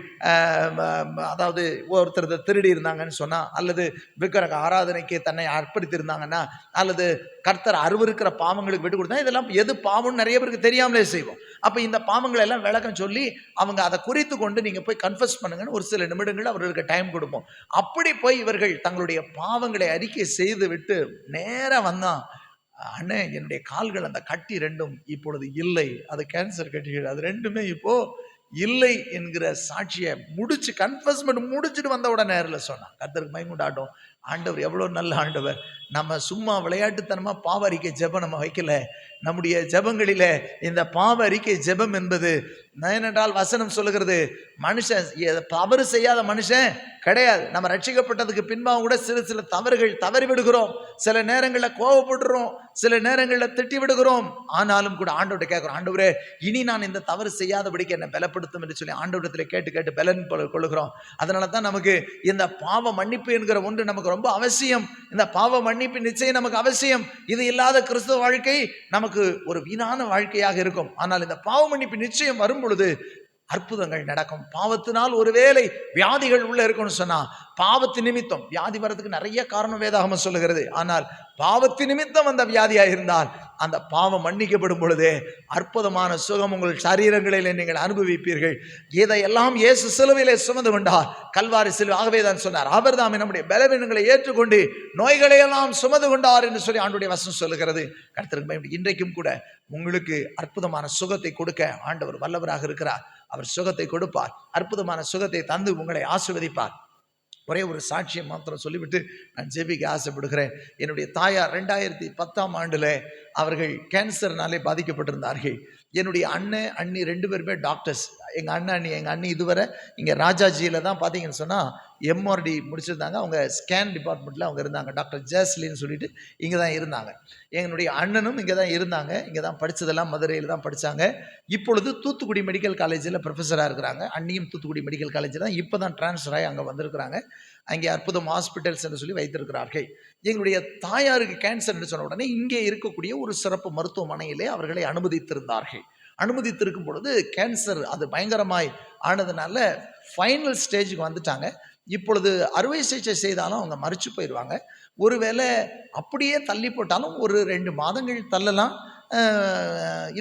அதாவது ஒருத்தர் திருடி இருந்தாங்கன்னு சொன்னால், அல்லது விக்கிரக ஆராதனைக்கு தன்னை அர்ப்பணித்திருந்தாங்கன்னா, அல்லது கர்த்தர் அருவருக்கிற பாவங்களுக்கு விட்டு கொடுத்தா, இதெல்லாம் எது பாவம்னு நிறைய பேருக்கு தெரியாமலே செய்வோம். அப்போ இந்த பாவங்களை எல்லாம் விளக்கம் சொல்லி அவங்க அதை குறித்து கொண்டு நீங்கள் போய் கன்ஃபஸ் பண்ணுங்கன்னு ஒரு சில நிமிடங்கள் அவர்களுக்கு டைம் கொடுப்போம். அப்படி போய் இவர்கள் தங்களுடைய பாவங்களை அறிக்கை செய்து விட்டு நேராக வந்தான், அண்ணே என்னுடைய கால்கள் அந்த கட்டி ரெண்டும் இப்பொழுது இல்லை, அது கேன்சர் கட்டிகள், அது ரெண்டுமே இப்போ இல்லை என்கிற சாட்சியை முடிச்சு கன்ஃபஸ்மெண்ட் முடிச்சுட்டு வந்த உடனே நேரில் சொன்னான். கர்த்தருக்கு மகிமையுண்டாட்டும். ஆண்டவர் எவ்வளோ நல்ல ஆண்டவர். நம்ம சும்மா விளையாட்டுத்தனமாக பாவ அறிக்கை ஜெபம் நம்ம வைக்கல. நம்முடைய ஜெபங்களில் இந்த பாவ அறிக்கை ஜெபம் என்பது ஏனென்றால் வசனம் சொல்லுகிறது, மனுஷன் தவறு செய்யாத மனுஷன் கிடையாது. நம்ம ரட்சிக்கப்பட்டதுக்கு பின்பாக கூட சில தவறுகள் தவறி விடுகிறோம், சில நேரங்களில் கோவப்படுறோம், சில நேரங்களில் திட்டி விடுகிறோம். ஆனாலும் கூட ஆண்டவர்கிட்ட கேட்குறோம், ஆண்டவரே இனி நான் இந்த தவறு செய்யாதபடிக்கு என்னை பலப்படுத்தும் என்று சொல்லி ஆண்டவரிடத்தில் கேட்டு பலன் கொள்ளுகிறோம். அதனால தான் நமக்கு இந்த பாவ மன்னிப்பு என்கிற ஒன்று நமக்கு ரொம்ப அவசியம். இந்த பாவ மன்னிப்பு நிச்சயம் நமக்கு அவசியம். இது இல்லாத கிறிஸ்துவ வாழ்க்கை நமக்கு ஒரு வீணான வாழ்க்கையாக இருக்கும். ஆனால் இந்த பாவ மன்னிப்பு நிச்சயம் வரும் பொழுது அற்புதங்கள் நடக்கும். பாவத்தினால் ஒருவேளை வியாதிகள் உள்ள இருக்குன்னு சொன்னா, பாவத்து நிமித்தம் வியாதி வர்றதுக்கு நிறைய காரணம் வேதாகமம் சொல்லுகிறது. ஆனால் பாவத்து நிமித்தம் அந்த வியாதியாக இருந்தால் அந்த பாவம் மன்னிக்கப்படும் பொழுதே அற்புதமான சுகம் உங்கள் சரீரங்களில் நீங்கள் அனுபவிப்பீர்கள். இதையெல்லாம் இயேசு சிலுவையிலே சுமந்து கொண்டார், கல்வாரி சிலுவை. ஆகவே தான் சொன்னார், அவர் தாமே நம்முடைய பலவீனங்களை ஏற்றுக்கொண்டு நோய்களை எல்லாம் சுமந்து கொண்டார் என்று சொல்லி ஆண்டுடைய வசனம் சொல்லுகிறது. கர்த்தருக்கு இன்றைக்கும் கூட உங்களுக்கு அற்புதமான சுகத்தை கொடுக்க ஆண்டவர் வல்லவராக இருக்கிறார். அவர் சுகத்தை கொடுப்பார், அற்புதமான சுகத்தை தந்து உங்களை ஆசீர்வதிப்பார். ஒரே ஒரு சாட்சியை மாத்திரம் சொல்லிவிட்டு நான் ஜெபிக்க ஆசைப்படுகிறேன். என்னுடைய தாயார் 2010ஆம் ஆண்டில் அவர்கள் கேன்சர்னாலே பாதிக்கப்பட்டிருந்தார்கள். என்னுடைய அண்ணன் அண்ணி 2 பேருமே டாக்டர்ஸ். எங்கள் அண்ணி இதுவரை இங்கே ராஜாஜியில் தான் பார்த்தீங்கன்னு சொன்னால் எம்ஆர்டி முடிச்சிருந்தாங்க. அவங்க ஸ்கேன் டிபார்ட்மெண்ட்டில் அவங்க இருந்தாங்க. டாக்டர் ஜேஸ்லின்னு சொல்லிட்டு இங்கே தான் இருந்தாங்க. என்னுடைய அண்ணனும் இங்கே தான் இருந்தாங்க. இங்கே தான் படித்ததெல்லாம் மதுரையில் தான் படித்தாங்க. இப்பொழுது தூத்துக்குடி மெடிக்கல் காலேஜில் ப்ரொஃபஸராக இருக்கிறாங்க. அண்ணியும் தூத்துக்குடி மெடிக்கல் காலேஜில் தான் இப்போ தான் ட்ரான்ஸ்ஃபர் ஆகி அங்கே வந்திருக்கிறாங்க. அங்கே அற்புதம் ஹாஸ்பிட்டல்ஸ் என்று சொல்லி வைத்திருக்கிறார்கள். எங்களுடைய தாயாருக்கு கேன்சர் என்று சொன்ன உடனே இங்கே இருக்கக்கூடிய ஒரு சிறப்பு மருத்துவமனையிலே அவர்களை அனுமதித்திருந்தார்கள். அனுமதித்திருக்கும் பொழுது கேன்சர் அது பயங்கரமாய் ஆனதுனால ஃபைனல் ஸ்டேஜுக்கு வந்துட்டாங்க. இப்பொழுது அறுவை சிகிச்சை செய்தாலும் அவங்க மறிச்சு போயிடுவாங்க. ஒருவேளை அப்படியே தள்ளி போட்டாலும் ஒரு 2 மாதங்கள் தள்ளலாம்,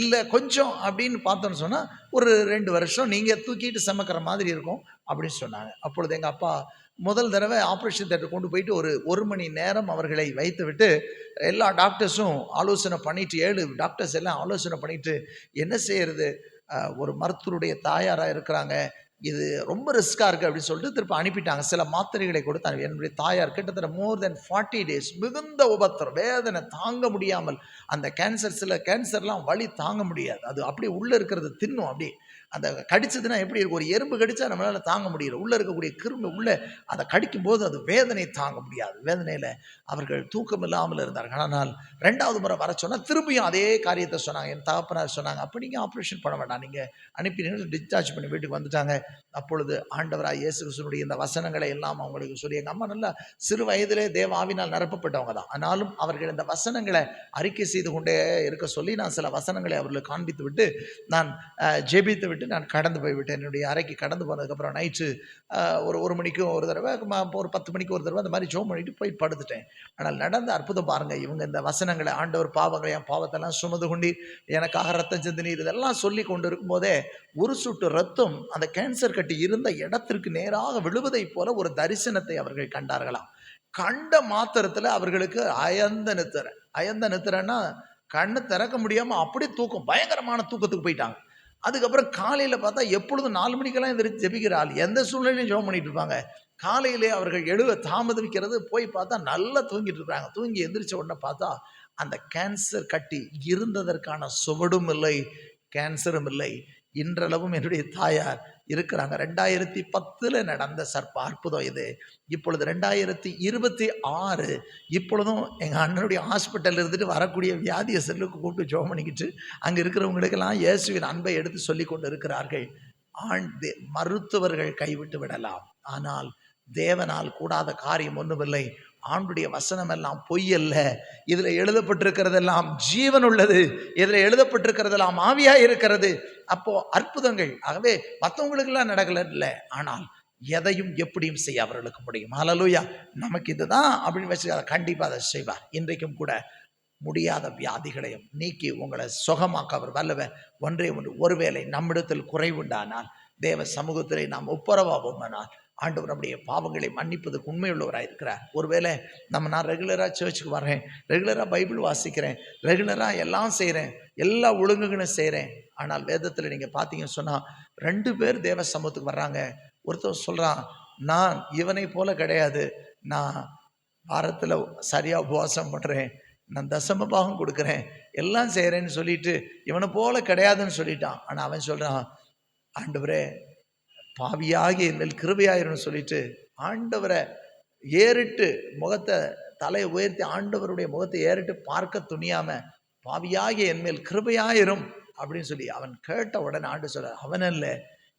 இல்லை கொஞ்சம் அப்படின்னு பார்த்தோன்னு சொன்னால் ஒரு 2 வருஷம் நீங்கள் தூக்கிட்டு சமைக்கிற மாதிரி இருக்கும் அப்படின்னு சொன்னாங்க. அப்பொழுது எங்கள் அப்பா முதல் தடவை ஆப்ரேஷன் தேட்டர் கொண்டு போயிட்டு ஒரு மணி நேரம் அவர்களை வைத்து விட்டு எல்லா டாக்டர்ஸும் ஆலோசனை பண்ணிட்டு 7 டாக்டர்ஸ் எல்லாம் ஆலோசனை பண்ணிட்டு என்ன செய்யறது, ஒரு மருத்துவருடைய தாயாராக இருக்கிறாங்க, இது ரொம்ப ரிஸ்க்காக இருக்குது அப்படின்னு சொல்லிட்டு திருப்பி அனுப்பிட்டாங்க. சில மாத்திரைகளை கொடுத்தாங்க. என்னுடைய தாயார் கிட்டத்தட்ட more than 40 days மிகுந்த உபத்திரம், வேதனை தாங்க முடியாமல், அந்த கேன்சர் சில கேன்சர்லாம் வலி தாங்க முடியாது, அது அப்படியே உள்ளே இருக்கிறது தின்னும். அப்படியே அந்த கடிச்சதுன்னா எப்படி இருக்கும், ஒரு எறும்பு கடிச்சா நம்மளால் தாங்க முடியல, உள்ளே இருக்கக்கூடிய கிருமி உள்ளே அதை கடிக்கும்போது அது வேதனை தாங்க முடியாது. வேதனையில் அவர்கள் தூக்கம் இல்லாமல் இருந்தார்கள். ஆனால் 2வது முறை வர சொன்னால் திரும்பியும் அதே காரியத்தை சொன்னாங்க. என் தகப்பனார் சொன்னாங்க, அப்போ நீங்கள் ஆப்ரேஷன் பண்ண வேண்டாம், நீங்கள் அனுப்பினீங்க, டிஸ்சார்ஜ் பண்ணி வீட்டுக்கு வந்துட்டாங்க. அப்பொழுது ஆண்டவராக இயேசு கிறிஸ்துவினுடைய இந்த வசனங்களை எல்லாம் அவங்களுக்கு சொல்லி, எங்கள் அம்மா நல்லா சிறு வயதிலே தேவ ஆவினால் நிரப்பப்பட்டவங்க தான். ஆனாலும் அவர்கள் இந்த வசனங்களை அறிக்கை செய்து கொண்டே இருக்க சொல்லி நான் சில வசனங்களை அவர்களுக்கு காண்பித்து விட்டு நான் ஜெபித்து விட்டு நான் கடந்து போய்விட்டேன். என்னுடைய அறைக்கு கடந்து போனதுக்கப்புறம் நைட்டு ஒரு 1 மணிக்கு ஒரு தடவை, ஒரு 10 மணிக்கு ஒரு தடவை அந்த மாதிரி ஜோம் பண்ணிட்டு போய் படுத்துட்டேன். ஆனால் நடந்த அற்புதம் பாருங்கள். இவங்க இந்த வசனங்களை, ஆண்டவர் பாவங்களை, என் பாவத்தெல்லாம் சுமந்து கொண்டீர், எனக்காக ரத்தம் சிந்தினீர், இதெல்லாம் சொல்லி கொண்டு இருக்கும்போதே ஒரு சொட்டு ரத்தம் அந்த கேன்சர் கட்டி இருந்த இடத்திற்கு நேராக விழுவதை போல ஒரு தரிசனத்தை அவர்கள் கண்டார்களாம். கண்ட மாத்திரத்தில் அவர்களுக்கு அயந்த நித்திரன்னா கண்ணு திறக்க முடியாமல் அப்படி தூக்கம், பயங்கரமான தூக்கத்துக்கு போயிட்டாங்க. அதுக்கப்புறம் காலையில் பார்த்தா எப்பொழுதும் 4 மணிக்கெல்லாம் எந்திரிச்சு ஜெபிக்கிற ஆள், எந்த சூழ்நிலையும் ஜெபம் பண்ணிட்டு இருப்பாங்க. காலையிலே அவர்கள் எழுவ தாமதிக்கிறது, போய் பார்த்தா நல்லா தூங்கிட்டு இருக்காங்க. தூங்கி எந்திரிச்ச உடனே பார்த்தா அந்த கேன்சர் கட்டி இருந்ததற்கான சுவடும் இல்லை, கேன்சரும் இல்லை. இன்றளவும் என்னுடைய தாயார் இருக்கிறாங்க. 2010 நடந்த அற்புதம் இது. இப்பொழுது 2026, இப்பொழுதும் எங்கள் அண்ணனுடைய ஹாஸ்பிட்டலில் இருந்துட்டு வரக்கூடிய வியாதிய செல்லுக்கு கூப்பிட்டு ஜெபம் பண்ணிக்கிட்டு அங்கே இருக்கிறவங்களுக்கெல்லாம் இயேசுவின் அன்பை எடுத்து சொல்லி கொண்டு இருக்கிறார்கள். மருத்துவர்கள் கைவிட்டு விடலாம், ஆனால் தேவனால் கூடாத காரியம் ஒன்றுமில்லை. ஆண்டுடைய வசனம் எல்லாம் பொய் அல்ல, இதில் எழுதப்பட்டிருக்கிறதெல்லாம் ஜீவன் உள்ளது, இதில் எழுதப்பட்டிருக்கிறதெல்லாம் ஆவியாக இருக்கிறது. அப்போ அற்புதங்கள். ஆகவே மற்றவங்களுக்கெல்லாம் நடக்கல இல்லை, ஆனால் எதையும் எப்படியும் செய்ய அவர்களுக்கு முடியும். ஹல்லேலூயா. நமக்கு இதுதான் அப்படின்னு வச்சு அதை கண்டிப்பாக அதை செய்வார். இன்றைக்கும் கூட முடியாத வியாதிகளையும் நீக்கி உங்களை சுகமாக்க அவர் வல்லவர். ஒன்றே ஒன்று, ஒருவேளை நம்மிடத்தில் குறைவுண்டானால் தேவ சமூகத்திலே நாம் ஒப்புரவாவோமானால் ஆண்டவர் நம்முடைய பாவங்களை மன்னிப்பதுக்கு உண்மையுள்ளவராக இருக்கிறார். ஒருவேளை நான் ரெகுலராக சர்ச்சுக்கு வர்றேன், ரெகுலராக பைபிள் வாசிக்கிறேன், ரெகுலராக எல்லாம் செய்கிறேன், எல்லா ஒழுங்குகளும் செய்கிறேன், ஆனால் வேதத்தில் நீங்கள் பார்த்தீங்கன்னு சொன்னால் 2 பேர் தேவ சமூகத்துக்கு வர்றாங்க. ஒருத்தர் சொல்கிறான், நான் இவனை போல கிடையாது, நான் வாரத்தில் சரியாக உபவாசம் பண்ணுறேன், நான் தசம பாகம் கொடுக்குறேன், எல்லாம் செய்கிறேன்னு சொல்லிட்டு இவனை போல கிடையாதுன்னு சொல்லிட்டான். ஆனால் அவன் சொல்கிறான், ஆண்டவரே பாவியாகி என் மேல் கிருபையாயிருன்னு சொல்லிட்டு ஆண்டவரை ஏறிட்டு முகத்தை தலையை உயர்த்தி ஆண்டவருடைய முகத்தை ஏறிட்டு பார்க்க துணியாம பாவியாகி என் மேல் கிருபையாயிரும் அப்படின்னு சொல்லி அவன் கேட்ட உடனே ஆண்டு சொல்ற, அவனல்ல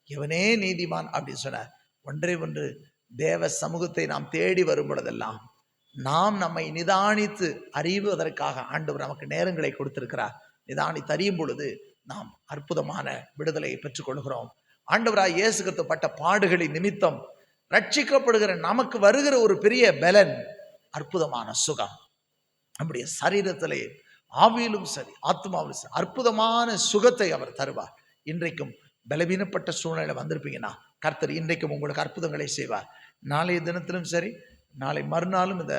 இவனே நீதிமான் அப்படின்னு சொன்னார். ஒன்றே ஒன்று, தேவ சமூகத்தை நாம் தேடி வரும் பொழுதெல்லாம் நாம் நம்மை நிதானித்து அறிவதற்காக ஆண்டவர் நமக்கு நேரங்களை கொடுத்திருக்கிறார். நிதானித்து அறியும் பொழுது நாம் அற்புதமான விடுதலையை பெற்றுக்கொள்கிறோம். ஆண்டவராய் இயேசு கிறிஸ்து பட்ட பாடுகளின் நிமித்தம் ரட்சிக்கப்படுகிற நமக்கு வருகிற ஒரு பெரிய பலன் அற்புதமான சுகம். நம்முடைய சரீரத்திலே ஆவியிலும் சரி ஆத்மாவிலும் சரி அற்புதமான சுகத்தை அவர் தருவார். இன்றைக்கும் பலவீனப்பட்ட சூழ்நிலை வந்திருப்பீங்கன்னா கர்த்தர் இன்றைக்கும் உங்களுக்கு அற்புதங்களை செய்வார். நாளைய தினத்திலும் சரி, நாளை மறுநாளும் இந்த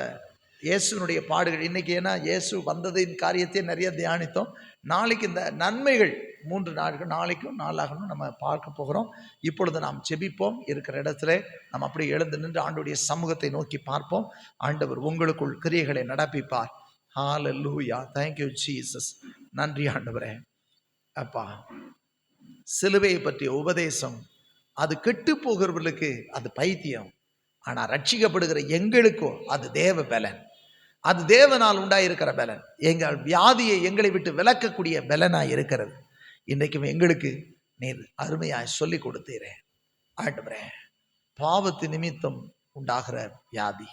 இயேசுனுடைய பாடுகள். இன்றைக்கி ஏன்னா இயேசு வந்ததின் காரியத்தை நிறைய தியானித்தோம். நாளைக்கு இந்த நன்மைகள் 3 நாட்கள், நாளைக்கும் நாளாகணும் நம்ம பார்க்க போகிறோம். இப்பொழுது நாம் ஜெபிப்போம். இருக்கிற இடத்துல நாம் அப்படியே எழுந்து நின்று ஆண்டவருடைய சமூகத்தை நோக்கி பார்ப்போம். ஆண்டவர் உங்களுக்குள் கிரியைகளை நடப்பிப்பார். ஹல்லேலூயா. Thank you Jesus. நன்றி ஆண்டவரே. அப்பா, சிலுவையை பற்றிய உபதேசம் அது கெட்டு போகிறவர்களுக்கு அது பைத்தியம், ஆனால் ரட்சிக்கப்படுகிற எங்களுக்கோ அது தேவ பலன், அது தேவனால் உண்டாயிருக்கிற பலன், எங்கள் வியாதியை எங்களை விட்டு விலக்கக்கூடிய பலனாய் இருக்கிறது. இன்றைக்கும் எங்களுக்கு நீர் அருமையாய் சொல்லி கொடுத்தீரே ஆண்டவரே. பாவத்து நிமித்தம் உண்டாகிற வியாதி,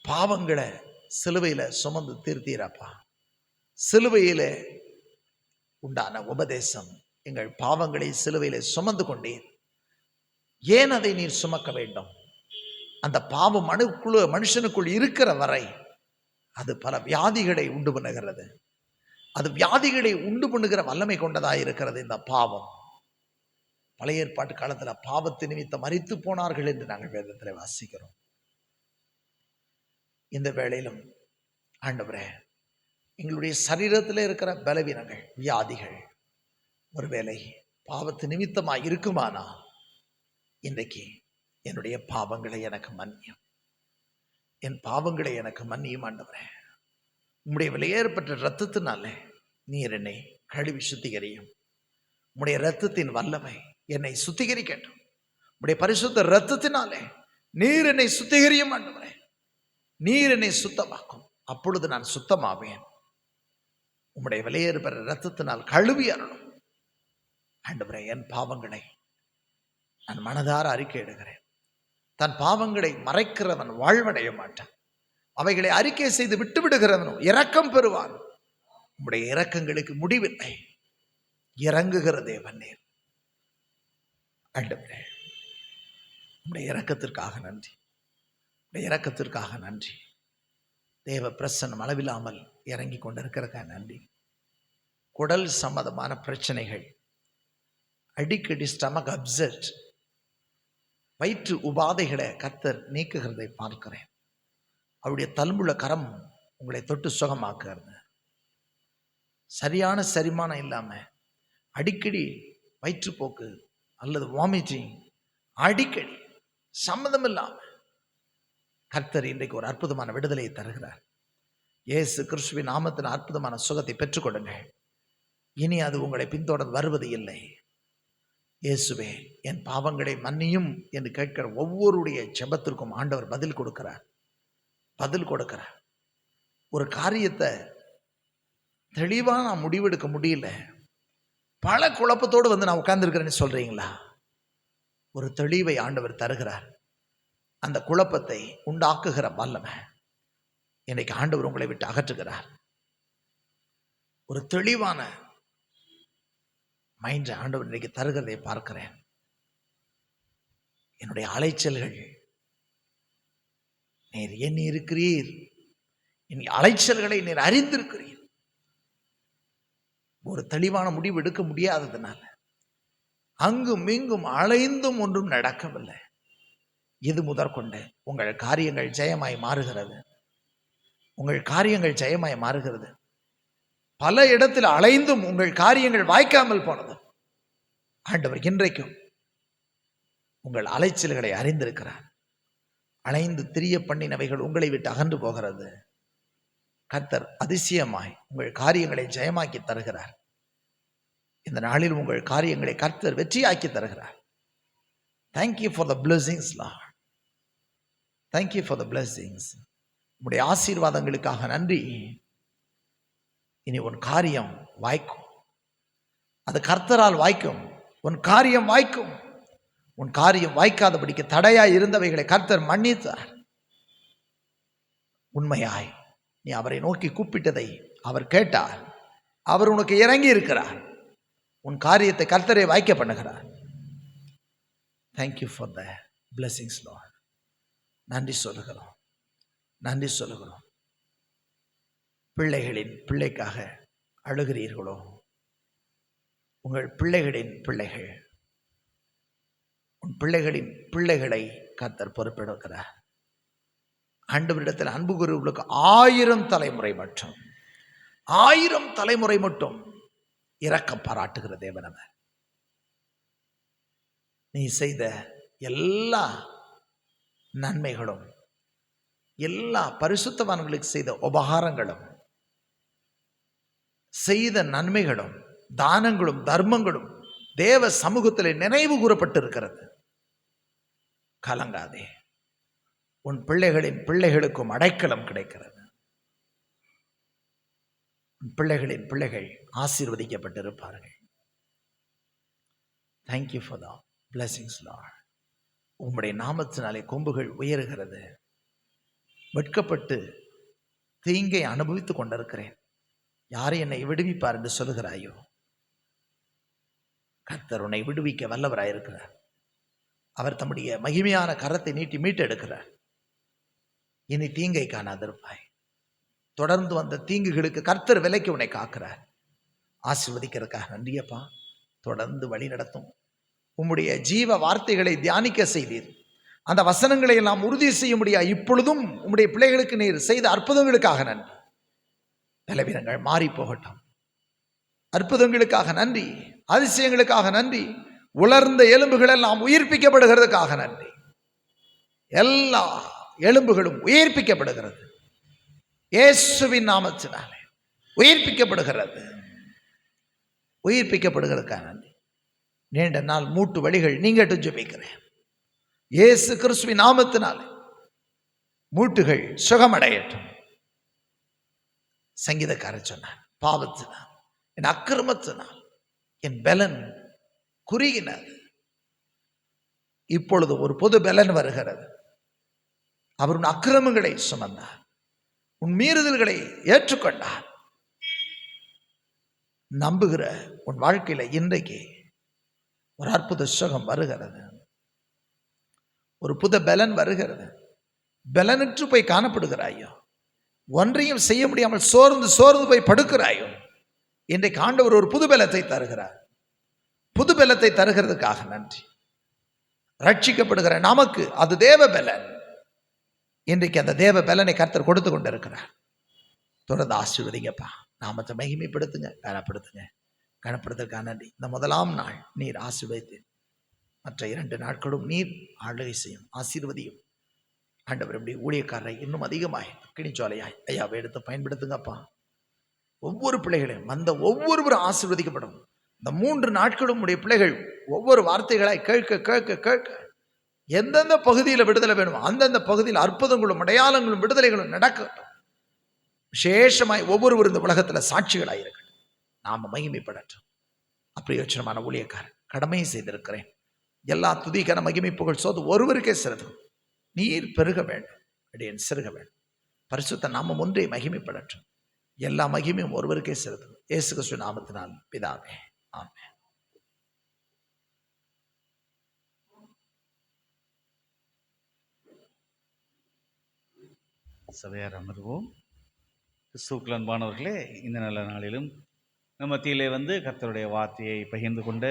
பாவங்களை சிலுவையில் சுமந்து தீர்த்தீரப்பா. சிலுவையில் உண்டான உபதேசம், எங்கள் பாவங்களை சிலுவையில் சுமந்து கொண்டீர். ஏன் அதை நீர் சுமக்க வேண்டும்? அந்த பாவம் மனுஷனுக்குள் இருக்கிற வரை அது பல வியாதிகளை உண்டு பண்ணுகிறது. அது வியாதிகளை உண்டு பண்ணுகிற வல்லமை கொண்டதாக இருக்கிறது இந்த பாவம். பழைய ஏற்பாட்டு காலத்தில் பாவத்து நிமித்தம் மரித்து போனார்கள் என்று நாங்கள் வேதத்தில் வாசிக்கிறோம். இந்த வேளையிலும் ஆண்டவரே, எங்களுடைய சரீரத்தில் இருக்கிற பலவீனங்கள், வியாதிகள் ஒருவேளை பாவத்து நிமித்தமாக இருக்குமானா இன்றைக்கு என்னுடைய பாவங்களை எனக்கு மன்னியும், என் பாவங்களை எனக்கு மன்னியும் ஆண்டவரே. உம்முடைய விலையேறப்பட்ட இரத்தத்தினாலே நீர் என்னை கழுவி சுத்திகரியும். உம்முடைய இரத்தத்தின் வல்லமை என்னை சுத்திகரிக்கட்டும். உம்முடைய பரிசுத்த இரத்தத்தினாலே நீர் என்னை சுத்திகரியும் ஆண்டவரே. நீர் என்னை சுத்தமாக்கும், அப்பொழுது நான் சுத்தமாவேன். உம்முடைய விலையேறப்பட்ட இரத்தத்தினால் கழுவி அருளும் ஆண்டவரே. என் பாவங்களை நான் மனதார அறிக்கையிடுகிறேன். தன் பாவங்களை மறைக்கிறவன் வாழ்வடைய மாட்டான், அவைகளை அறிக்கை செய்து விட்டு விடுகிறவனும் இரக்கம் பெறுவான். உம்முடைய இரக்கங்களுக்கு முடிவில்லை. இறங்குகிற தேவன் நீர் ஆண்டவரே. உம்முடைய இரக்கத்திற்காக நன்றி, உம்முடைய இரக்கத்திற்காக நன்றி. தேவ பிரசன்னம் அளவில்லாமல் இறங்கி கொண்டிருக்கிறதுக்காக நன்றி. குடல் சம்பந்தமான பிரச்சனைகள், அடிக்கடி ஸ்டமக் அப்செட், வயிற்று உபாதைகளை கர்த்தர் நீக்குகிறதை பார்க்கிறேன். அவருடைய தழும்புள்ள கரம் உங்களை தொட்டு சுகமாக்குறது. சரியான செரிமானம் இல்லாமல் அடிக்கடி வயிற்றுப்போக்கு அல்லது வாமிட்டிங், அடிக்கடி சம்மதம் இல்லாமல் கர்த்தர் இன்றைக்கு ஒரு அற்புதமான விடுதலையை தருகிறார். இயேசு கிறிஸ்துவின் நாமத்தின் அற்புதமான சுகத்தை பெற்றுக்கொள்ளுங்கள். இனி அது உங்களை பின்தொடர்ந்து வருவது இல்லை. இயேசுவே, என் பாவங்களை மன்னியும் என்று கேட்கிற ஒவ்வொருடைய ஜெபத்திற்கும் ஆண்டவர் பதில் கொடுக்கிறார். ஒரு காரியத்தை தெளிவாக நான் முடிவெடுக்க முடியல, பல குழப்பத்தோடு நான் உட்கார்ந்துருக்கிறேன்னு சொல்றீங்களா? ஒரு தெளிவை ஆண்டவர் தருகிறார். அந்த குழப்பத்தை உண்டாக்குகிற வல்லமை இன்னைக்கு ஆண்டவர் உங்களை விட்டு அகற்றுகிறார். ஒரு தெளிவான மைண்ட் ஆண்டவர் இன்னைக்கு தருகிறதை பார்க்கிறேன். என்னுடைய அலைச்சல்கள், நீர் எண்ணி இருக்கிறீர், என் அலைச்சல்களை நீர் அறிந்திருக்கிறீர். ஒரு தெளிவான முடிவு எடுக்க முடியாததுனால அங்கும் இங்கும் அலைந்தும் ஒன்றும் நடக்கவில்லை. இது முதற்கொண்டு உங்கள் காரியங்கள் ஜெயமாய் மாறுகிறது. உங்கள் காரியங்கள் ஜெயமாய் மாறுகிறது. பல இடத்தில் அலைந்தும் உங்கள் காரியங்கள் வாய்க்காமல் போனது. ஆண்டவர் இன்றைக்கும் உங்கள் அலைச்சல்களை அறிந்திருக்கிறார். அலைந்து திரிய பண்ணினவைகள் உங்களை விட்டு அகன்று போகிறது. கர்த்தர் அதிசயமாய் உங்கள் காரியங்களை ஜெயமாக்கி தருகிறார். இந்த நாளில் உங்கள் காரியங்களை கர்த்தர் வெற்றியாக்கி தருகிறார். Thank you for the blessings Lord. Thank you for the blessings. உங்களுடைய ஆசீர்வாதங்களுக்காக நன்றி. இனி உன் காரியம் வாய்க்கும். அது கர்த்தரால் வாய்க்கும். உன் காரியம் வாய்க்கும். உன் காரியம் வாய்க்காதபடிக்கு தடையாய் இருந்தவைகளை கர்த்தர் மன்னித்தார். உண்மையாய் நீ அவரை நோக்கி கூப்பிட்டதை அவர் கேட்டார். அவர் உனக்கு இறங்கி இருக்கிறார். உன் காரியத்தை கர்த்தரை வாய்க்க பண்ணுகிறார். Thank you for the blessings Lord. நன்றி சொல்லுகிறோம், நன்றி சொல்லுகிறோம். பிள்ளைகளின் பிள்ளைக்காக அழுகிறீர்களோ? உங்கள் பிள்ளைகளின் பிள்ளைகள், உன் பிள்ளைகளின் பிள்ளைகளை கர்த்தர் பொறுப்பெடுக்கிறார். ஆண்டவரிடத்தில் அன்பு கூறுவர்களுக்கு 1000 தலைமுறை மட்டும் 1000 தலைமுறை மட்டும் இரக்கம் பாராட்டுகிற தேவன் அவர். நீ செய்த எல்லா நன்மைகளும், எல்லா பரிசுத்தவான்களுக்கு செய்த உபகாரங்களும், செய்த நன்மைகளும், தானங்களும், தர்மங்களும் தேவ சமூகத்தில் நினைவு கூறப்பட்டிருக்கிறது. கலங்காதே. உன் பிள்ளைகளின் பிள்ளைகளுக்கும் அடைக்கலம் கிடைக்கிறது. உன் பிள்ளைகளின் பிள்ளைகள் ஆசீர்வதிக்கப்பட்டிருப்பார்கள். Thank you for the blessings Lord. உம்முடைய நாமத்தினாலே கொம்புகள் உயருகிறது. வெட்கப்பட்டு தீங்கை அனுபவித்துக் கொண்டிருக்கிறேன், யாரை என்னை விடுவிப்பார் என்று சொல்லுகிறாயோ, கர்த்தர் உன்னை விடுவிக்க வல்லவராயிருக்கிறார். அவர் தம்முடைய மகிமையான கரத்தை நீட்டி மீட்டெடுக்கிறார். இனி தீங்கை காணாதிருப்பாய். தொடர்ந்து வந்த தீங்குகளுக்கு கர்த்தர் விலைக்கு உன்னை காக்கிறார். ஆசீர்வதிக்கிறதுக்காக நன்றியப்பா. தொடர்ந்து வழி நடத்தும். உம்முடைய ஜீவ வார்த்தைகளை தியானிக்க செய்தீர். அந்த வசனங்களை எல்லாம் உறுதி செய்ய முடியாது. இப்பொழுதும் உம்முடைய பிள்ளைகளுக்கு நீர் செய்த அற்புதங்களுக்காக நன்றி. பலவீனங்கள் மாறி போகட்டும். அற்புதங்களுக்காக நன்றி, அதிசயங்களுக்காக நன்றி. உலர்ந்த எலும்புகள் எல்லாம் உயிர்ப்பிக்கப்படுகிறதுக்காக நன்றி. எல்லா எலும்புகளும் உயிர்ப்பிக்கப்படுகிறது. இயேசுவின் நாமத்தினாலே உயிர்ப்பிக்கப்படுகிறது. உயிர்ப்பிக்கப்படுகிறதுக்காக நன்றி. நீண்ட நாள் மூட்டு வலிகள் நீங்கட்டு ஜெபிக்கிறேன். இயேசு கிறிஸ்துவின் நாமத்தினாலே மூட்டுகள் சுகமடையட்டும். சங்கீதக்காரர் சொன்னார், பாவத்தினால் என் அக்கிரமத்தினால் என் பலன் குறுகினது. இப்பொழுது ஒரு பொது பலன் வருகிறது. அவர் உன் அக்கிரமங்களை சுமந்தார், உன் மீறுதல்களை ஏற்றுக்கொண்டார். நம்புகிற உன் வாழ்க்கையில இன்றைக்கு ஒரு அற்புத சுகம் வருகிறது. ஒரு புது பலன் வருகிறது. பலனற்று போய் காணப்படுகிறாயோ, ஒன்றையும் செய்ய முடியாமல் சோர்ந்து சோர்ந்து போய் படுக்கிறாயோ, இன்றைக்கு ஆண்டவர் ஒரு புது பலத்தை தருகிறார். புது பலத்தை தருகிறதுக்காக நன்றி. ரட்சிக்கப்படுகிற நமக்கு அது தேவ பலன். இன்றைக்கு அந்த தேவ பலனை கர்த்தர் கொடுத்து கொண்டிருக்கிறார். தொடர்ந்து ஆசீர்வதிங்கப்பா. நாமத்தை மகிமைப்படுத்துங்க, கனப்படுத்துங்க. கனப்படுத்துறதுக்காக நன்றி. இந்த முதலாம் நாள் நீர் ஆசீர்வதித்து மற்ற 2 நாட்களும் நீர் ஆளுகை செய்யும், ஆசீர்வதியும். ஆண்டவர் இப்படி ஊழியக்காரரை இன்னும் அதிகமாய் கிணிச்சோலையாய் ஐயாவை எடுத்து பயன்படுத்துங்கப்பா. ஒவ்வொரு பிள்ளைகளையும் வந்த ஒவ்வொருவரும் ஆசீர்வதிக்கப்படும். இந்த 3 நாட்களும் உடைய பிள்ளைகள் ஒவ்வொரு வார்த்தைகளாய் கேட்க கேட்க கேட்க எந்தெந்த பகுதியில் விடுதலை வேணுமோ அந்தந்த பகுதியில் அற்புதங்களும் அடையாளங்களும் விடுதலைகளும் நடக்கட்டும். விசேஷமாய் ஒவ்வொருவரும் இந்த உலகத்தில் சாட்சிகளாக இருக்கட்டும். நாம மகிமைப்படட்டும். அப்பிரயோஜனமான ஊழியக்காரன் கடமையை செய்திருக்கிறேன். எல்லா துதிக்கான மகிமை புகழ் சோது ஒருவருக்கே சிறதும். நீர் பெருக வேண்டும், அடியேன் சிறுக வேண்டும். பரிசுத்த நாமம் ஒன்றே மகிமைப்படட்டும். எல்லா மகிமையும் ஒருவருக்கே செலுத்தும். இயேசு கிறிஸ்து நாமத்தினால் பிதாவே, ஆமென். சபையார் அமர்வோம். கிறிஸ்துவுக்குள் அன்பானவர்களே, இந்த நல்ல நாளிலும் நம் மத்தியிலே வந்து கர்த்தருடைய வார்த்தையை பகிர்ந்து கொண்ட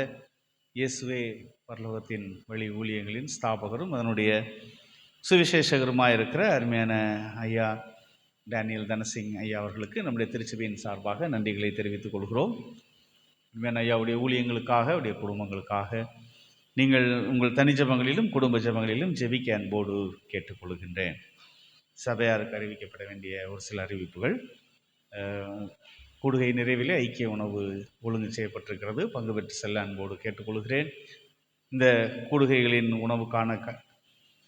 இயேசுவே பரலோகத்தின் வழி ஊழியங்களின் ஸ்தாபகரும் அதனுடைய சுவிசேஷகருமாக இருக்கிற அருமையான ஐயா டேனியல் தனசிங் ஐயா அவர்களுக்கு நம்முடைய திருச்சபையின் சார்பாக நன்றிகளை தெரிவித்துக் கொள்கிறோம். அருமையான ஐயாவுடைய ஊழியங்களுக்காக, அவருடைய குடும்பங்களுக்காக நீங்கள் உங்கள் தனி ஜெபங்களிலும் குடும்ப ஜெபங்களிலும் ஜெபிக்க அன்போடு கேட்டுக்கொள்கின்றேன். சபையாருக்கு அறிவிக்கப்பட வேண்டிய ஒரு சில அறிவிப்புகள். கூடுகை நிறைவிலே ஐக்கிய உணவு ஒழுங்கு செய்யப்பட்டிருக்கிறது. பங்கு பெற்று செல்ல அன்போடு கேட்டுக்கொள்கிறேன். இந்த கூடுகைகளின் உணவுக்கான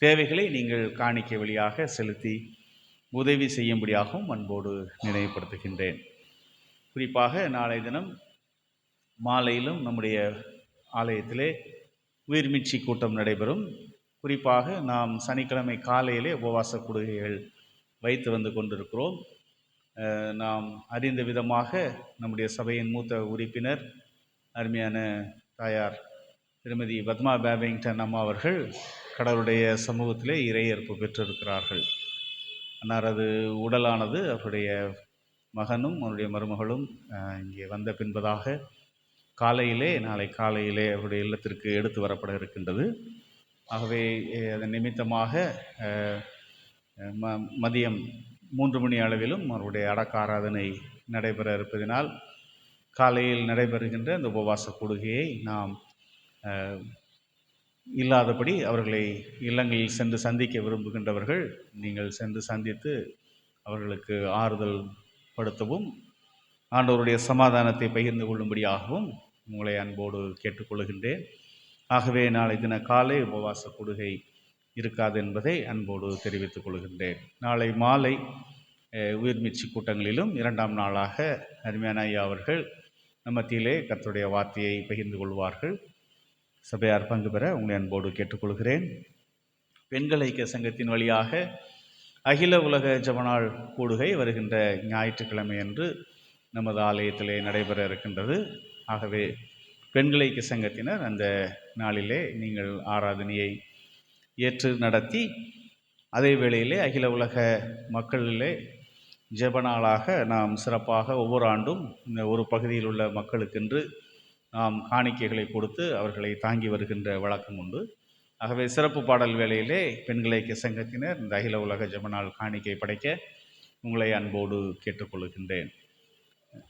தேவைகளை நீங்கள் காணிக்கை வழியாக செலுத்தி உதவி செய்யும்படியாகவும் அன்போடு நினைவுபடுத்துகின்றேன். குறிப்பாக நாளை தினம் மாலையிலும் நம்முடைய ஆலயத்திலே உயிர்மீட்சி கூட்டம் நடைபெறும். குறிப்பாக நாம் சனிக்கிழமை காலையிலே உபவாச கூடுகைகள் வைத்து வந்து கொண்டிருக்கிறோம். நாம் அறிந்த விதமாக நம்முடைய சபையின் மூத்த உறுப்பினர் அருமையான தாயார் திருமதி பத்மா பேபிங்டன் அம்மா அவர்கள் கடவுளுடைய சமூகத்திலே இறையேற்பு பெற்றிருக்கிறார்கள். அன்னாரது உடலானது அவருடைய மகனும் அவருடைய மருமகளும் இங்கே வந்த பின்பதாக நாளை காலையிலே அவருடைய இல்லத்திற்கு எடுத்து வரப்பட இருக்கின்றது. ஆகவே அதன் நிமித்தமாக மதியம் 3 மணி அளவிலும் அவருடைய அடக்க ஆராதனை நடைபெற இருப்பதினால் காலையில் நடைபெறுகின்ற இந்த உபவாச கூடுகையை நாம் இல்லாதபடி அவர்களை இல்லங்களில் சென்று சந்திக்க விரும்புகின்றவர்கள் நீங்கள் சென்று சந்தித்து அவர்களுக்கு ஆறுதல் படுத்தவும் ஆண்டவருடைய சமாதானத்தை பகிர்ந்து கொள்ளும்படியாகவும் உங்களை அன்போடு கேட்டுக்கொள்கின்றேன். ஆகவே நாளை தின காலை உபவாச கூடுகை இருக்காது என்பதை அன்போடு தெரிவித்துக் கொள்கின்றேன். நாளை மாலை உயிர்மீட்சி கூட்டங்களிலும் 2ஆம் நாளாக அருமையான ஐயா அவர்கள் மத்தியிலே கர்த்தருடைய வார்த்தையை பகிர்ந்து கொள்வார்கள். சபையார் பங்கு பெற உங்களை அன்போடு கேட்டுக்கொள்கிறேன். பெண்கள் ஐக்கிய சங்கத்தின் வழியாக அகில உலக ஜெபநாள் கூடுகை வருகின்ற ஞாயிற்றுக்கிழமை அன்று நமது ஆலயத்திலே நடைபெற இருக்கின்றது. ஆகவே பெண்கள் ஐக்கிய சங்கத்தினர் அந்த நாளிலே நீங்கள் ஆராதனையை ஏற்று நடத்தி அதே வேளையிலே அகில உலக மக்களிலே ஜெபநாளாக நாம் சிறப்பாக ஒவ்வொரு ஆண்டும் இந்த ஒரு பகுதியில் உள்ள மக்களுக்கென்று நாம் காணிக்கைகளை கொடுத்து அவர்களை தாங்கி வருகின்ற வழக்கம் உண்டு. ஆகவே சிறப்பு பாடல் வேளையிலே பெண்கள் ஐக்கிய சங்கத்தினர் இந்த அகில உலக ஜெபநாள் காணிக்கை படைக்க உங்களை அன்போடு கேட்டுக்கொள்கின்றேன்.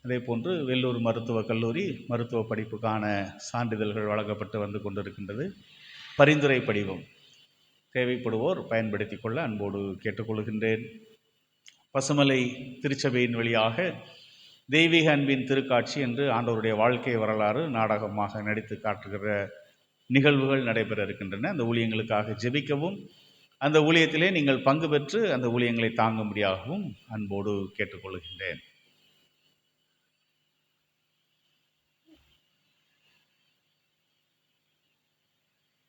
அதே போன்று வெள்ளூர் மருத்துவக் கல்லூரி மருத்துவ படிப்புக்கான சான்றிதழ்கள் வழங்கப்பட்டு வந்து கொண்டிருக்கின்றது. பரிந்துரை படிவம் தேவைப்படுவோர் பயன்படுத்தி கொள்ள அன்போடு கேட்டுக்கொள்கின்றேன். பசுமலை திருச்சபையின் வழியாக தெய்வீக அன்பின் திருக்காட்சி என்று ஆண்டவருடைய வாழ்க்கை வரலாறு நாடகமாக நடித்து காட்டுகிற நிகழ்வுகள் நடைபெற இருக்கின்றன. அந்த ஊழியங்களுக்காக ஜெபிக்கவும் அந்த ஊழியத்திலே நீங்கள் பங்கு பெற்று அந்த ஊழியங்களை தாங்கும்படியாகவும் அன்போடு கேட்டுக்கொள்கின்றேன்.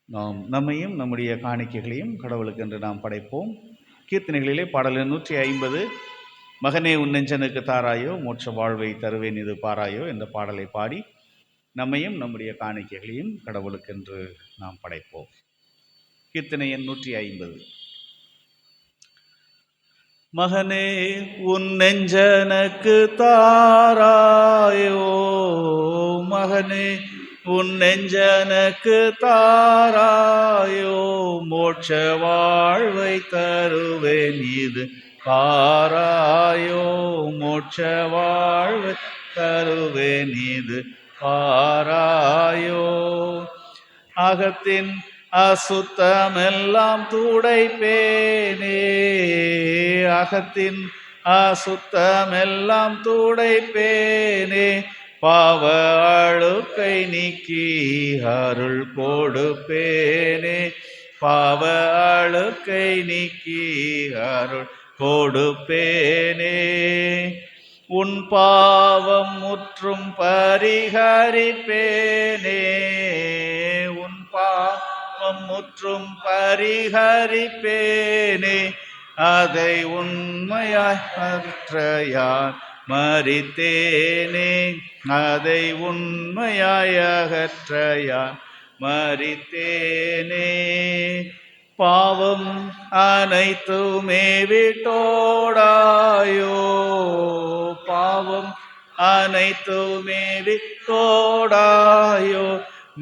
நாம் நம்மையும் நம்முடைய காணிக்கைகளையும் கடவுளுக்கு என்று நாம் படைப்போம். கீர்த்தனைகளிலே பாடல் 150 மகனே உன் நெஞ்சனுக்கு தாராயோ மோட்ச வாழ்வை தருவேன் இது பாராயோ என்ற பாடலை பாடி நம்மையும் நம்முடைய காணிக்கைகளையும் கடவுளுக்கென்று நாம் படைப்போம். கீர்த்தனை எண் 150. மகனே உன் நெஞ்சனுக்கு தாராயோ மகனே உன் நெஞ்சனுக்கு தாராயோ மோட்ச வாழ்வை தருவேன் இது பாராயோ மோட்ச வாழ்வை தருவேன் இது பாராயோ அகத்தின் அசுத்தமெல்லாம் துடைப்பேனே அகத்தின் அசுத்தமெல்லாம் துடைப்பேனே பாவ அழுக்கை நீக்கி அருள் கொடுப்பேனே பாவ அழுக்கை நீக்கி அருள் கொடுப்பேனே உன் பாவம் முற்றும் பரிஹரிப்பேனே உன் பாவம் முற்றும் பரிஹரிப்பேனே அதை உண்மையாய் அற்ற யான் மரித்தேனே. அதை உண்மையாய் அகற்ற யான் மரித்தேனே. பாவம் அனைத்துமே விட்டோடாயோ, பாவம் அனைத்துமே விட்டோடாயோ,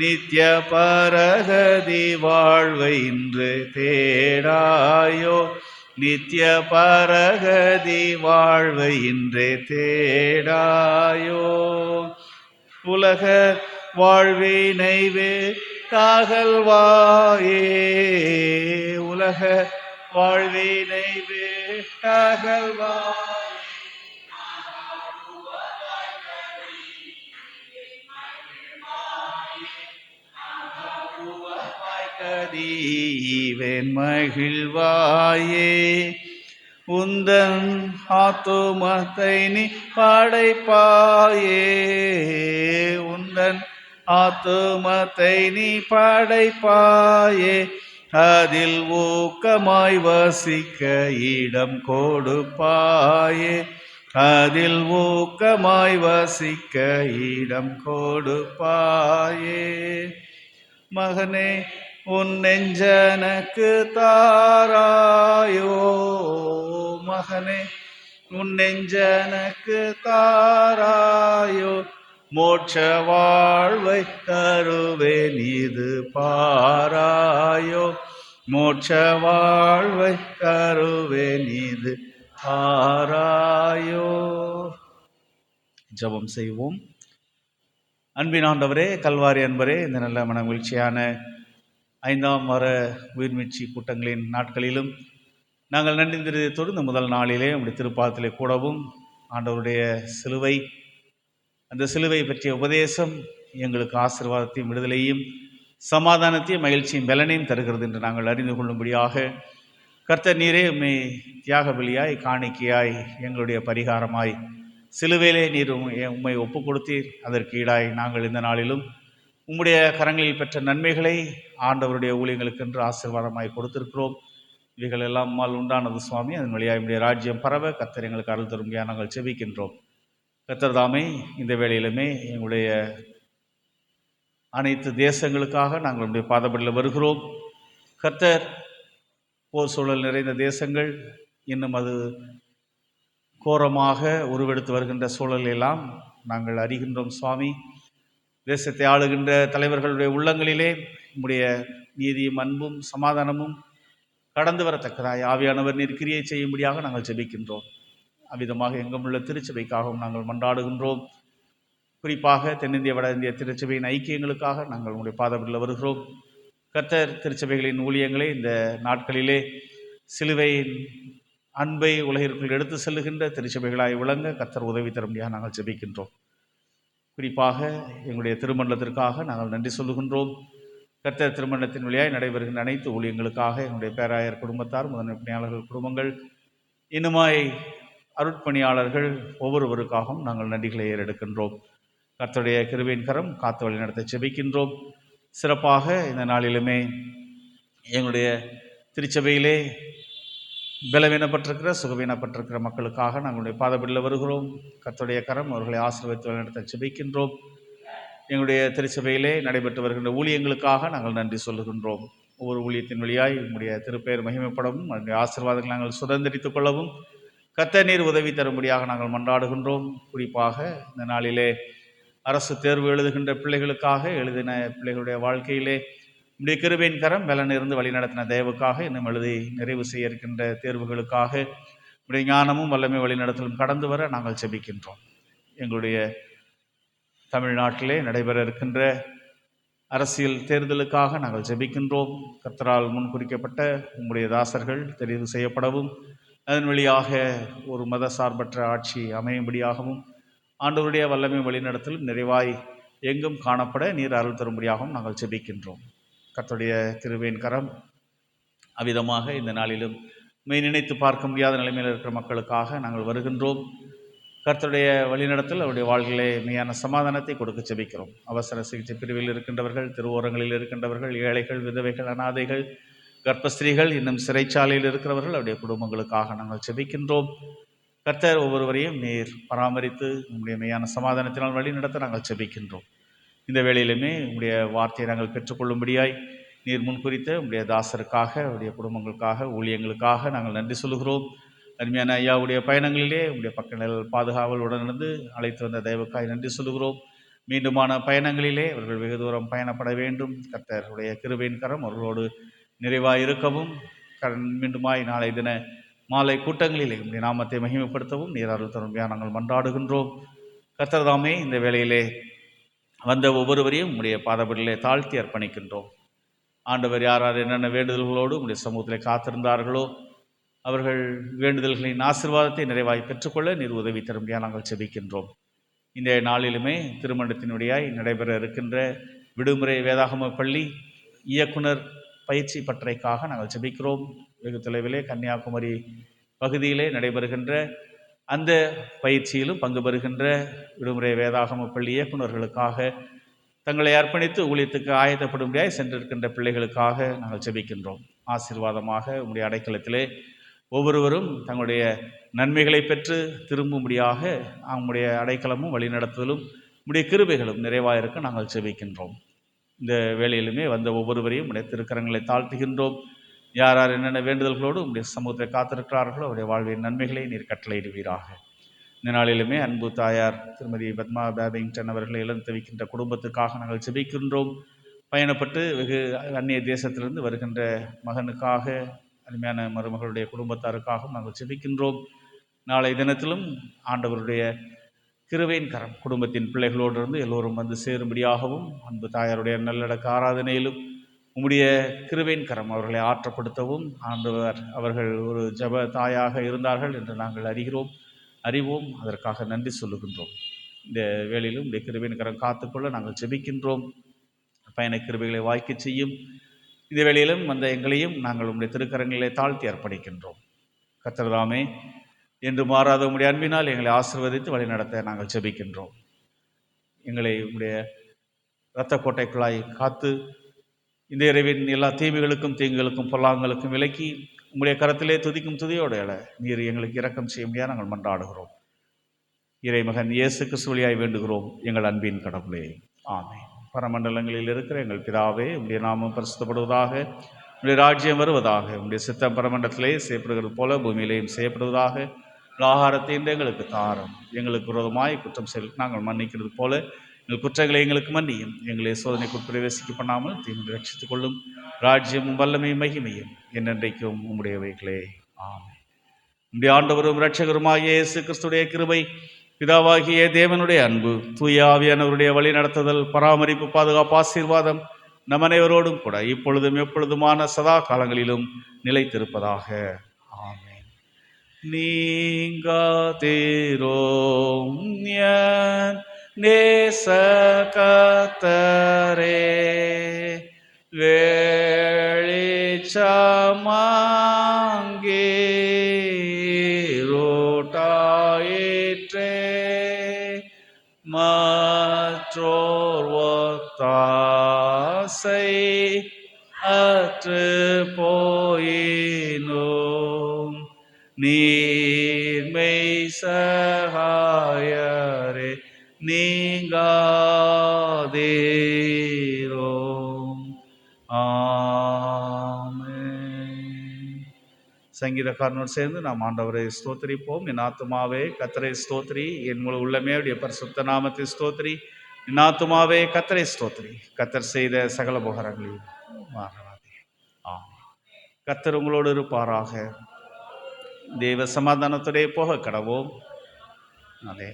நித்திய பரகதி வாழ்வை இன்று தேடாயோ, நித்திய பரகதி வாழ்வை இன்று தேடாயோ. உலக வாழ்வினை வேட்டாகல்வாயே, உலக வாழ்வினை வேட்டாகல்வாயே, கதீவன் மகிழ்வாயே. உந்தன் ஆத்துமத்தை நீ படைப்பாயே, உந்தன் ஆத்துமத்தை நீ படைப்பாயே. அதில் ஊக்கமாய் வசிக்க இடம் கொடுப்பாயே, அதில் ஊக்கமாய் வசிக்க இடம் கொடுப்பாயே. மகனே உன் நெஞ்சனக்கு தாராயோ, மகனே உன் நெஞ்சனக்கு தாராயோ, மோட்ச வாழ்வை தருவேன் இது பாராயோ, மோட்ச வாழ்வை தருவேன் இது பாராயோ. ஜெபம் செய்வோம். அன்பின் ஆண்டவரே, கல்வாரி அன்பரே, இந்த நல்ல மனமகிழ்ச்சியான 5ஆம் வார உயிர்மீட்சி கூட்டங்களின் நாட்களிலும் நாங்கள் நன்றி தெரிவித்தோடு இந்த முதல் நாளிலே உங்களுடைய திருப்பாதத்திலே கூடவும் ஆண்டவருடைய சிலுவை, அந்த சிலுவை பற்றிய உபதேசம் எங்களுக்கு ஆசீர்வாதத்தையும் விடுதலையும் சமாதானத்தையும் மகிழ்ச்சியும் பலனையும் தருகிறது என்று நாங்கள் அறிந்து கொள்ளும்படியாக கர்த்தர் நீரே உம்மை தியாக பலியாய் காணிக்கையாய் எங்களுடைய பரிகாரமாய் சிலுவையிலே நீர் உம்மை ஒப்பு கொடுத்தீர். அதற்கு ஈடாய் நாங்கள் இந்த நாளிலும் உம்முடைய கரங்களில் பெற்ற நன்மைகளை ஆண்டவருடைய ஊழியங்களுக்கென்று ஆசீர்வாதமாய் கொடுத்திருக்கிறோம். இவைகள் எல்லாம் உம்மால் உண்டானது சுவாமி. அதன் வழியாக நம்முடைய ராஜ்யம் பரவ கர்த்தர் எங்களுக்கு அருள் தரும்படியாக நாங்கள் செபிக்கின்றோம். கர்த்தர் தாமே இந்த வேளையிலுமே எங்களுடைய அனைத்து தேசங்களுக்காக நாங்கள் நம்முடைய பாதப்படியில் வருகிறோம். கர்த்தர் போர் சூழல் நிறைந்த தேசங்கள், இன்னும் அது கோரமாக உருவெடுத்து வருகின்ற சூழலெல்லாம் நாங்கள் அறிகின்றோம் சுவாமி. தேசத்தை ஆளுகின்ற தலைவர்களுடைய உள்ளங்களிலே உம்முடைய நீதியும் அன்பும் சமாதானமும் கடந்து வரத்தக்கதாய் ஆவியானவர் நீர் கிரியை செய்யும்படியாக நாங்கள் ஜெபிக்கின்றோம். அவ்விதமாக எங்கும் உள்ள திருச்சபைக்காகவும் நாங்கள் மன்றாடுகின்றோம். குறிப்பாக தென்னிந்திய வட இந்திய திருச்சபையின் ஐக்கியங்களுக்காக நாங்கள் உங்களுடைய பாதப்படியில் வருகிறோம். கர்த்தர் திருச்சபைகளின் ஊழியங்களை இந்த நாட்களிலே சிலுவையின் அன்பை உலகிற்குள் எடுத்து செல்லுகின்ற திருச்சபைகளாய் விளங்க கர்த்தர் உதவி தரும்படியாக நாங்கள் ஜெபிக்கின்றோம். குறிப்பாக எங்களுடைய திருமண்டலத்திற்காக நாங்கள் நன்றி சொல்லுகின்றோம். கர்த்தர் திருமண்டலத்தின் வழியாய் நடைபெறுகின்ற அனைத்து ஊழியங்களுக்காக எங்களுடைய பேராயர் குடும்பத்தார், முதன்மை பணியாளர்கள் குடும்பங்கள், இன்னுமாய் அருட்பணியாளர்கள் ஒவ்வொருவருக்காகவும் நாங்கள் நன்றிகளை ஏறெடுக்கின்றோம். கர்த்தருடைய கிருபையின் கரம் காத்து வழி நடத்த ஜெபிக்கின்றோம். சிறப்பாக இந்த நாளிலுமே எங்களுடைய திருச்சபையிலே பலவீனப்பட்டிருக்கிற சுகவீனப்பட்டிருக்கிற மக்களுக்காக நாங்களுடைய பாதப்படியில் வருகிறோம். கர்த்தருடைய கரம் அவர்களை ஆசீர்வதித்து வழிநடத்த ஜெபிக்கின்றோம். எங்களுடைய திருச்சபையிலே நடைபெற்று வருகின்ற ஊழியங்களுக்காக நாங்கள் நன்றி சொல்லுகின்றோம். ஒவ்வொரு ஊழியத்தின் வழியாய் உங்களுடைய திருப்பெயர் மகிமைப்படவும் அதனுடைய ஆசீர்வாதங்களை நாங்கள் சுதந்திரித்துக் கொள்ளவும் கர்த்தர் நீர் உதவி தரும்படியாக நாங்கள் மன்றாடுகின்றோம். குறிப்பாக இந்த நாளிலே அரசு தேர்வு எழுதுகின்ற பிள்ளைகளுக்காக, எழுதின பிள்ளைகளுடைய வாழ்க்கையிலே உடைய கிருபையின் கரம் பலன் இருந்து வழிநடத்தின தயவுக்காக, இன்னும் எழுதி நிறைவு செய்ய இருக்கின்ற தேர்வுகளுக்காக உடைய ஞானமும் வல்லமை வழிநடத்தலும் கடந்து வர நாங்கள் ஜெபிக்கின்றோம். எங்களுடைய தமிழ்நாட்டிலே நடைபெற இருக்கின்ற அரசியல் தேர்தலுக்காக நாங்கள் ஜெபிக்கின்றோம். கர்த்தரால் முன் குறிக்கப்பட்ட உம்முடைய தாசர்கள் தெரிவு செய்யப்படவும், அதன் வழியாக ஒரு மத சார்பற்ற ஆட்சி அமையும்படியாகவும், ஆண்டவருடைய வல்லமை வழிநடத்தலும் நிறைவாய் எங்கும் காணப்பட நீர் அருள் தரும்படியாகவும் நாங்கள் ஜெபிக்கின்றோம். கர்த்தருடைய கிருபையின் கரம் அவ்விதமாக இந்த நாளிலும் மெய் நினைத்து பார்க்க முடியாத நிலைமையில் இருக்கிற மக்களுக்காக நாங்கள் வருகின்றோம். கர்த்தருடைய வழிநடத்தல் அவருடைய வாழ்க்கையிலே மெய்யான சமாதானத்தை கொடுக்க ஜெபிக்கிறோம். அவசர சிகிச்சை பிரிவில் இருக்கின்றவர்கள், திருவோரங்களில் இருக்கின்றவர்கள், ஏழைகள், விதவைகள், அனாதைகள், கர்ப்பஸ்திரீகள் இன்னும் சிறைச்சாலையில் இருக்கிறவர்கள் அவருடைய குடும்பங்களுக்காக நாங்கள் ஜெபிக்கின்றோம். கர்த்தர் ஒவ்வொருவரையும் நீர் பராமரித்து உங்களுடைய மெய்யான சமாதானத்தினால் வழி நடத்த நாங்கள் ஜெபிக்கின்றோம். இந்த வேளையிலுமே உங்களுடைய வார்த்தையை நாங்கள் பெற்றுக்கொள்ளும்படியாய் நீர் முன்குறித்த உங்களுடைய தாசருக்காக அவருடைய குடும்பங்களுக்காக ஊழியங்களுக்காக நாங்கள் நன்றி சொல்கிறோம். அருமையான ஐயாவுடைய பயணங்களிலே உங்களுடைய பக்கங்கள் பாதுகாவல் உடனிருந்து அழைத்து வந்த தயவுக்காய் நன்றி சொல்கிறோம். மீண்டுமான பயணங்களிலே அவர்கள் வெகு தூரம் பயணப்பட வேண்டும். கர்த்தருடைய கிருபையின் கரம் அவர்களோடு நிறைவாக இருக்கவும், மீண்டுமாய் நாளை தின மாலை கூட்டங்களிலே உங்களுடைய நாமத்தை மகிமைப்படுத்தவும் நீர் அருள் தருமையாக நாங்கள் மன்றாடுகின்றோம். கர்த்தர் தாமே இந்த வேளையிலே வந்த ஒவ்வொருவரையும் உங்களுடைய பாதபடியிலே தாழ்த்தி அர்ப்பணிக்கின்றோம். ஆண்டவர் யார் யார் என்னென்ன வேண்டுதல்களோடு உங்களுடைய சமூகத்திலே காத்திருந்தார்களோ அவர்கள் வேண்டுதல்களின் ஆசீர்வாதத்தை நிறைவாய் பெற்றுக்கொள்ள நீர் உதவி தரும்படியாக நாங்கள் ஜெபிக்கின்றோம். இந்த நாளிலுமே திருமணத்தினுடையாய் நடைபெற இருக்கின்ற விடுமுறை வேதாகம பள்ளி இயக்குனர் பயிற்சி பட்டறைக்காக நாங்கள் ஜெபிக்கிறோம். வெகு தொலைவிலே கன்னியாகுமரி பகுதியிலே நடைபெறுகின்ற அந்த பயிற்சியிலும் பங்கு பெறுகின்ற விடுமுறை வேதாகம பள்ளி இயக்குநர்களுக்காக தங்களை அர்ப்பணித்து ஊழியத்துக்கு ஆயத்தப்படும்படியாய் சென்றிருக்கின்ற பிள்ளைகளுக்காக நாங்கள் ஜெபிக்கின்றோம். ஆசீர்வாதமாக உங்களுடைய அடைக்கலத்திலே ஒவ்வொருவரும் தங்களுடைய நன்மைகளை பெற்று திரும்பும்படியாக அவங்களுடைய அடைக்கலமும் வழிநடத்துதலும் உங்களுடைய கிருபைகளும் நிறைவாக இருக்க நாங்கள் ஜெபிக்கின்றோம். இந்த வேளையிலுமே வந்த ஒவ்வொருவரையும் உடைய திருக்கரங்களை தாழ்த்துகின்றோம். யார் யார் என்னென்ன வேண்டுதல்களோடு உங்களுடைய சமூகத்தை காத்திருக்கிறார்களோ அவருடைய வாழ்வின் நன்மைகளை நீர் கட்டளையிடுவீராக. இந்த நாளிலுமே அன்பு தாயார் திருமதி பத்மா பேபிங்டன் அவர்களை இழந்து தவிக்கின்ற குடும்பத்துக்காக நாங்கள் ஜெபிக்கின்றோம். பயணப்பட்டு வெகு அந்நிய தேசத்திலிருந்து வருகின்ற மகனுக்காக, அருமையான மருமகளுடைய குடும்பத்தாருக்காகவும் நாங்கள் ஜெபிக்கின்றோம். நாளை தினத்திலும் ஆண்டவருடைய கிருபையின் கரம் குடும்பத்தின் பிள்ளைகளோடு இருந்து எல்லோரும் வந்து சேரும்படியாகவும், அன்பு தாயாருடைய நல்லடக்க ஆராதனையிலும் உம்முடைய கிருபையின் கரம் அவர்களை ஆற்றப்படுத்தவும் ஆண்டவர் அவர்கள் ஒரு ஜப தாயாக இருந்தார்கள் என்று நாங்கள் அறிவோம். அதற்காக நன்றி சொல்லுகின்றோம். இந்த வேளையிலும் உடைய கிருபையின் கரம் காத்துக்கொள்ள நாங்கள் ஜெபிக்கின்றோம். பயண கிருபைகளை வாய்க்க செய்யும். இந்த வேளையிலும் வந்த எங்களையும் நாங்கள் உங்களுடைய திருக்கரங்களிலே தாழ்த்தி அர்ப்பணிக்கின்றோம். கர்த்தர்தாமே என்று மாறாத உம்முடைய அன்பினால் எங்களை ஆசீர்வதித்து வழிநடத்த நாங்கள் ஜெபிக்கின்றோம். எங்களை உம்முடைய இரத்த கோட்டைக்குள்ளாய் காத்து இந்த இரவின் எல்லா தீமைகளுக்கும் தீங்குகளுக்கும் பொல்லாங்களுக்கும் விலக்கி உங்களுடைய கரத்திலே துதிக்கும் துதியோடு நீர் எங்களுக்கு இரக்கம் செய்ய முடியாது நாங்கள் மன்றாடுகிறோம். இறைமகன் இயேசு கிறிஸ்துவியாய் வேண்டுகிறோம் எங்கள் அன்பின் கடவுளே, ஆமென். பரமண்டலங்களில் இருக்கிற எங்கள் பிதாவே, உம்முடைய நாமம் பரிசுத்தப்படுவதாக, உம்முடைய ராஜ்யம் வருவதாக, உம்முடைய சித்தம் பரமண்டலத்திலே செய்யப்படுகிறது போல பூமியிலேயும் செய்யப்படுவதாக. ஆகாரத்தை இன்று எங்களுக்கு தாரும். எங்களுக்கு விரோதமாய் குற்றம் செயல் நாங்கள் மன்னிக்கிறது போல எங்கள் குற்றங்களை எங்களுக்கு மன்னியும். எங்களை சோதனைக்கு பிரவேசிக்க பண்ணாமல் தீங்கு ரட்சித்துக் கொள்ளும். ராஜ்யமும் வல்லமையும் மகிமையும் என்னென்றைக்கும் உம்முடையவைகளே, ஆமென். உம்முடைய ஆண்டவரும் இரட்சகருமாகிய இயேசு கிறிஸ்துடைய கிருபை, பிதாவாகிய தேவனுடைய அன்பு, தூய ஆவியானவருடைய வழி நடத்துதல், பராமரிப்பு, பாதுகாப்பு, ஆசீர்வாதம் நம் அனைவரோடும் கூட இப்பொழுதும் எப்பொழுதுமான சதா காலங்களிலும் நிலைத்திருப்பதாக. ஆமென். நீங்காதீரோம் என் நேச கர்த்தரே, வெளிச்சமாங்கீரோட்டாயிற்றே, மற்றோர் ஒத்தாசை அற்று போயினோம். நீர்மெய் சகாயரே, நீங்காதீரோம். ஆமென். சங்கீதக்காரனோடு சேர்ந்து நாம் ஆண்டவரை ஸ்தோத்திரிப்போம். என் ஆத்துமாவே கர்த்தரை ஸ்தோத்திரி, என் முழு உள்ளமே அவருடைய பரிசுத்த நாமத்தை ஸ்தோத்திரி. என் ஆத்துமாவே கர்த்தரை ஸ்தோத்திரி, கர்த்தர் செய்த சகல உபகாரங்களையும் மறவாதே. ஆமென். கர்த்தர் உங்களோடு இருப்பாராக. தேவ சமாதானத்துடைய போக கடவோம். அதே